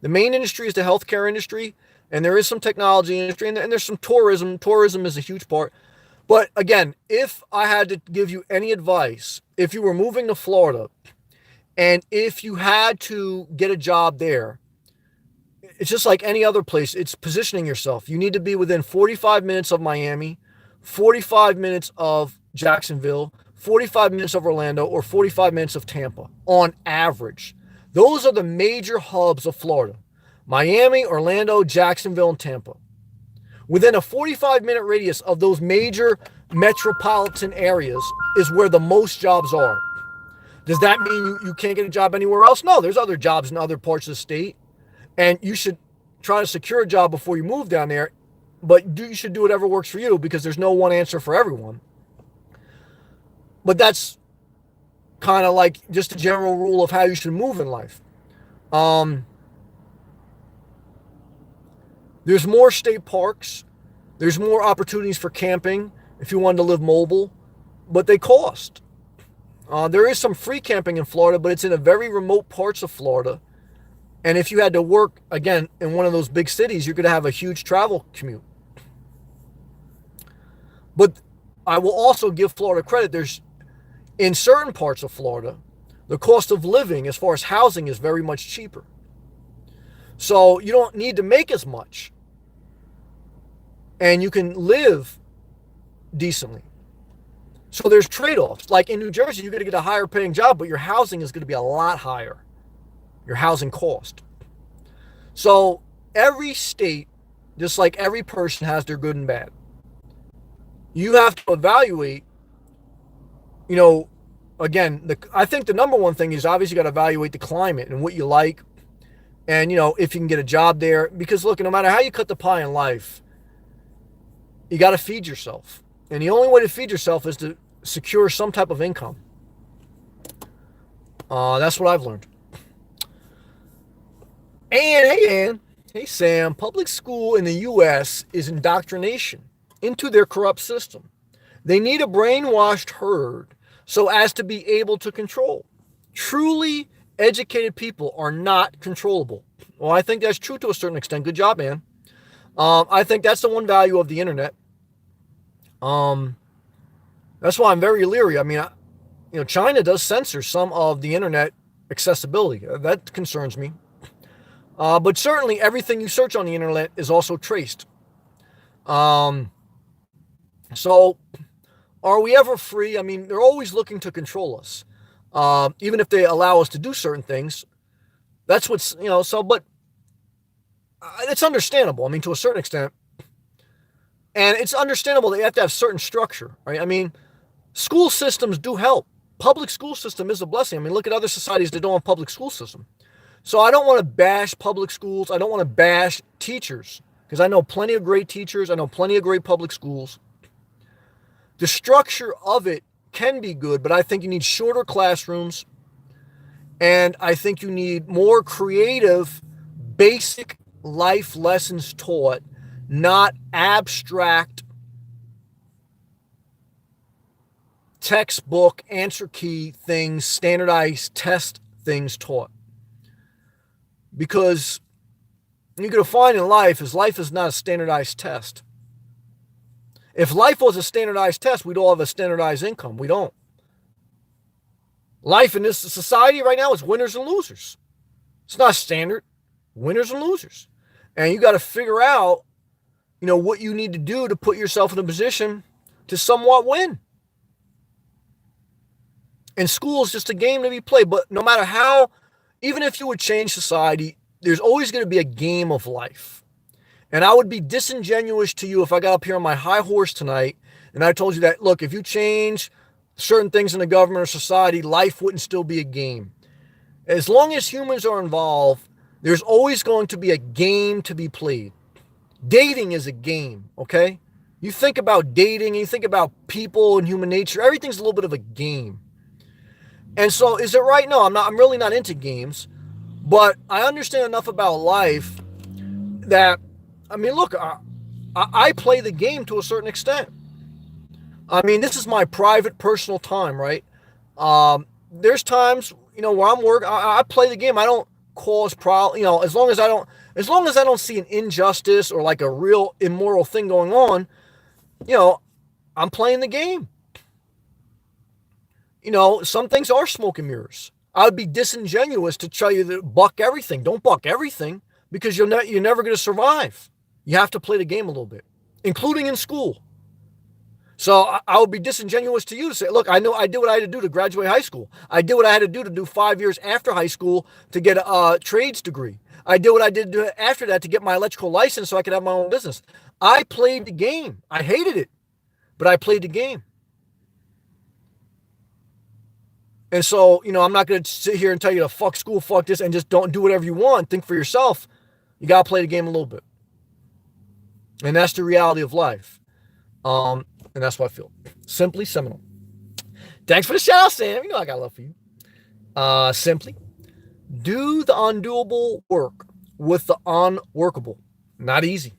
The main industry is the healthcare industry, and there is some technology industry, and there's some tourism. Tourism is a huge part. But again, if I had to give you any advice, if you were moving to Florida, and if you had to get a job there, it's just like any other place. It's positioning yourself. You need to be within 45 minutes of Miami, 45 minutes of Jacksonville, 45 minutes of Orlando, or 45 minutes of Tampa on average. Those are the major hubs of Florida. Miami, Orlando, Jacksonville, and Tampa. Within a 45-minute radius of those major metropolitan areas is where the most jobs are. Does that mean you can't get a job anywhere else? No, there's other jobs in other parts of the state. And you should try to secure a job before you move down there. But you should do whatever works for you, because there's no one answer for everyone. But that's kind of like just a general rule of how you should move in life. There's more state parks. There's more opportunities for camping if you wanted to live mobile, but they cost. There is some free camping in Florida, but it's in a very remote parts of Florida. And if you had to work, again, in one of those big cities, you're going to have a huge travel commute. But I will also give Florida credit. In certain parts of Florida, the cost of living as far as housing is very much cheaper. So you don't need to make as much. And you can live decently. So there's trade-offs. Like in New Jersey, you're going to get a higher paying job, but your housing is going to be a lot higher, your housing cost. So every state, just like every person, has their good and bad. You have to evaluate, you know, again, I think the number one thing is obviously you got to evaluate the climate and what you like, and, if you can get a job there. Because look, no matter how you cut the pie in life, you got to feed yourself. And the only way to feed yourself is to secure some type of income. That's what I've learned. And hey, Ann. Hey, Sam. Public school in the U.S. is indoctrination into their corrupt system. They need a brainwashed herd so as to be able to control. Truly educated people are not controllable. Well, I think that's true to a certain extent. Good job, man. I think that's the one value of the internet. That's why I'm very leery. I mean, China does censor some of the internet accessibility. That concerns me. But certainly everything you search on the internet is also traced. So are we ever free? I mean, they're always looking to control us. Even if they allow us to do certain things, that's what's, but it's understandable. I mean, to a certain extent. And it's understandable that you have to have certain structure, right? I mean, school systems do help. Public school system is a blessing. I mean, look at other societies that don't have public school system. So I don't want to bash public schools. I don't want to bash teachers, because I know plenty of great teachers. I know plenty of great public schools. The structure of it can be good, but I think you need shorter classrooms. And I think you need more creative, basic life lessons taught, not abstract textbook, answer key things, standardized test things taught. Because you're going to find in life is not a standardized test. If life was a standardized test, we'd all have a standardized income. We don't. Life in this society right now is winners and losers. It's not standard. Winners and losers. And you got to figure out, what you need to do to put yourself in a position to somewhat win. And school is just a game to be played. But no matter how, even if you would change society, there's always going to be a game of life. And I would be disingenuous to you if I got up here on my high horse tonight and I told you that, look, if you change certain things in the government or society, life wouldn't still be a game. As long as humans are involved, there's always going to be a game to be played. Dating is a game, okay? You think about dating, you think about people and human nature, everything's a little bit of a game. And so is it right? No, I'm really not into games, but I understand enough about life that, I mean, look, I play the game to a certain extent. I mean, this is my private, personal time, right? There's times, where I'm working, I play the game. I don't cause problems, as long as I don't see an injustice or like a real immoral thing going on, I'm playing the game. Some things are smoke and mirrors. I would be disingenuous to tell you to buck everything. Don't buck everything, because you're never going to survive. You have to play the game a little bit, including in school. So I would be disingenuous to you to say, look, I know I did what I had to do to graduate high school. I did what I had to do 5 years after high school to get a trades degree. I did what I did after that to get my electrical license so I could have my own business. I played the game. I hated it, but I played the game. And so, I'm not going to sit here and tell you to fuck school, fuck this, and just don't do whatever you want. Think for yourself. You got to play the game a little bit. And that's the reality of life. And that's what I feel. Simply seminal. Thanks for the shout out, Sam. I got love for you. Simply, do the undoable work with the unworkable. Not easy.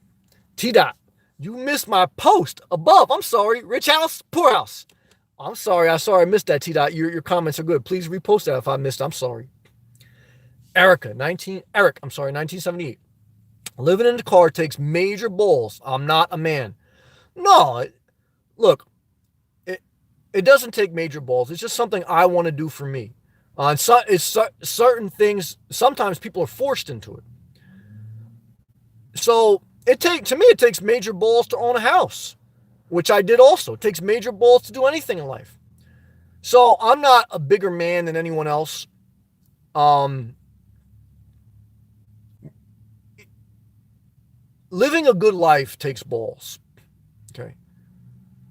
T-Dot, you missed my post above. I'm sorry. Rich house, poor house. I'm sorry. I missed that, T-Dot. Your comments are good. Please repost that if I missed. I'm sorry. Eric, 1978. Living in the car takes major balls. I'm not a man. No, look, it doesn't take major balls. It's just something I want to do for me. Certain things, sometimes people are forced into it. So it takes major balls to own a house. which I did also. It takes major balls to do anything in life. So I'm not a bigger man than anyone else. Living a good life takes balls. Okay.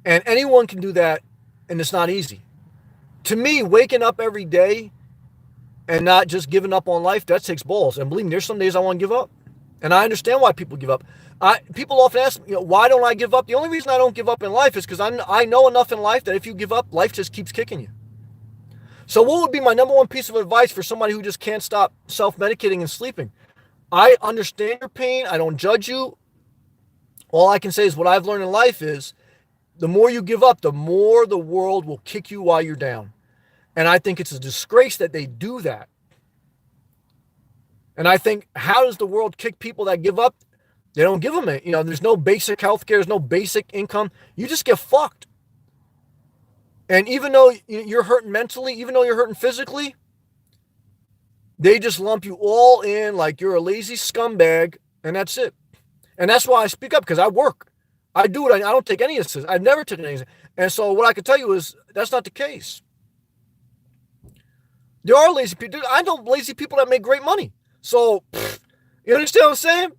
And anyone can do that, and it's not easy. To me, waking up every day and not just giving up on life, that takes balls. And believe me, there's some days I want to give up. And I understand why people give up. People often ask me, why don't I give up? The only reason I don't give up in life is because I know enough in life that if you give up, life just keeps kicking you. So what would be my number one piece of advice for somebody who just can't stop self-medicating and sleeping? I understand your pain. I don't judge you. All I can say is what I've learned in life is the more you give up, the more the world will kick you while you're down. And I think it's a disgrace that they do that. And I think, how does the world kick people that give up? They don't give them it. There's no basic health care. There's no basic income. You just get fucked. And even though you're hurting mentally, even though you're hurting physically, they just lump you all in like you're a lazy scumbag, and that's it. And that's why I speak up, because I work. I do it. I don't take any assistance. I've never taken any assistance. And so what I can tell you is that's not the case. There are lazy people. I know lazy people that make great money. So, you understand what I'm saying?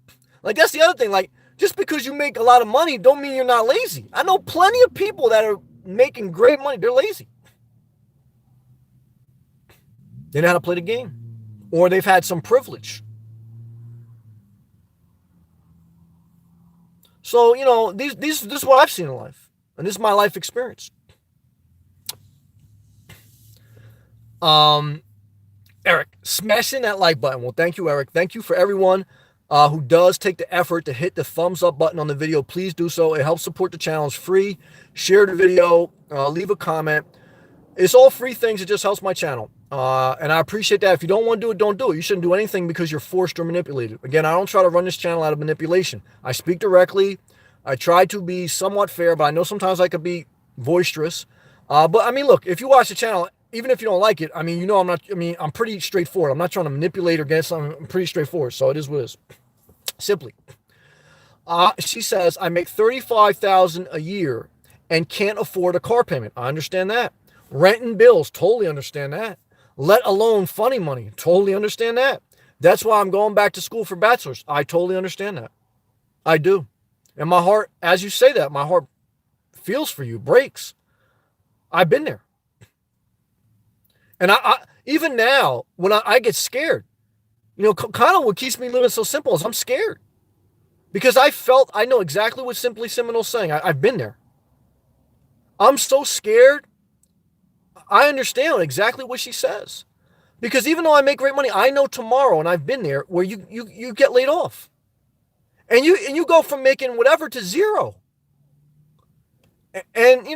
Like, that's the other thing. Like, just because you make a lot of money don't mean you're not lazy. I know plenty of people that are making great money. They're lazy. They know how to play the game. Or they've had some privilege. So, this is what I've seen in life. And this is my life experience. Eric, smashing that like button. Well, thank you, Eric. Thank you for everyone who does take the effort to hit the thumbs up button on the video. Please do so. It helps support the channel. It's free. Share the video. Leave a comment. It's all free things. It just helps my channel. And I appreciate that. If you don't want to do it, don't do it. You shouldn't do anything because you're forced or manipulated. Again, I don't try to run this channel out of manipulation. I speak directly. I try to be somewhat fair, but I know sometimes I could be boisterous. But I mean, look, if you watch the channel, even if you don't like it, I'm pretty straightforward. I'm not trying to manipulate or get something. I'm pretty straightforward. So it is what it is. Simply. She says, I make $35,000 a year and can't afford a car payment. I understand that. Rent and bills, totally understand that. Let alone funny money, totally understand that. That's why I'm going back to school for bachelor's. I totally understand that. I do. And my heart, as you say that, my heart feels for you, breaks. I've been there. And I even now, when I get scared, kind of what keeps me living so simple is I'm scared. Because I know exactly what Simply Seminole is saying. I've been there. I'm so scared. I understand exactly what she says. Because even though I make great money, I know tomorrow, and I've been there, where you get laid off. And you go from making whatever to zero. And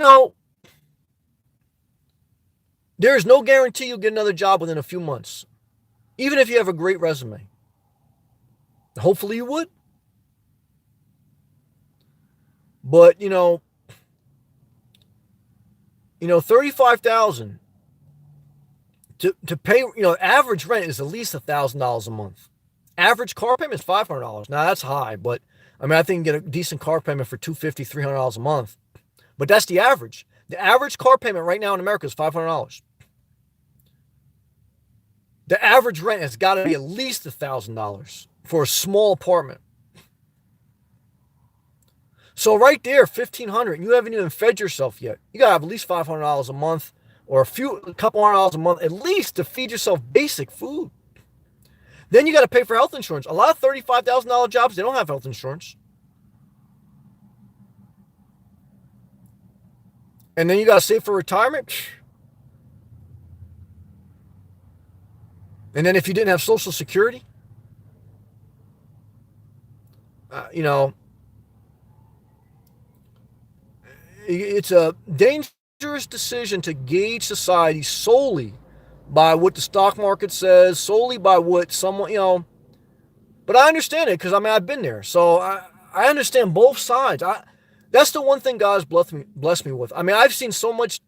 there is no guarantee you'll get another job within a few months. Even if you have a great resume. Hopefully you would. But, 35,000 to pay, average rent is at least $1,000 a month. Average car payment is $500. Now that's high, but I think you can get a decent car payment for $250, $300 a month. But that's the average. The average car payment right now in America is $500. The average rent has got to be at least $1,000 for a small apartment. So right there, $1,500, and you haven't even fed yourself yet. You got to have at least $500 a month or a couple $100 a month at least to feed yourself basic food. Then you got to pay for health insurance. A lot of $35,000 jobs, they don't have health insurance. And then you got to save for retirement. And then if you didn't have Social Security, it's a dangerous decision to gauge society solely by what the stock market says, solely by what someone, but I understand it because I've been there. So I understand both sides. That's the one thing God has blessed me with. I've seen so much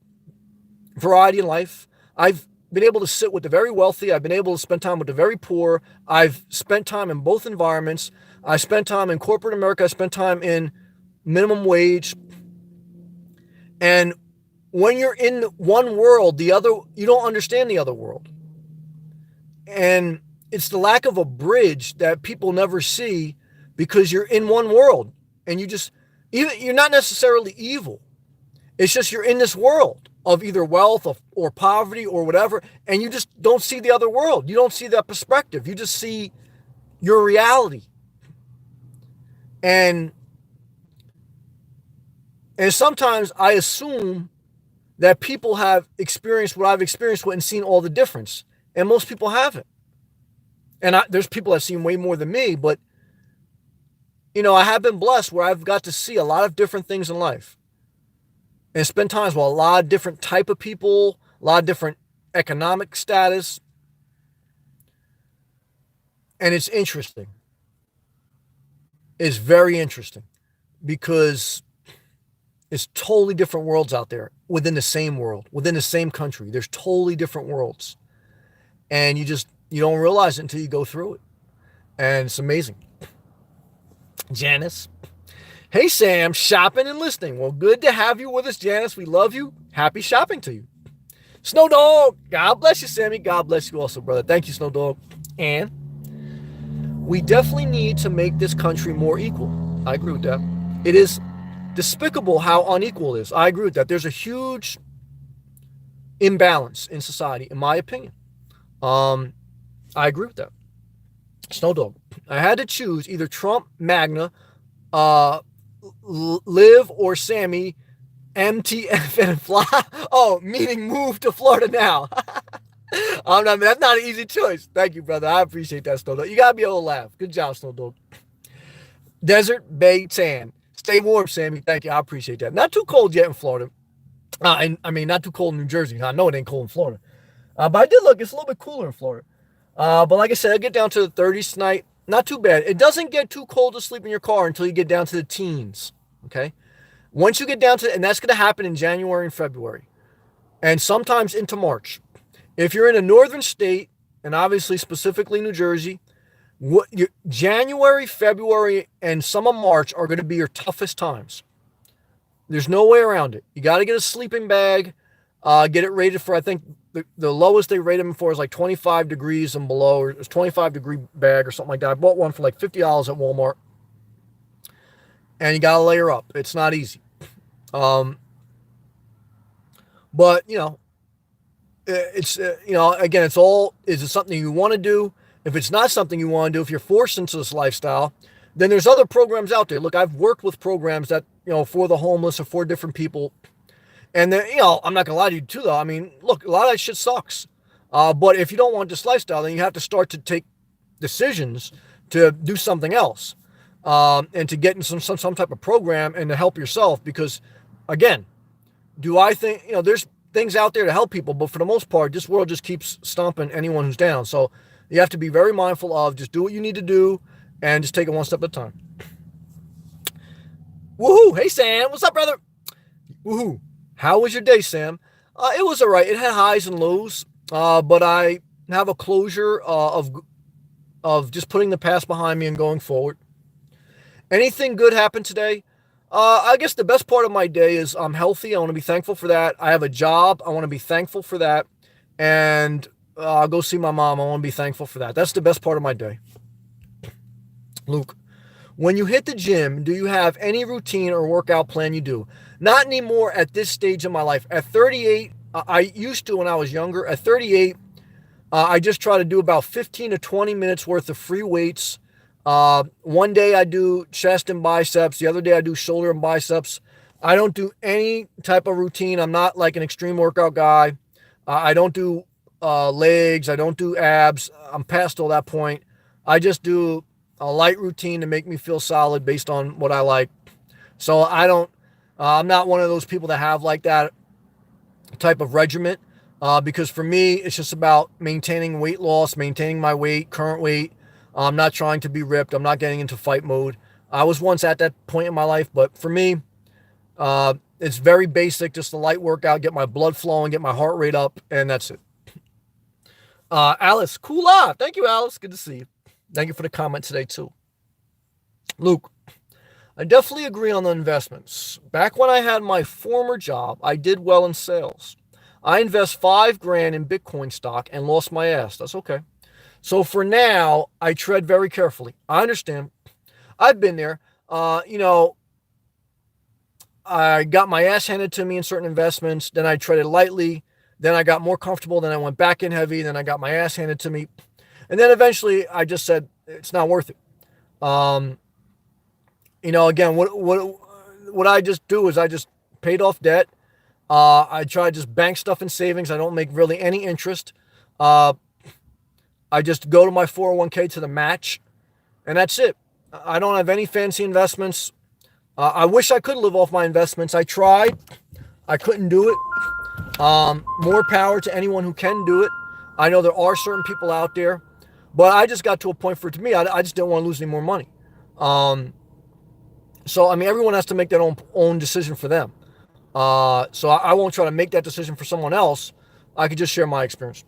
variety in life. I've been able to sit with the very wealthy. I've been able to spend time with the very poor. I've spent time in both environments. I spent time in corporate America. I spent time in minimum wage. And when you're in one world, the other, you don't understand the other world. And it's the lack of a bridge that people never see because you're in one world and you just, even, you're not necessarily evil. It's just you're in this world of either wealth or poverty or whatever, and you just don't see the other world. You don't see that perspective. You just see your reality. And and sometimes I assume that people have experienced what I've experienced and seen all the difference, and most people haven't. And there's people that have seen way more than me, but I have been blessed where I've got to see a lot of different things in life and spend times with a lot of different type of people, a lot of different economic status, and it's interesting. It's very interesting because it's totally different worlds out there within the same world, within the same country. There's totally different worlds, and you don't realize it until you go through it, and it's amazing. Janice. Hey, Sam, shopping and listening. Well, good to have you with us, Janice. We love you. Happy shopping to you. Snow Dog. God bless you, Sammy. God bless you also, brother. Thank you, Snow Dog. And we definitely need to make this country more equal. I agree with that. It is despicable how unequal it is. I agree with that. There's a huge imbalance in society, in my opinion. I agree with that. Snow Dog. I had to choose either Trump, Magna, Live, or Sammy, MTF and fly. Oh, meaning move to Florida now. That's not an easy choice. Thank you, brother. I appreciate that, Snow Dog. You gotta be able to laugh. Good job, Snow Dog. Desert Bay Tan. Stay warm, Sammy. Thank you. I appreciate that. Not too cold yet in Florida. Not too cold in New Jersey. I know it ain't cold in Florida. But I did look. It's a little bit cooler in Florida. But like I said, I get down to the 30s tonight. Not too bad. It doesn't get too cold to sleep in your car until you get down to the teens. Okay? Once you get down to, and that's going to happen in January and February, and sometimes into March. If you're in a northern state, and obviously specifically New Jersey, January, February, and some of March are going to be your toughest times. There's no way around it. You got to get a sleeping bag, get it rated for, I think, the lowest they rate them for is like 25 degrees and below, or it's 25-degree bag or something like that. I bought one for like $50 at Walmart. And you got to layer up. It's not easy. But, it's, again, it's all, is it something you want to do? If it's not something you want to do, if you're forced into this lifestyle, then there's other programs out there. Look, I've worked with programs that, for the homeless or for different people. And then, I'm not going to lie to you too, though. I mean, look, a lot of that shit sucks. But if you don't want this lifestyle, then you have to start to take decisions to do something else. And to get in some type of program and to help yourself. Because, again, do I think, there's things out there to help people, but for the most part, this world just keeps stomping anyone who's down. So you have to be very mindful of just do what you need to do and just take it one step at a time. Woohoo! Hey, Sam. What's up, brother? Woohoo! How was your day, Sam? It was all right. It had highs and lows, but I have a closure of just putting the past behind me and going forward. Anything good happened today? I guess the best part of my day is I'm healthy. I want to be thankful for that. I have a job. I want to be thankful for that. And I'll go see my mom. I want to be thankful for that. That's the best part of my day. Luke, when you hit the gym, do you have any routine or workout plan you do? Not anymore at this stage of my life. At 38, I used to when I was younger. At 38, I just try to do about 15 to 20 minutes worth of free weights. One day I do chest and biceps. The other day I do shoulder and biceps. I don't do any type of routine. I'm not like an extreme workout guy. I don't do legs. I don't do abs. I'm past all that point. I just do a light routine to make me feel solid based on what I like. So I'm not one of those people that have like that type of regiment. Because for me, it's just about maintaining weight loss, maintaining my weight, current weight. I'm not trying to be ripped. I'm not getting into fight mode. I was once at that point in my life, but for me, it's very basic, just a light workout, get my blood flowing, get my heart rate up, and that's it. Alice, cool. Thank you, Alice. Good to see you. Thank you for the comment today, too. Luke, I definitely agree on the investments. Back when I had my former job, I did well in sales. I invest 5 grand in Bitcoin stock and lost my ass. That's okay. So for now, I tread very carefully. I understand. I've been there. You know, I got my ass handed to me in certain investments. Then I treaded lightly. Then I got more comfortable. Then I went back in heavy. Then I got my ass handed to me. And then eventually I just said, it's not worth it. Um, again, what I just do is I just paid off debt. I try to just bank stuff in savings. I don't make really any interest. Uh, I just go to my 401k to the match, and that's it. I don't have any fancy investments. I wish I could live off my investments. I tried. I couldn't do it. More power to anyone who can do it. I know there are certain people out there, but I just got to a point for it to me. I just didn't want to lose any more money. So I mean, everyone has to make their own decision for them. So I won't try to make that decision for someone else. I could just share my experience.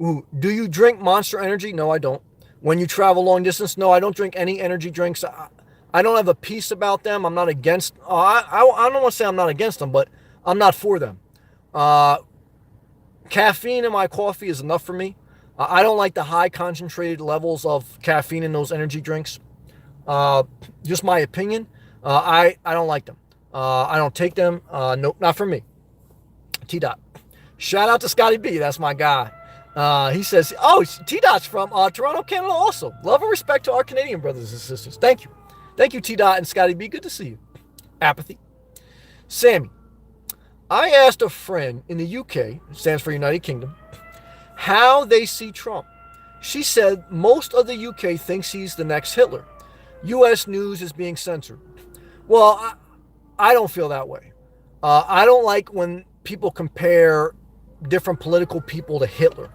Ooh, do you drink Monster Energy? No, I don't. When you travel long distance? No, I don't drink any energy drinks. I don't have a peace about them. I'm not against. I don't want to say I'm not against them, but I'm not for them. Caffeine in my coffee is enough for me. I don't like the high concentrated levels of caffeine in those energy drinks. Just my opinion. I don't like them. I don't take them. Nope, not for me. T Dot. Shout out to Scotty B. That's my guy. He says, oh, T Dot's from Toronto, Canada also. Love and respect to our Canadian brothers and sisters. Thank you. Thank you, T Dot and Scotty B. Good to see you. Apathy. Sammy. I asked a friend in the UK, stands for United Kingdom, how they see Trump. She said most of the UK thinks he's the next Hitler. US news is being censored. Well, I don't feel that way. I don't like when people compare different political people to Hitler.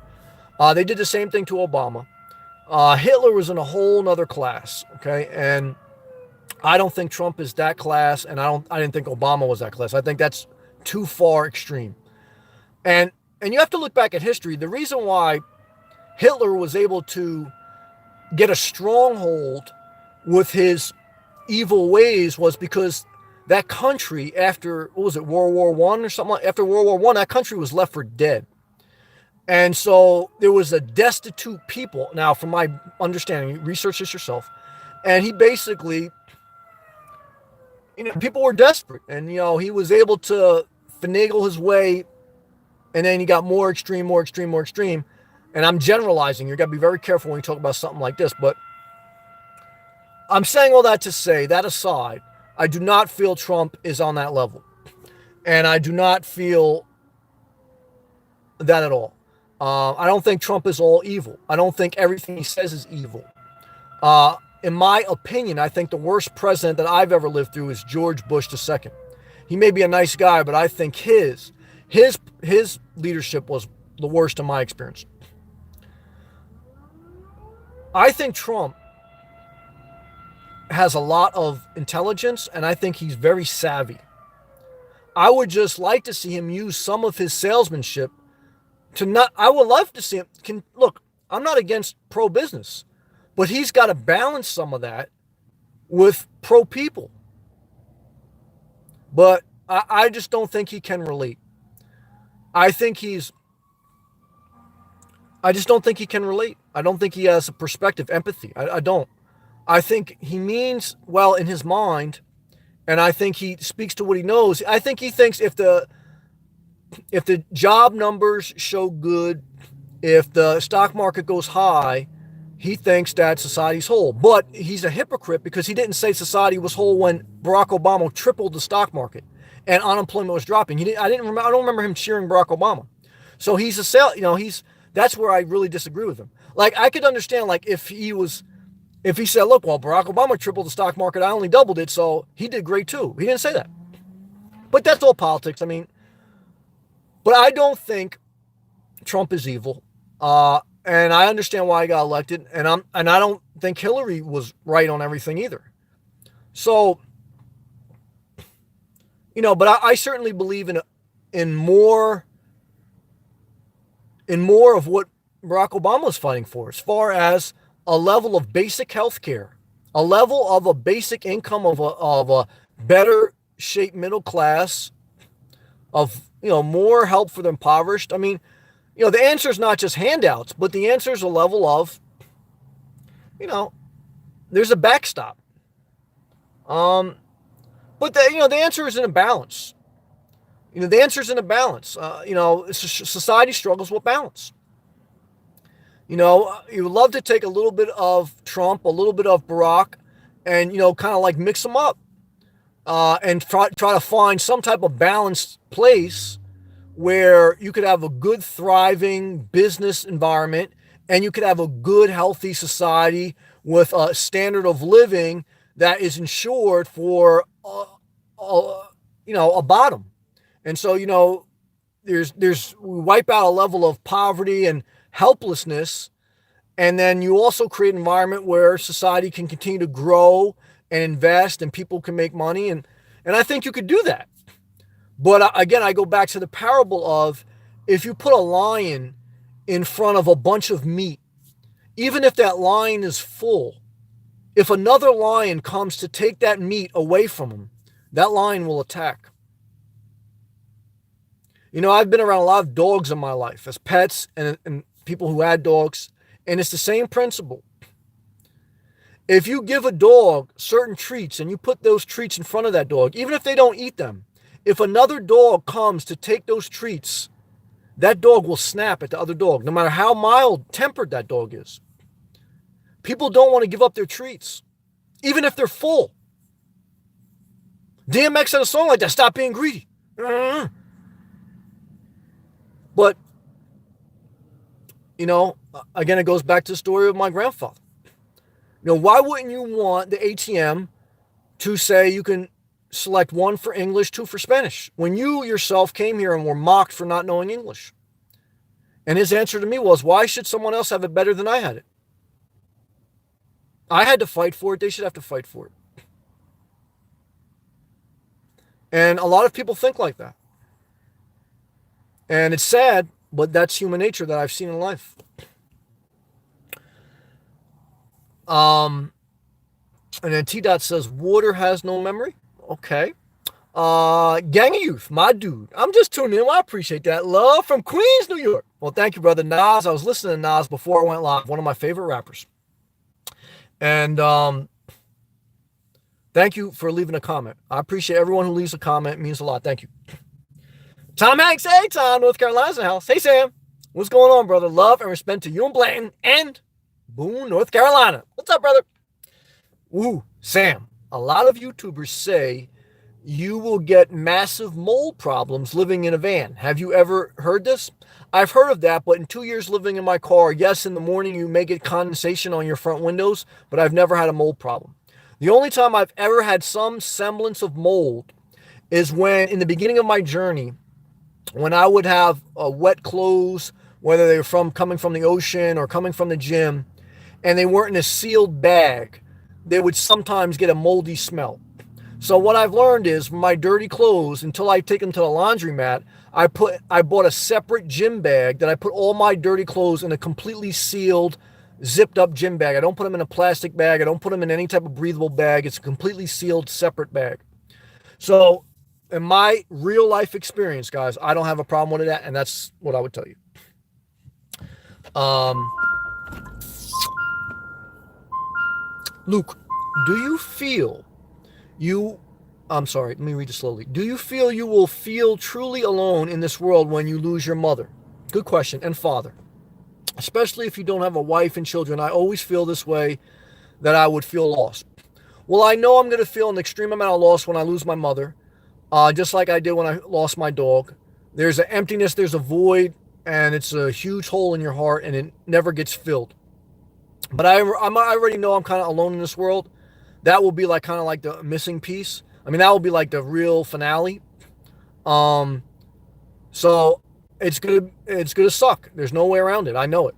They did the same thing to Obama. Hitler was in a whole nother class, okay? And I don't think Trump is that class, and I didn't think Obama was that class. I think that's too far extreme. And you have to look back at history. The reason why Hitler was able to get a stronghold with his evil ways was because that country, after, what was it, World War One or something? After World War One, that country was left for dead. And so there was a destitute people. Now, from my understanding, research this yourself. And he basically, people were desperate. And, he was able to finagle his way. And then he got more extreme, more extreme, more extreme. And I'm generalizing. You've got to be very careful when you talk about something like this. But I'm saying all that to say, that aside, I do not feel Trump is on that level. And I do not feel that at all. I don't think Trump is all evil. I don't think everything he says is evil. In my opinion, I think the worst president that I've ever lived through is George Bush II. He may be a nice guy, but I think his leadership was the worst in my experience. I think Trump has a lot of intelligence, and I think he's very savvy. I would just like to see him use some of his salesmanship I would love to see him. Look, I'm not against pro-business, but he's got to balance some of that with pro-people. But I just don't think he can relate. I just don't think he can relate. I don't think he has a perspective, empathy. I don't. I think he means well in his mind, and I think he speaks to what he knows. I think he thinks if the job numbers show good, if the stock market goes high, he thinks that society's whole. But he's a hypocrite because he didn't say society was whole when Barack Obama tripled the stock market and unemployment was dropping. I don't remember him cheering Barack Obama. So he's that's where I really disagree with him. Like, I could understand, like, if he said, look, well, Barack Obama tripled the stock market, I only doubled it, so he did great too. He didn't say that. But that's all politics. I mean, but I don't think Trump is evil. And I understand why he got elected. And I don't think Hillary was right on everything either. So, but I certainly believe in more of what Barack Obama was fighting for, as far as a level of basic health care, a level of a basic income of a better shaped middle class, of more help for the impoverished. I mean, the answer is not just handouts, but the answer is a level of, you know, there's a backstop. But the answer is in a balance. The answer is in a balance. Society struggles with balance. You would love to take a little bit of Trump, a little bit of Barack, and kind of like mix them up, and try to find some type of balanced place where you could have a good, thriving business environment, and you could have a good, healthy society with a standard of living that is insured for a bottom. And so we wipe out a level of poverty and helplessness, and then you also create an environment where society can continue to grow and invest, and people can make money, and I think you could do that. But again, I go back to the parable of, if you put a lion in front of a bunch of meat, even if that lion is full, if another lion comes to take that meat away from him, that lion will attack. I've been around a lot of dogs in my life as pets and people who had dogs, and it's the same principle. If you give a dog certain treats and you put those treats in front of that dog, even if they don't eat them, if another dog comes to take those treats, that dog will snap at the other dog, no matter how mild-tempered that dog is. People don't want to give up their treats, even if they're full. DMX had a song like that, "Stop Being Greedy." But, again, it goes back to the story of my grandfather. Why wouldn't you want the ATM to say you can select 1 for English, 2 for Spanish, when you yourself came here and were mocked for not knowing English? And his answer to me was, why should someone else have it better than I had it? I had to fight for it. They should have to fight for it. And a lot of people think like that. And it's sad, but that's human nature that I've seen in life. And then T-Dot says, water has no memory. Okay. Gang of Youth, my dude. I'm just tuning in. Well, I appreciate that. Love from Queens, New York. Well, thank you, brother. Nas, I was listening to Nas before I went live. One of my favorite rappers. And thank you for leaving a comment. I appreciate everyone who leaves a comment. It means a lot. Thank you. Tom Hanks, hey, Tom, North Carolina's in the house. Hey, Sam. What's going on, brother? Love and respect to you and Blanton and Boone, North Carolina. What's up, brother? Ooh, Sam, a lot of YouTubers say you will get massive mold problems living in a van. Have you ever heard this? I've heard of that, but in 2 years living in my car, yes, in the morning you may get condensation on your front windows, but I've never had a mold problem. The only time I've ever had some semblance of mold is when, in the beginning of my journey, when I would have wet clothes, whether they were coming from the ocean or coming from the gym, and they weren't in a sealed bag, they would sometimes get a moldy smell. So what I've learned is, for my dirty clothes, until I take them to the laundromat, I bought a separate gym bag that I put all my dirty clothes in, a completely sealed, zipped up gym bag. I don't put them in a plastic bag. I don't put them in any type of breathable bag. It's a completely sealed, separate bag. So in my real life experience, guys, I don't have a problem with that, and that's what I would tell you. Luke, do you feel let me read it slowly. Do you feel you will feel truly alone in this world when you lose your mother? Good question. And father. Especially if you don't have a wife and children. I always feel this way, that I would feel lost. Well, I know I'm going to feel an extreme amount of loss when I lose my mother, just like I did when I lost my dog. There's an emptiness, there's a void, and it's a huge hole in your heart, and it never gets filled. But I already know I'm kind of alone in this world. That will be kind of like the missing piece. I mean, that will be like the real finale. So it's gonna suck. There's no way around it. I know it.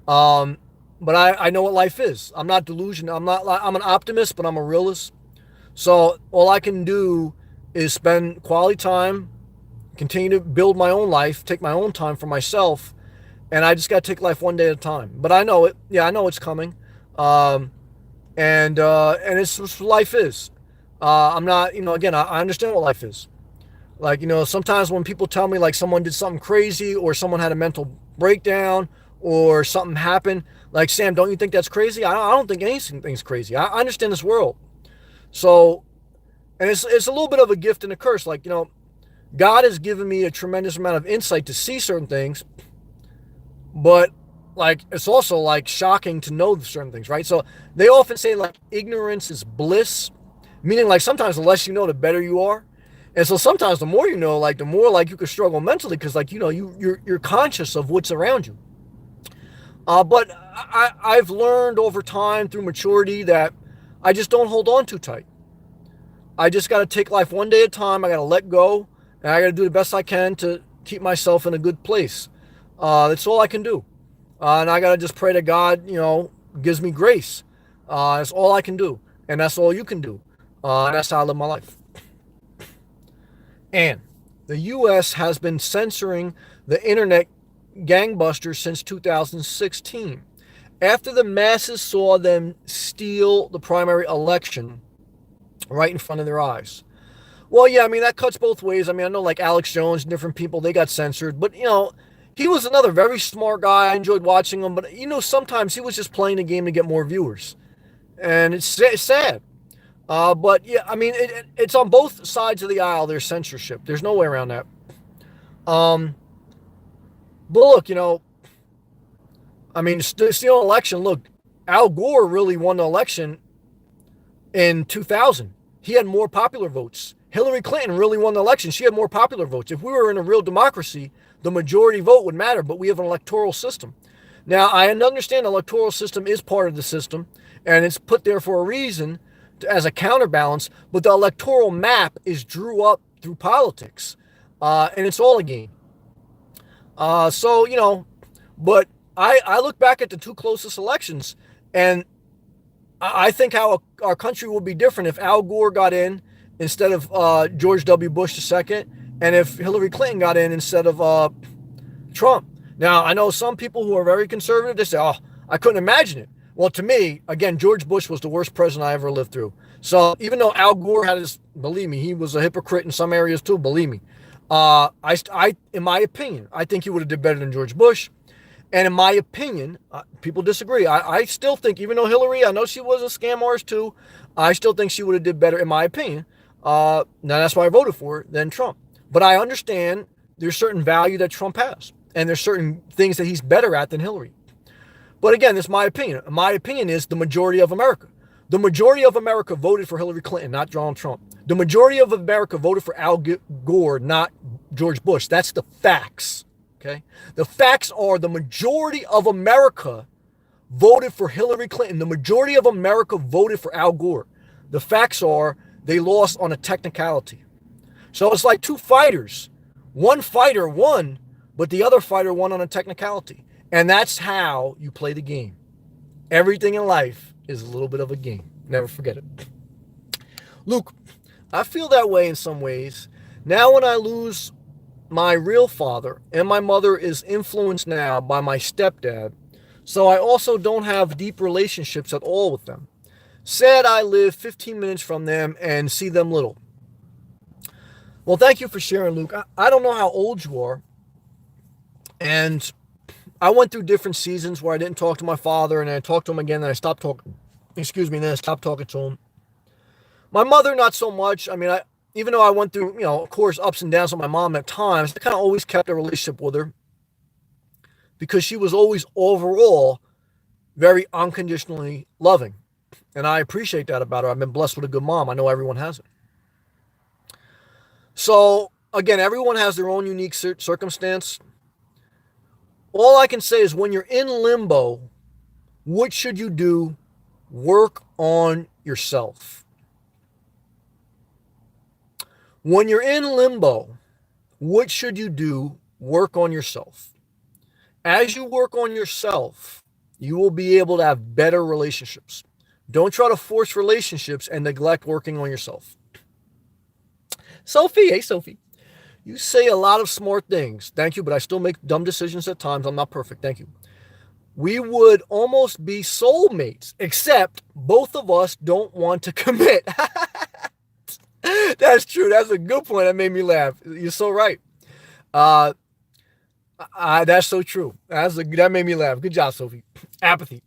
But I know what life is. I'm not delusional. I'm an optimist, but I'm a realist. So all I can do is spend quality time, continue to build my own life, take my own time for myself, and I just got to take life one day at a time. But I know it. Yeah, I know it's coming. and it's what life is. I'm not, again, I understand what life is. Like, sometimes when people tell me like someone did something crazy or someone had a mental breakdown or something happened, like, Sam, don't you think that's crazy? I don't think anything's crazy. I understand this world. So, and it's a little bit of a gift and a curse. Like, God has given me a tremendous amount of insight to see certain things, but like it's also like shocking to know certain things, right? So they often say like ignorance is bliss, meaning like sometimes the less you know, the better you are. And so sometimes the more you know, like the more like you could struggle mentally because like you're conscious of what's around you. But I've learned over time through maturity that I just don't hold on too tight. I just got to take life one day at a time. I got to let go, and I got to do the best I can to keep myself in a good place. That's all I can do, and I got to just pray that God, gives me grace. That's all I can do, and that's all you can do, and that's how I live my life. And the U.S. has been censoring the internet gangbusters since 2016. After the masses saw them steal the primary election right in front of their eyes. Well, yeah, I mean, that cuts both ways. I mean, I know like Alex Jones and different people, they got censored, but he was another very smart guy. I enjoyed watching him, but sometimes he was just playing the game to get more viewers. And it's sad. But yeah, I mean, it's on both sides of the aisle. There's censorship. There's no way around that. But look, I mean, stealing election. Look, Al Gore really won the election in 2000. He had more popular votes. Hillary Clinton really won the election. She had more popular votes. If we were in a real democracy, the majority vote would matter, but we have an electoral system. Now, I understand the electoral system is part of the system, and it's put there for a reason as a counterbalance, but the electoral map is drew up through politics, and it's all a game. But I look back at the two closest elections, and I think how our country would be different if Al Gore got in instead of George W. Bush II, and if Hillary Clinton got in instead of Trump. Now, I know some people who are very conservative, they say, oh, I couldn't imagine it. Well, to me, again, George Bush was the worst president I ever lived through. So even though Al Gore had his, believe me, he was a hypocrite in some areas too, believe me. In my opinion, I think he would have did better than George Bush. And in my opinion, people disagree. I still think, even though Hillary, I know she was a scam artist too, I still think she would have did better, in my opinion. Now, that's why I voted for her than Trump. But I understand there's certain value that Trump has. And there's certain things that he's better at than Hillary. But again, this is my opinion. My opinion is the majority of America. The majority of America voted for Hillary Clinton, not Donald Trump. The majority of America voted for Al Gore, not George Bush. That's the facts. Okay? The facts are the majority of America voted for Hillary Clinton. The majority of America voted for Al Gore. The facts are they lost on a technicality. So it's like two fighters. One fighter won, but the other fighter won on a technicality. And that's how you play the game. Everything in life is a little bit of a game. Never forget it. Luke, I feel that way in some ways. Now when I lose my real father, and my mother is influenced now by my stepdad, so I also don't have deep relationships at all with them. Said I live 15 minutes from them and see them little. Well, thank you for sharing, Luke. I don't know how old you are, and I went through different seasons where I didn't talk to my father, and then I talked to him again, and I stopped talking. And then I stopped talking to him. My mother, not so much. I mean, even though I went through, of course, ups and downs with my mom at times, I kind of always kept a relationship with her because she was always overall very unconditionally loving. And I appreciate that about her. I've been blessed with a good mom. I know everyone has it. So, again, everyone has their own unique circumstance. All I can say is when you're in limbo, what should you do? Work on yourself. When you're in limbo, what should you do? Work on yourself. As you work on yourself, you will be able to have better relationships. Don't try to force relationships and neglect working on yourself. Sophie, hey Sophie. You say a lot of smart things. Thank you, but I still make dumb decisions at times. I'm not perfect. Thank you. We would almost be soulmates, except both of us don't want to commit. That's true. That's a good point. That made me laugh. You're so right. Uh, that's so true. That made me laugh. Good job, Sophie. Apathy.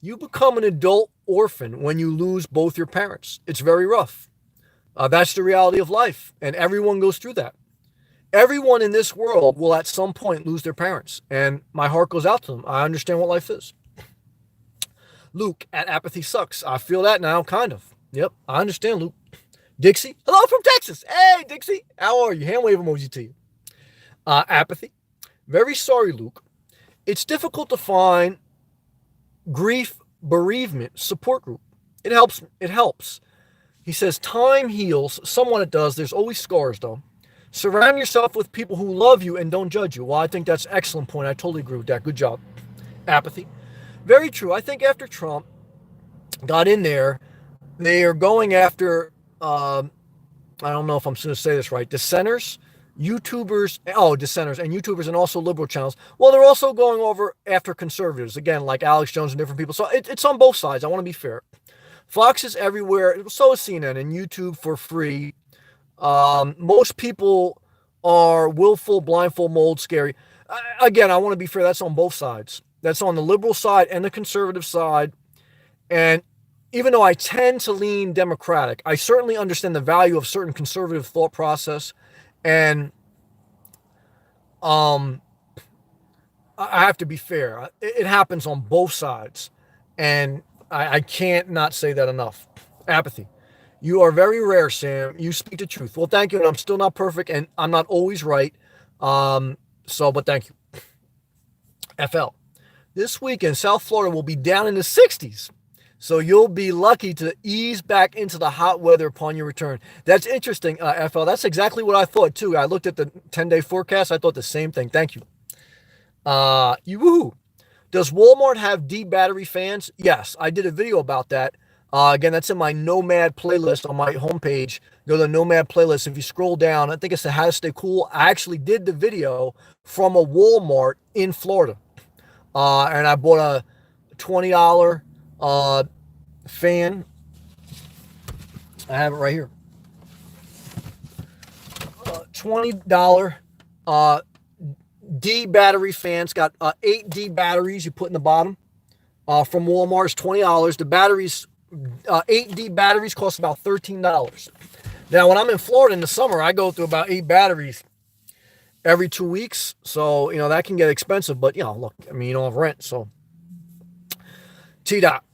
You become an adult orphan when you lose both your parents. It's very rough. That's the reality of life, and everyone goes through that. Everyone in this world will at some point lose their parents, and my heart goes out to them. I understand what life is. Luke at Apathy Sucks. I feel that now, kind of. Yep, I understand, Luke. Dixie, hello from Texas. Hey, Dixie, how are you? Hand wave emoji to you. Apathy. Very sorry, Luke. It's difficult to find grief bereavement support group. It helps. It helps. He says time heals. Somewhat it does. There's always scars, though. Surround yourself with people who love you and don't judge you. Well, I think that's an excellent point. I totally agree with that. Good job. Apathy. Very true. I think after Trump got in there, they are going after, I don't know if I'm going to say this right, dissenters, dissenters and YouTubers and also liberal channels. Well, they're also going over after conservatives, again, like Alex Jones and different people. So it's on both sides. I want to be fair. Fox is everywhere. So is CNN and YouTube for free. Most people are willful, blindfold, mold, scary. Again, I want to be fair. That's on both sides. That's on the liberal side and the conservative side. And even though I tend to lean Democratic, I certainly understand the value of certain conservative thought process. And I have to be fair. It happens on both sides. And I can't not say that enough. Apathy. You are very rare, Sam. You speak the truth. Well, thank you. And I'm still not perfect, and I'm not always right. But thank you. FL. This weekend, South Florida will be down in the 60s. So you'll be lucky to ease back into the hot weather upon your return. That's interesting, FL. That's exactly what I thought, too. I looked at the 10-day forecast. I thought the same thing. Thank you. Woohoo. Does Walmart have D battery fans? Yes, I did a video about that. Again, that's in my Nomad playlist on my homepage. Go to the Nomad playlist. If you scroll down, I think it's the How to Stay Cool. I actually did the video from a Walmart in Florida. And I bought a $20 fan. I have it right here. $20 D battery fan. It's got 8 D batteries you put in the bottom. From Walmart is $20. The batteries, 8 D batteries cost about $13. Now, when I'm in Florida in the summer, I go through about 8 batteries every 2 weeks. So, that can get expensive. But, look, you don't have rent. So, T-Dot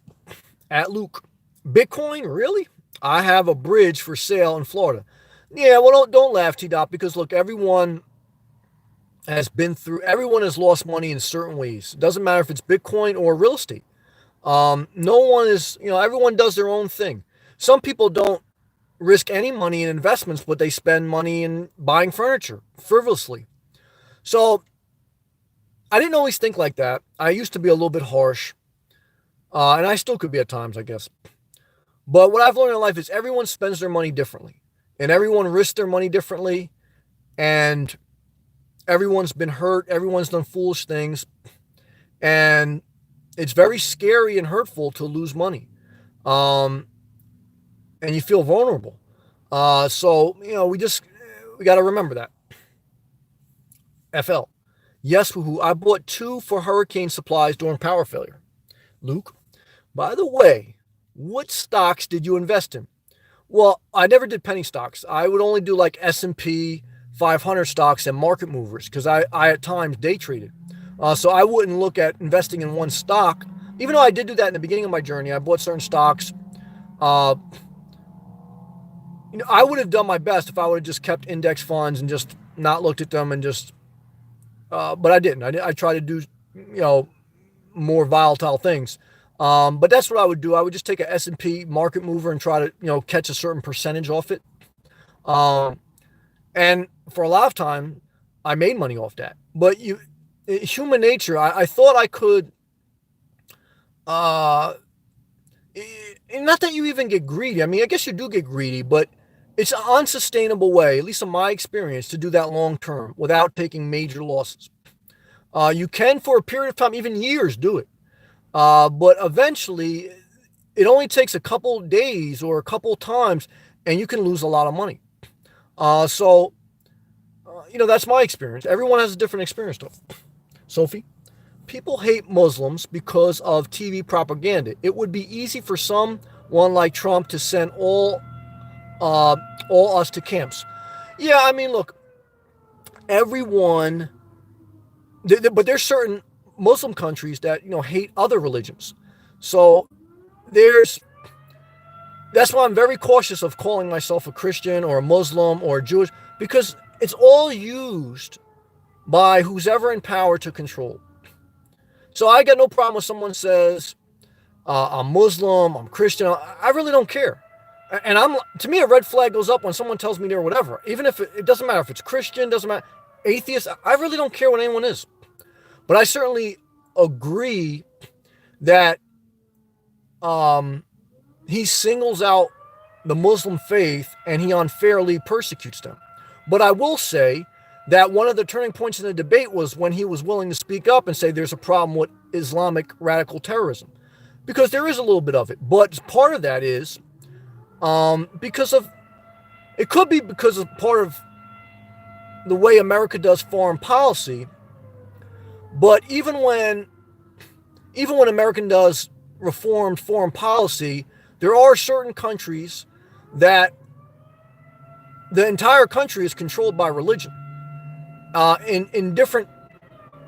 at Luke. Bitcoin, really? I have a bridge for sale in Florida. Yeah, well, don't laugh, T-Dot, because, look, everyone has lost money in certain ways. It doesn't matter if it's Bitcoin or real estate. No one is, everyone does their own thing. Some people don't risk any money in investments, but they spend money in buying furniture frivolously. So I didn't always think like that. I used to be a little bit harsh. And I still could be at times, I guess. But what I've learned in life is everyone spends their money differently. And everyone risks their money differently. And everyone's been hurt. Everyone's done foolish things. And it's very scary and hurtful to lose money. And you feel vulnerable. So, we got to remember that. FL. Yes, woohoo. I bought 2 for hurricane supplies during power failure. Luke. By the way, what stocks did you invest in? Well, I never did penny stocks. I would only do like S&P 500 stocks and market movers because I at times day traded. So I wouldn't look at investing in one stock, even though I did do that in the beginning of my journey. I bought certain stocks. I would have done my best if I would have just kept index funds and just not looked at them and just, but I didn't. I tried to do, more volatile things. But that's what I would do. I would just take a S&P market mover and try to, catch a certain percentage off it. And for a lot of time, I made money off that. But human nature, I thought I could, not that you even get greedy. I guess you do get greedy, but it's an unsustainable way, at least in my experience, to do that long term without taking major losses. You can, for a period of time, even years, do it. But eventually, it only takes a couple days or a couple times, and you can lose a lot of money. So, that's my experience. Everyone has a different experience, though. Sophie? People hate Muslims because of TV propaganda. It would be easy for someone like Trump to send all us to camps. Yeah, I mean, look, everyone, but there's certain Muslim countries that hate other religions. So there's that's why I'm very cautious of calling myself a Christian or a Muslim or a Jewish, because it's all used by who's ever in power to control. So I got no problem when someone says, I'm Muslim, I'm Christian. I really don't care. And to me, a red flag goes up when someone tells me they're whatever. Even if it doesn't matter if it's Christian, doesn't matter, atheist. I really don't care what anyone is. But I certainly agree that he singles out the Muslim faith and he unfairly persecutes them. But I will say that one of the turning points in the debate was when he was willing to speak up and say there's a problem with Islamic radical terrorism. Because there is a little bit of it. But part of that is it could be because of part of the way America does foreign policy. But even when America does reformed foreign policy, there are certain countries that the entire country is controlled by religion. In different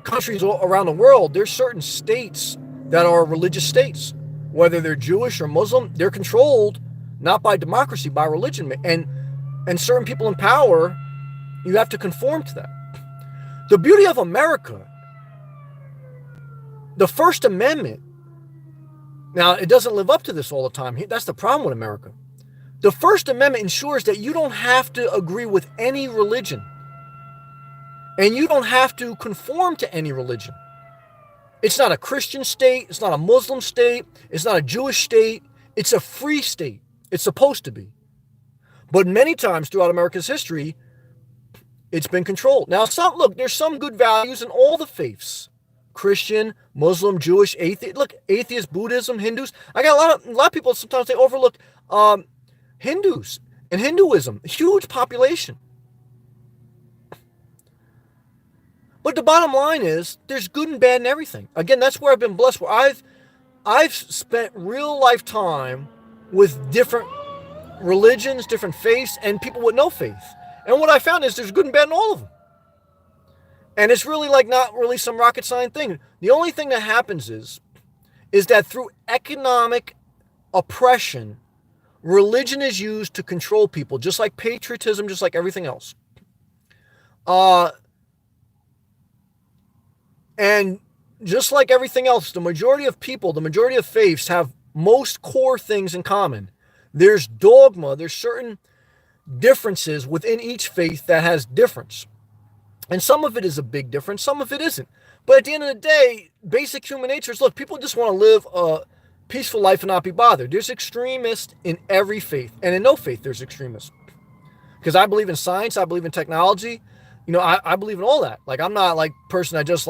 countries around the world, there's certain states that are religious states. Whether they're Jewish or Muslim, they're controlled not by democracy, by religion. And certain people in power, you have to conform to that. The beauty of America, the First Amendment, now it doesn't live up to this all the time. That's the problem with America. The First Amendment ensures that you don't have to agree with any religion. And you don't have to conform to any religion. It's not a Christian state. It's not a Muslim state. It's not a Jewish state. It's a free state. It's supposed to be. But many times throughout America's history, it's been controlled. Now, there's some good values in all the faiths. Christian, Muslim, Jewish, atheist. Look, atheist, Buddhism, Hindus. I got a lot of people, sometimes they overlook Hindus and Hinduism. Huge population. But the bottom line is, there's good and bad in everything. Again, that's where I've been blessed. Where I've spent real lifetime with different religions, different faiths, and people with no faith. And what I found is there's good and bad in all of them. And it's really not really some rocket science thing. The only thing that happens is that through economic oppression, religion is used to control people, just like patriotism, just like everything else. And just like everything else, the majority of people, the majority of faiths have most core things in common. There's dogma, there's certain differences within each faith that has difference. And some of it is a big difference, some of it isn't. But at the end of the day, basic human nature is, look, people just want to live a peaceful life and not be bothered. There's extremists in every faith, and in no faith there's extremists. Because I believe in science, I believe in technology, I believe in all that. I'm not person that just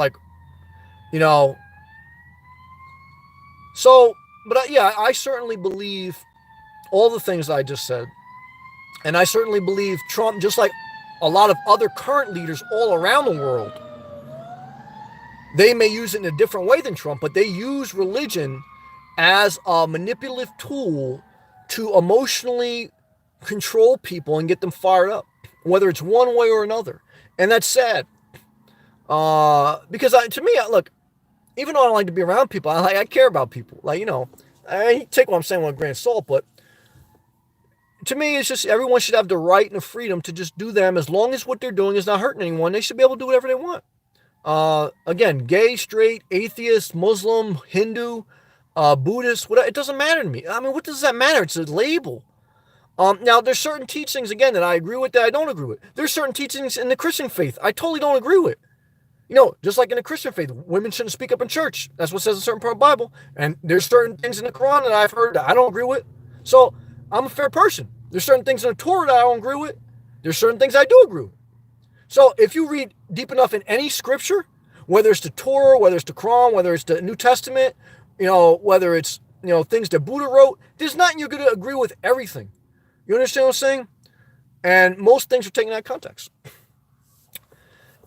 So, but I certainly believe all the things I just said. And I certainly believe Trump, just like a lot of other current leaders all around the world, they may use it in a different way than Trump, but they use religion as a manipulative tool to emotionally control people and get them fired up, whether it's one way or another. And that's sad. Because to me, look, even though I don't like to be around people, I care about people. I take what I'm saying with a grain of salt, but to me, it's just everyone should have the right and the freedom to just do them as long as what they're doing is not hurting anyone. They should be able to do whatever they want. Again, gay, straight, atheist, Muslim, Hindu, Buddhist, whatever, it doesn't matter to me. I mean, what does that matter? It's a label. Now, there's certain teachings, again, that I agree with, that I don't agree with. There's certain teachings in the Christian faith I totally don't agree with. Just like in the Christian faith, women shouldn't speak up in church. That's what says in a certain part of the Bible. And there's certain things in the Quran that I've heard that I don't agree with. So I'm a fair person. There's certain things in the Torah that I don't agree with. There's certain things I do agree with. So if you read deep enough in any scripture, whether it's the Torah, whether it's the Quran, whether it's the New Testament, whether it's, things that Buddha wrote, there's nothing you're going to agree with everything. You understand what I'm saying? And most things are taken out of context.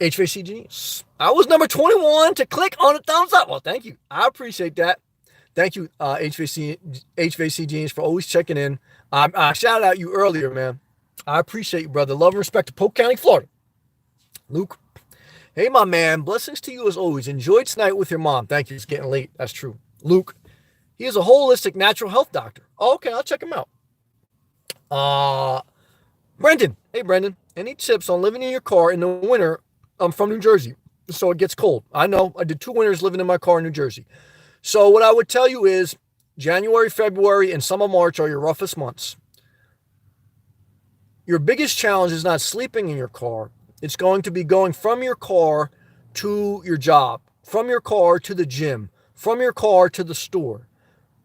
HVAC Genius. I was number 21 to click on a thumbs up. Well, thank you. I appreciate that. Thank you, HVAC Genius, for always checking in. I shouted out you earlier, man. I appreciate you, brother. Love and respect to Polk County, Florida. Luke. Hey, my man. Blessings to you as always. Enjoyed tonight with your mom. Thank you. It's getting late. That's true. Luke. He is a holistic natural health doctor. Oh, okay, I'll check him out. Brendan. Hey, Brendan. Any tips on living in your car in the winter? I'm from New Jersey, so it gets cold. I know. I did 2 winters living in my car in New Jersey. So what I would tell you is January, February, and some of March are your roughest months. Your biggest challenge is not sleeping in your car. It's going to be going from your car to your job, from your car to the gym, from your car to the store.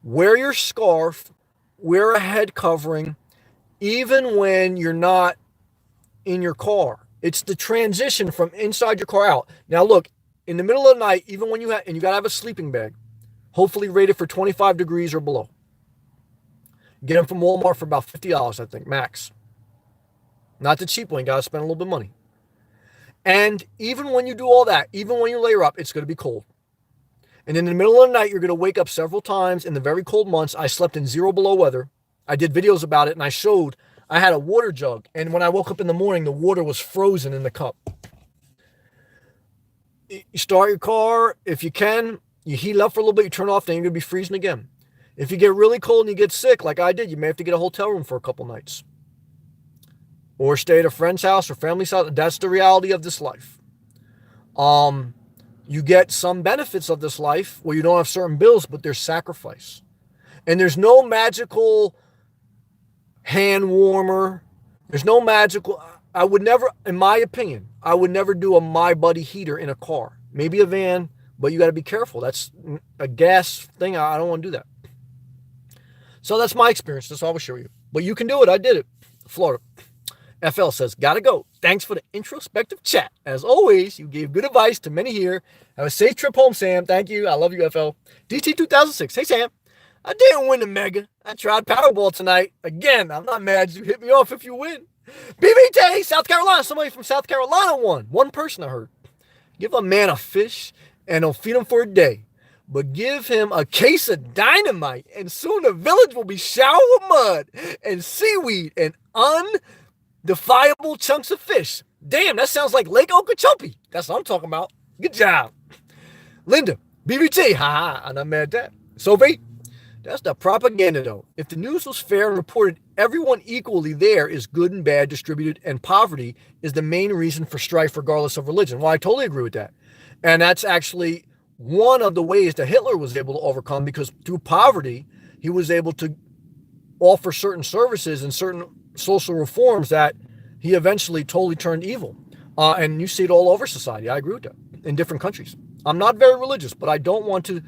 Wear your scarf, wear a head covering, even when you're not in your car. It's the transition from inside your car out. Now look, in the middle of the night, even when you got to have a sleeping bag, hopefully rated for 25 degrees or below. Get them from Walmart for about $50, I think, max. Not the cheap one, you got to spend a little bit of money. And even when you do all that, even when you layer up, it's going to be cold. And in the middle of the night, you're going to wake up several times. In the very cold months, I slept in 0 below weather. I did videos about it, and I showed I had a water jug, and when I woke up in the morning, the water was frozen in the cup. You start your car, if you can, you heat it up for a little bit, you turn it off, then you're going to be freezing again. If you get really cold and you get sick, like I did, you may have to get a hotel room for a couple nights. Or stay at a friend's house or family's house. That's the reality of this life. You get some benefits of this life where you don't have certain bills, but there's sacrifice. And there's no magical hand warmer. There's no magical, I would never, in my opinion, I would never do a My Buddy heater in a car. Maybe a van, but you got to be careful. That's a gas thing. I don't want to do that. So that's my experience. That's all I will show you. But you can do it. I did it. Florida. FL says, gotta go. Thanks for the introspective chat. As always, you gave good advice to many here. Have a safe trip home, Sam. Thank you. I love you, FL. DT 2006. Hey, Sam. I didn't win the mega. I tried Powerball tonight. Again, I'm not mad. You hit me off if you win. BBT, South Carolina. Somebody from South Carolina won. One person I heard. Give a man a fish and he'll feed him for a day. But give him a case of dynamite and soon the village will be showered with mud and seaweed and undefiable chunks of fish. Damn, that sounds like Lake Okeechobee. That's what I'm talking about. Good job. Linda, BBT. Ha, I'm not mad at that. Sophie. That's the propaganda, though. If the news was fair and reported everyone equally there is good and bad distributed, and poverty is the main reason for strife regardless of religion. Well, I totally agree with that. And that's actually one of the ways that Hitler was able to overcome, because through poverty, he was able to offer certain services and certain social reforms that he eventually totally turned evil. And you see it all over society. I agree with that in different countries. I'm not very religious, but I don't want to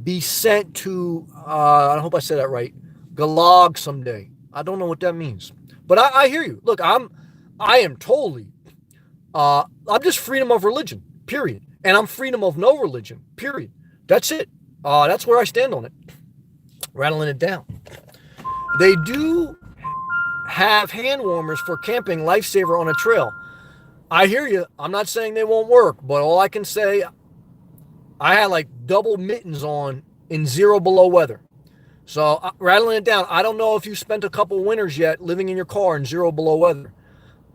be sent to, I hope I said that right, Gulag someday. I don't know what that means. But I hear you. Look, I am totally, I'm just freedom of religion, period. And I'm freedom of no religion, period. That's it. That's where I stand on it. Rattling it down. They do have hand warmers for camping, lifesaver on a trail. I hear you. I'm not saying they won't work, but all I can say, I had like double mittens on in 0 below weather. So rattling it down, I don't know if you spent a couple winters yet living in your car in 0 below weather.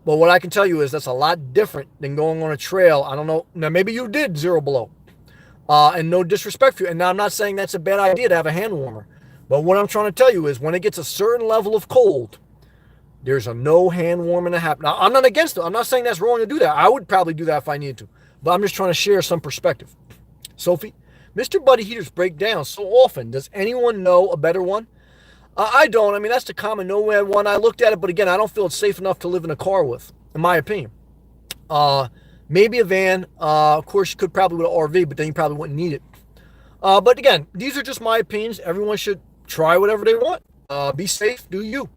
But what I can tell you is that's a lot different than going on a trail. I don't know. Now, maybe you did 0 below. And no disrespect for you. And now I'm not saying that's a bad idea to have a hand warmer. But what I'm trying to tell you is when it gets a certain level of cold, there's a no hand warming to happen. Now, I'm not against it. I'm not saying that's wrong to do that. I would probably do that if I needed to. But I'm just trying to share some perspective. Sophie, Mr. Buddy heaters break down so often. Does anyone know a better one? I don't. I mean, that's the common Nomad one. I looked at it, but again, I don't feel it's safe enough to live in a car with, in my opinion. Maybe a van. Of course, you could probably with an RV, but then you probably wouldn't need it. But again, these are just my opinions. Everyone should try whatever they want. Be safe. Do you.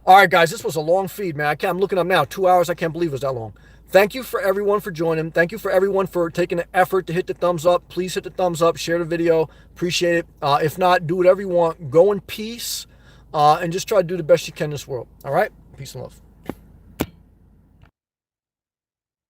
All right, guys, this was a long feed, man. I'm looking up now. 2 hours. I can't believe it was that long. Thank you for everyone for joining. Thank you for everyone for taking the effort to hit the thumbs up. Please hit the thumbs up, share the video. Appreciate it. If not, do whatever you want. Go in peace and just try to do the best you can in this world. All right? Peace and love.